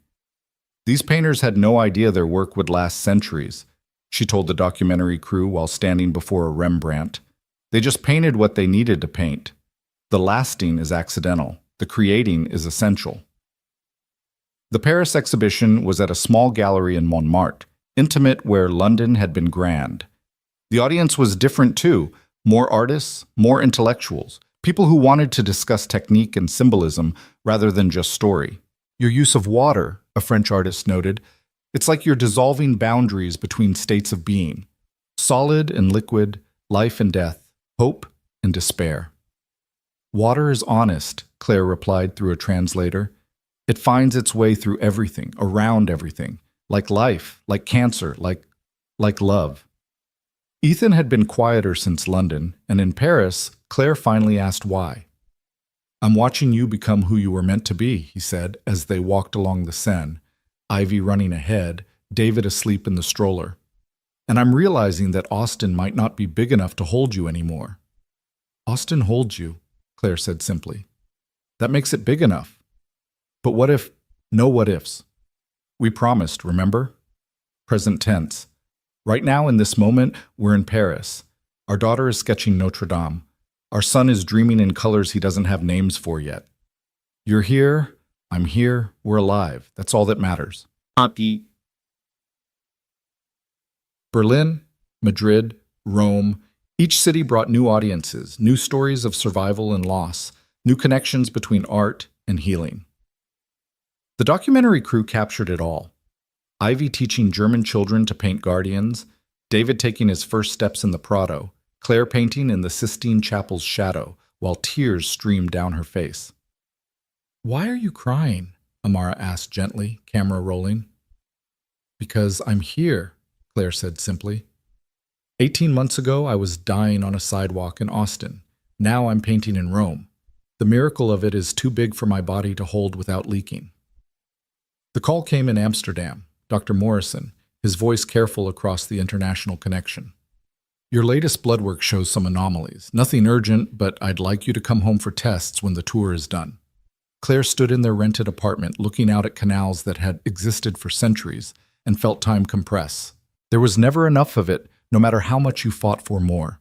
These painters had no idea their work would last centuries, she told the documentary crew while standing before a Rembrandt. They just painted what they needed to paint. The lasting is accidental. The creating is essential. The Paris exhibition was at a small gallery in Montmartre, intimate where London had been grand. The audience was different too, more artists, more intellectuals, people who wanted to discuss technique and symbolism rather than just story. "Your use of water," a French artist noted, "it's like you're dissolving boundaries between states of being. Solid and liquid, life and death, hope and despair." "Water is honest," Claire replied through a translator. "It finds its way through everything, around everything, like life, like cancer, like love." Ethan had been quieter since London, and in Paris, Claire finally asked why. "I'm watching you become who you were meant to be," he said as they walked along the Seine, Ivy running ahead, David asleep in the stroller. "And I'm realizing that Austin might not be big enough to hold you anymore." "Austin holds you," Claire said simply. "That makes it big enough." "But what if—" "No what ifs. We promised, remember?" Present tense. Right now, in this moment, we're in Paris. Our daughter is sketching Notre Dame. Our son is dreaming in colors he doesn't have names for yet. You're here, I'm here, we're alive. That's all that matters. Happy. Berlin, Madrid, Rome, each city brought new audiences, new stories of survival and loss, new connections between art and healing. The documentary crew captured it all. Ivy teaching German children to paint guardians, David taking his first steps in the Prado, Claire painting in the Sistine Chapel's shadow, while tears streamed down her face. "Why are you crying?" Amara asked gently, camera rolling. "Because I'm here," Claire said simply. 18 months ago, I was dying on a sidewalk in Austin. Now I'm painting in Rome. The miracle of it is too big for my body to hold without leaking. The call came in Amsterdam. Dr. Morrison, his voice careful across the international connection. Your latest blood work shows some anomalies. Nothing urgent, but I'd like you to come home for tests when the tour is done. Claire stood in their rented apartment, looking out at canals that had existed for centuries, and felt time compress. There was never enough of it, no matter how much you fought for more.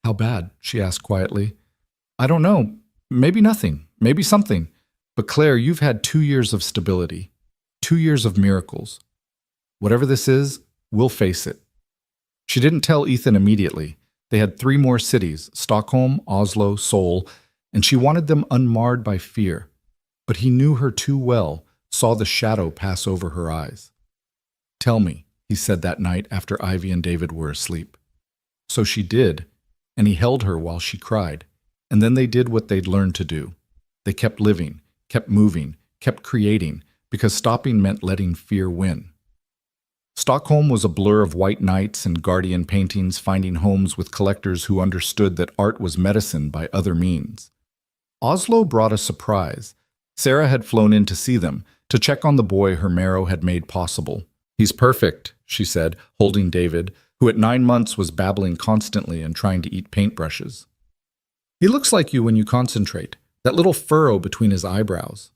How bad? She asked quietly. I don't know. Maybe nothing. Maybe something. But Claire, you've had 2 years of stability. 2 years of miracles. Whatever this is, we'll face it. She didn't tell Ethan immediately. They had 3 more cities, Stockholm, Oslo, Seoul, and she wanted them unmarred by fear. But he knew her too well, saw the shadow pass over her eyes. Tell me, he said that night after Ivy and David were asleep. So she did, and he held her while she cried. And then they did what they'd learned to do. They kept living, kept moving, kept creating, because stopping meant letting fear win. Stockholm was a blur of white nights and guardian paintings finding homes with collectors who understood that art was medicine by other means. Oslo brought a surprise. Sarah had flown in to see them, to check on the boy her marrow had made possible. He's perfect, she said, holding David, who at 9 months was babbling constantly and trying to eat paintbrushes. He looks like you when you concentrate, that little furrow between his eyebrows.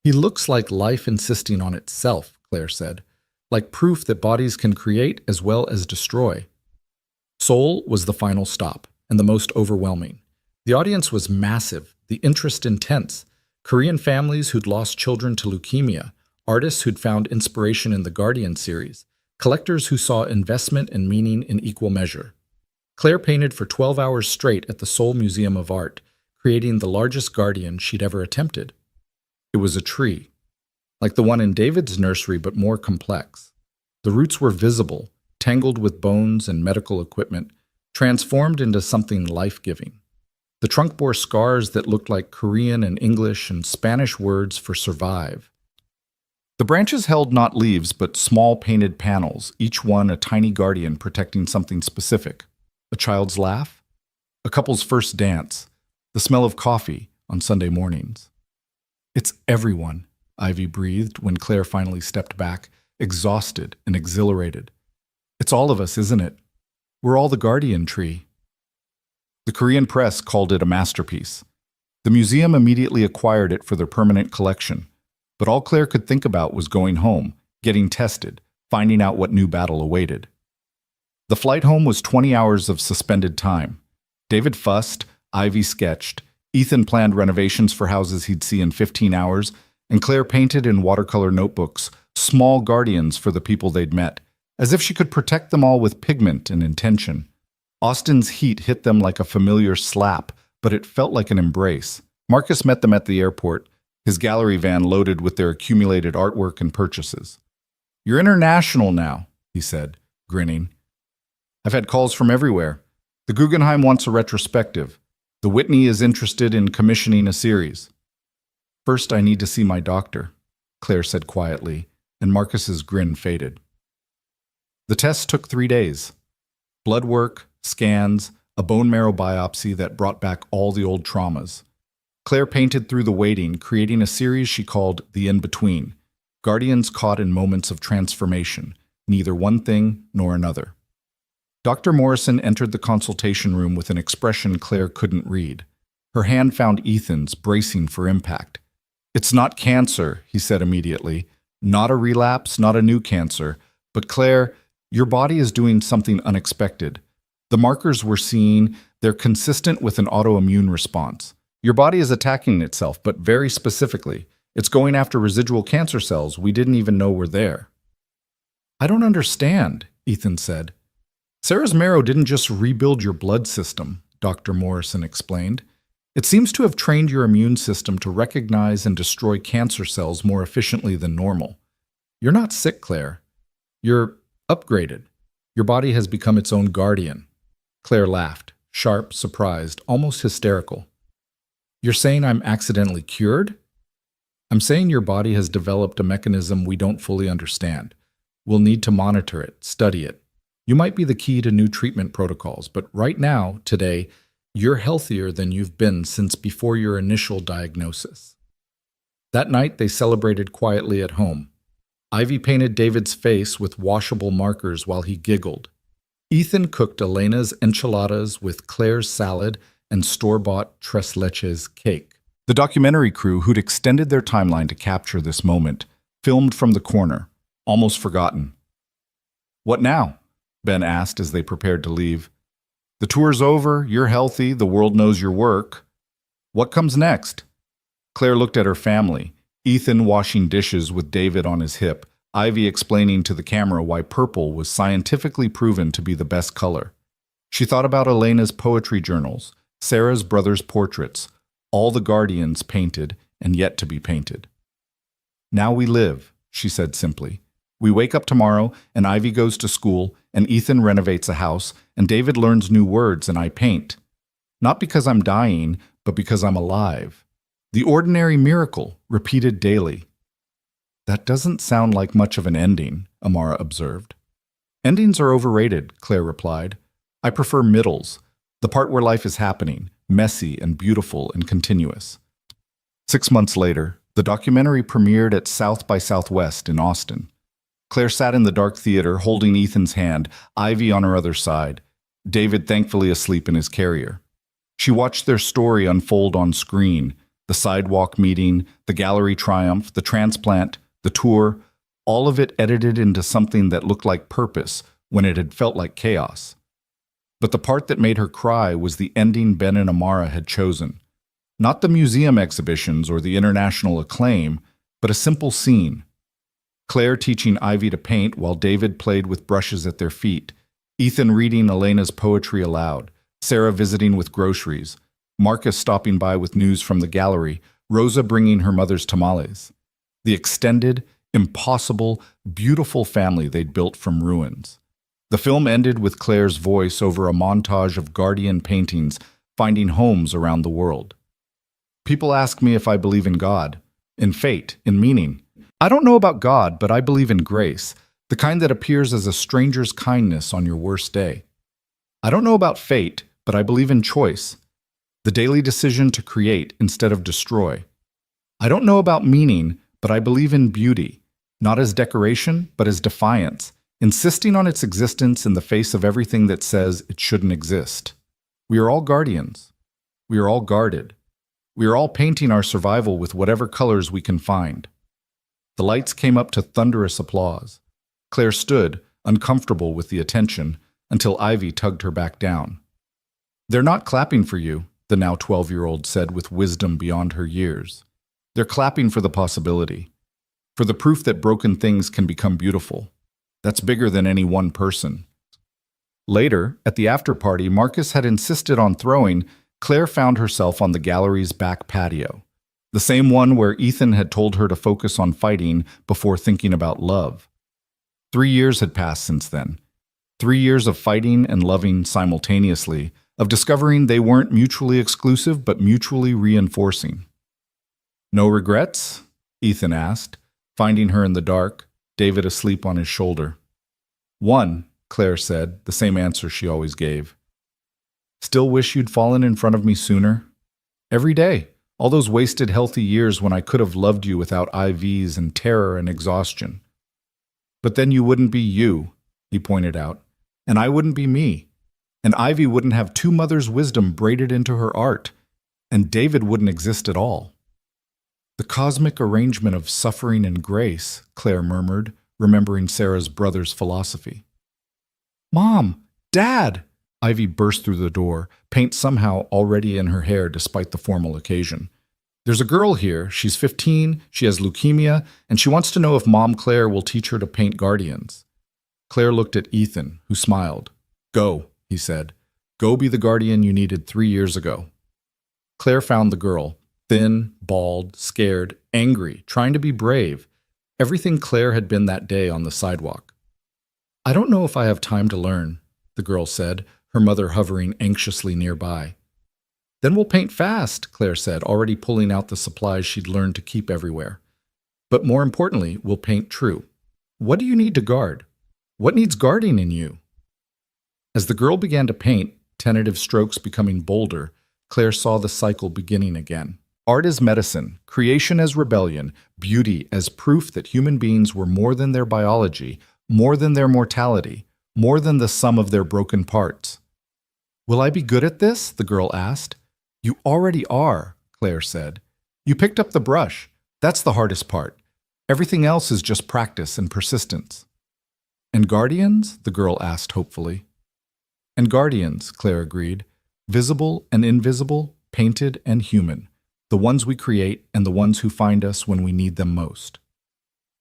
He looks like life insisting on itself, Claire said, like proof that bodies can create as well as destroy. Seoul was the final stop, and the most overwhelming. The audience was massive, the interest intense. Korean families who'd lost children to leukemia, artists who'd found inspiration in the Guardian series, collectors who saw investment and meaning in equal measure. Claire painted for 12 hours straight at the Seoul Museum of Art, creating the largest Guardian she'd ever attempted. It was a tree, like the one in David's nursery but more complex. The roots were visible, tangled with bones and medical equipment, transformed into something life-giving. The trunk bore scars that looked like Korean and English and Spanish words for survive. The branches held not leaves but small painted panels, each one a tiny guardian protecting something specific. A child's laugh, a couple's first dance, the smell of coffee on Sunday mornings. It's everyone, Ivy breathed when Claire finally stepped back, exhausted and exhilarated. It's all of us, isn't it? We're all the Guardian tree. The Korean press called it a masterpiece. The museum immediately acquired it for their permanent collection, but all Claire could think about was going home, getting tested, finding out what new battle awaited. The flight home was 20 hours of suspended time. David fussed, Ivy sketched, Ethan planned renovations for houses he'd see in 15 hours, and Claire painted in watercolor notebooks, small guardians for the people they'd met, as if she could protect them all with pigment and intention. Austin's heat hit them like a familiar slap, but it felt like an embrace. Marcus met them at the airport, his gallery van loaded with their accumulated artwork and purchases. You're international now, he said, grinning. I've had calls from everywhere. The Guggenheim wants a retrospective. The Whitney is interested in commissioning a series. First, I need to see my doctor, Claire said quietly, and Marcus's grin faded. The test took 3 days. Blood work, scans, a bone marrow biopsy that brought back all the old traumas. Claire painted through the waiting, creating a series she called The In-Between, guardians caught in moments of transformation, neither one thing nor another. Dr. Morrison entered the consultation room with an expression Claire couldn't read. Her hand found Ethan's, bracing for impact. It's not cancer, he said immediately. Not a relapse, not a new cancer. But Claire, your body is doing something unexpected. The markers we're seeing, they're consistent with an autoimmune response. Your body is attacking itself, but very specifically. It's going after residual cancer cells we didn't even know were there. I don't understand, Ethan said. Sarah's marrow didn't just rebuild your blood system, Dr. Morrison explained. It seems to have trained your immune system to recognize and destroy cancer cells more efficiently than normal. You're not sick, Claire. You're upgraded. Your body has become its own guardian. Claire laughed, sharp, surprised, almost hysterical. You're saying I'm accidentally cured? I'm saying your body has developed a mechanism we don't fully understand. We'll need to monitor it, study it. You might be the key to new treatment protocols, but right now, today, you're healthier than you've been since before your initial diagnosis. That night, they celebrated quietly at home. Ivy painted David's face with washable markers while he giggled. Ethan cooked Elena's enchiladas with Claire's salad and store-bought tres leches cake. The documentary crew, who'd extended their timeline to capture this moment, filmed from the corner, almost forgotten. "What now?" Ben asked as they prepared to leave. "The tour's over, you're healthy, the world knows your work. What comes next?" Claire looked at her family, Ethan washing dishes with David on his hip, Ivy explaining to the camera why purple was scientifically proven to be the best color. She thought about Elena's poetry journals, Sarah's brother's portraits, all the guardians painted and yet to be painted. "Now we live," she said simply. "We wake up tomorrow, and Ivy goes to school, and Ethan renovates a house, and David learns new words, and I paint. Not because I'm dying, but because I'm alive. The ordinary miracle, repeated daily." "That doesn't sound like much of an ending," Amara observed. "Endings are overrated," Claire replied. "I prefer middles, the part where life is happening, messy and beautiful and continuous." 6 months later, the documentary premiered at South by Southwest in Austin. Claire sat in the dark theater holding Ethan's hand, Ivy on her other side, David thankfully asleep in his carrier. She watched their story unfold on screen, the sidewalk meeting, the gallery triumph, the transplant, the tour, all of it edited into something that looked like purpose when it had felt like chaos. But the part that made her cry was the ending Ben and Amara had chosen. Not the museum exhibitions or the international acclaim, but a simple scene. Claire teaching Ivy to paint while David played with brushes at their feet, Ethan reading Elena's poetry aloud, Sarah visiting with groceries, Marcus stopping by with news from the gallery, Rosa bringing her mother's tamales. The extended, impossible, beautiful family they'd built from ruins. The film ended with Claire's voice over a montage of guardian paintings finding homes around the world. "People ask me if I believe in God, in fate, in meaning. I don't know about God, but I believe in grace, the kind that appears as a stranger's kindness on your worst day. I don't know about fate, but I believe in choice, the daily decision to create instead of destroy. I don't know about meaning, but I believe in beauty, not as decoration, but as defiance, insisting on its existence in the face of everything that says it shouldn't exist. We are all guardians. We are all guarded. We are all painting our survival with whatever colors we can find." The lights came up to thunderous applause. Claire stood, uncomfortable with the attention, until Ivy tugged her back down. "They're not clapping for you," the now 12-year-old said with wisdom beyond her years. "They're clapping for the possibility, for the proof that broken things can become beautiful. That's bigger than any one person." Later, at the after-party Marcus had insisted on throwing, Claire found herself on the gallery's back patio, the same one where Ethan had told her to focus on fighting before thinking about love. 3 years had passed since then. 3 years of fighting and loving simultaneously, of discovering they weren't mutually exclusive but mutually reinforcing. "No regrets?" Ethan asked, finding her in the dark, David asleep on his shoulder. "One," Claire said, the same answer she always gave. "Still wish you'd fallen in front of me sooner? Every day, all those wasted healthy years when I could have loved you without IVs and terror and exhaustion. But then you wouldn't be you," he pointed out, "and I wouldn't be me. And Ivy wouldn't have 2 mothers' wisdom braided into her art, and David wouldn't exist at all." "The cosmic arrangement of suffering and grace," Claire murmured, remembering Sarah's brother's philosophy. "Mom! Dad!" Ivy burst through the door, paint somehow already in her hair despite the formal occasion. "There's a girl here. She's 15, she has leukemia, and she wants to know if Mom Claire will teach her to paint guardians." Claire looked at Ethan, who smiled. "Go," he said. "Go be the guardian you needed 3 years ago." Claire found the girl, thin, bald, scared, angry, trying to be brave, everything Claire had been that day on the sidewalk. "I don't know if I have time to learn," the girl said, her mother hovering anxiously nearby. "Then we'll paint fast," Claire said, already pulling out the supplies she'd learned to keep everywhere. "But more importantly, we'll paint true. What do you need to guard? What needs guarding in you?" As the girl began to paint, tentative strokes becoming bolder, Claire saw the cycle beginning again. Art as medicine, creation as rebellion, beauty as proof that human beings were more than their biology, more than their mortality, more than the sum of their broken parts. "Will I be good at this?" the girl asked. "You already are," Claire said. "You picked up the brush. That's the hardest part. Everything else is just practice and persistence." "And guardians?" the girl asked hopefully. "And guardians," Claire agreed. "Visible and invisible, painted and human. The ones we create and the ones who find us when we need them most."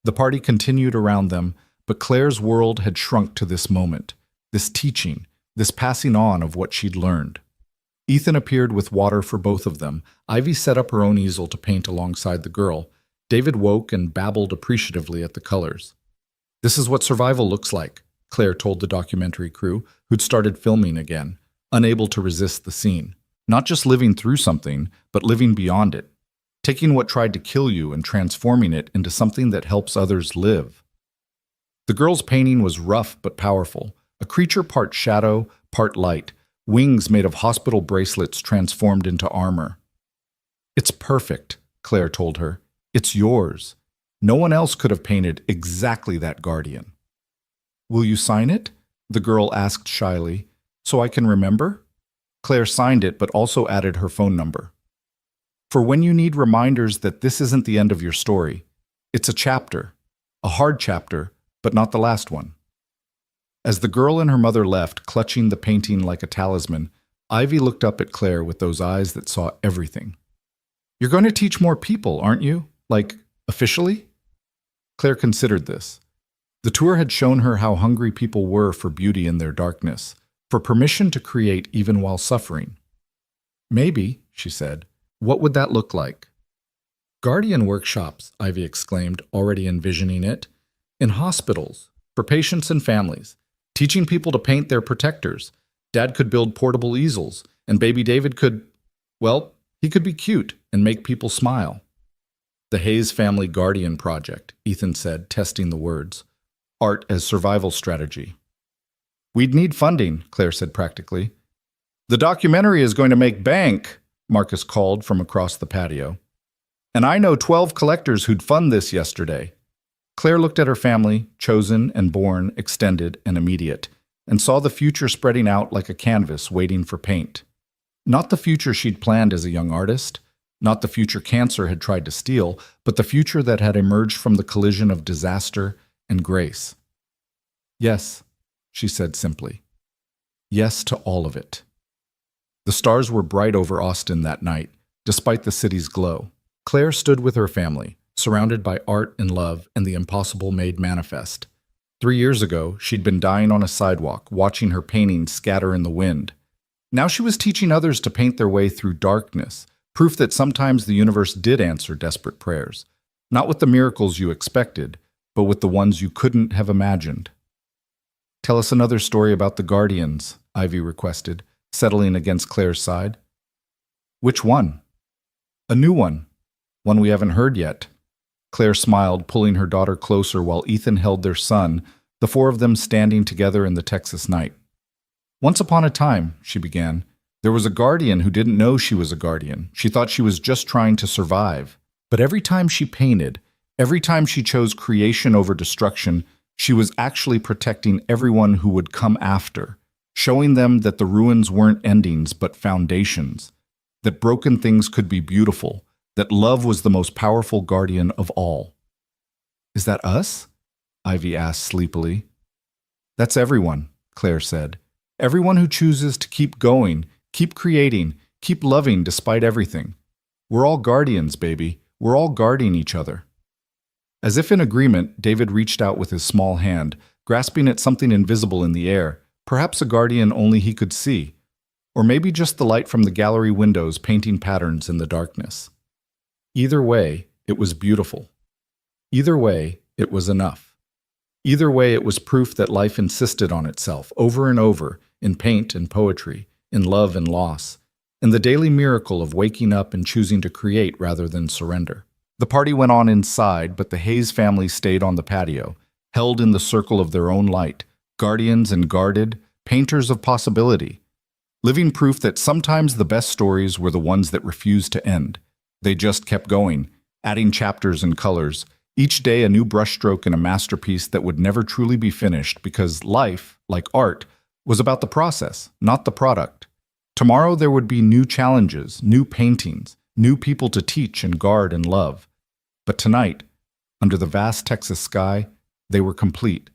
The party continued around them, but Claire's world had shrunk to this moment, this teaching, this passing on of what she'd learned. Ethan appeared with water for both of them. Ivy set up her own easel to paint alongside the girl. David woke and babbled appreciatively at the colors. "This is what survival looks like," Claire told the documentary crew, who'd started filming again, unable to resist the scene. Not just living through something, but living beyond it. Taking what tried to kill you and transforming it into something that helps others live. The girl's painting was rough but powerful, a creature part shadow, part light, wings made of hospital bracelets transformed into armor. "It's perfect," Claire told her. "It's yours. No one else could have painted exactly that guardian." "Will you sign it?" the girl asked shyly. "So I can remember?" Claire signed it but also added her phone number. "For when you need reminders that this isn't the end of your story. It's a chapter. A hard chapter, but not the last one." As the girl and her mother left, clutching the painting like a talisman, Ivy looked up at Claire with those eyes that saw everything. "You're going to teach more people, aren't you? Like, officially?" Claire considered this. The tour had shown her how hungry people were for beauty in their darkness, for permission to create even while suffering. "Maybe," she said. "What would that look like?" "Guardian workshops," Ivy exclaimed, already envisioning it. "In hospitals, for patients and families, teaching people to paint their protectors. Dad could build portable easels, and baby David could, well, he could be cute and make people smile." "The Hayes Family Guardian Project," Ethan said, testing the words. "Art as survival strategy." "We'd need funding," Claire said practically. "The documentary is going to make bank," Marcus called from across the patio. "And I know 12 collectors who'd fund this yesterday." Claire looked at her family, chosen and born, extended and immediate, and saw the future spreading out like a canvas waiting for paint. Not the future she'd planned as a young artist, not the future cancer had tried to steal, but the future that had emerged from the collision of disaster and grace. "Yes," she said simply. "Yes to all of it." The stars were bright over Austin that night, despite the city's glow. Claire stood with her family, surrounded by art and love and the impossible made manifest. 3 years ago, she'd been dying on a sidewalk, watching her paintings scatter in the wind. Now she was teaching others to paint their way through darkness, proof that sometimes the universe did answer desperate prayers, not with the miracles you expected, but with the ones you couldn't have imagined. "Tell us another story about the Guardians," Ivy requested, settling against Claire's side. "Which one?" "A new one. One we haven't heard yet." Claire smiled, pulling her daughter closer while Ethan held their son, the four of them standing together in the Texas night. "Once upon a time," she began, "there was a guardian who didn't know she was a guardian. She thought she was just trying to survive. But every time she painted, every time she chose creation over destruction, she was actually protecting everyone who would come after, showing them that the ruins weren't endings but foundations, that broken things could be beautiful, that love was the most powerful guardian of all." "Is that us?" Ivy asked sleepily. "That's everyone," Claire said. "Everyone who chooses to keep going, keep creating, keep loving despite everything. We're all guardians, baby. We're all guarding each other." As if in agreement, David reached out with his small hand, grasping at something invisible in the air, perhaps a guardian only he could see, or maybe just the light from the gallery windows painting patterns in the darkness. Either way, it was beautiful. Either way, it was enough. Either way, it was proof that life insisted on itself, over and over, in paint and poetry, in love and loss, in the daily miracle of waking up and choosing to create rather than surrender. The party went on inside, but the Hayes family stayed on the patio, held in the circle of their own light, guardians and guarded, painters of possibility, living proof that sometimes the best stories were the ones that refused to end, They just kept going, adding chapters and colors, each day a new brushstroke in a masterpiece that would never truly be finished because life, like art, was about the process, not the product. Tomorrow there would be new challenges, new paintings, new people to teach and guard and love. But tonight, under the vast Texas sky, they were complete.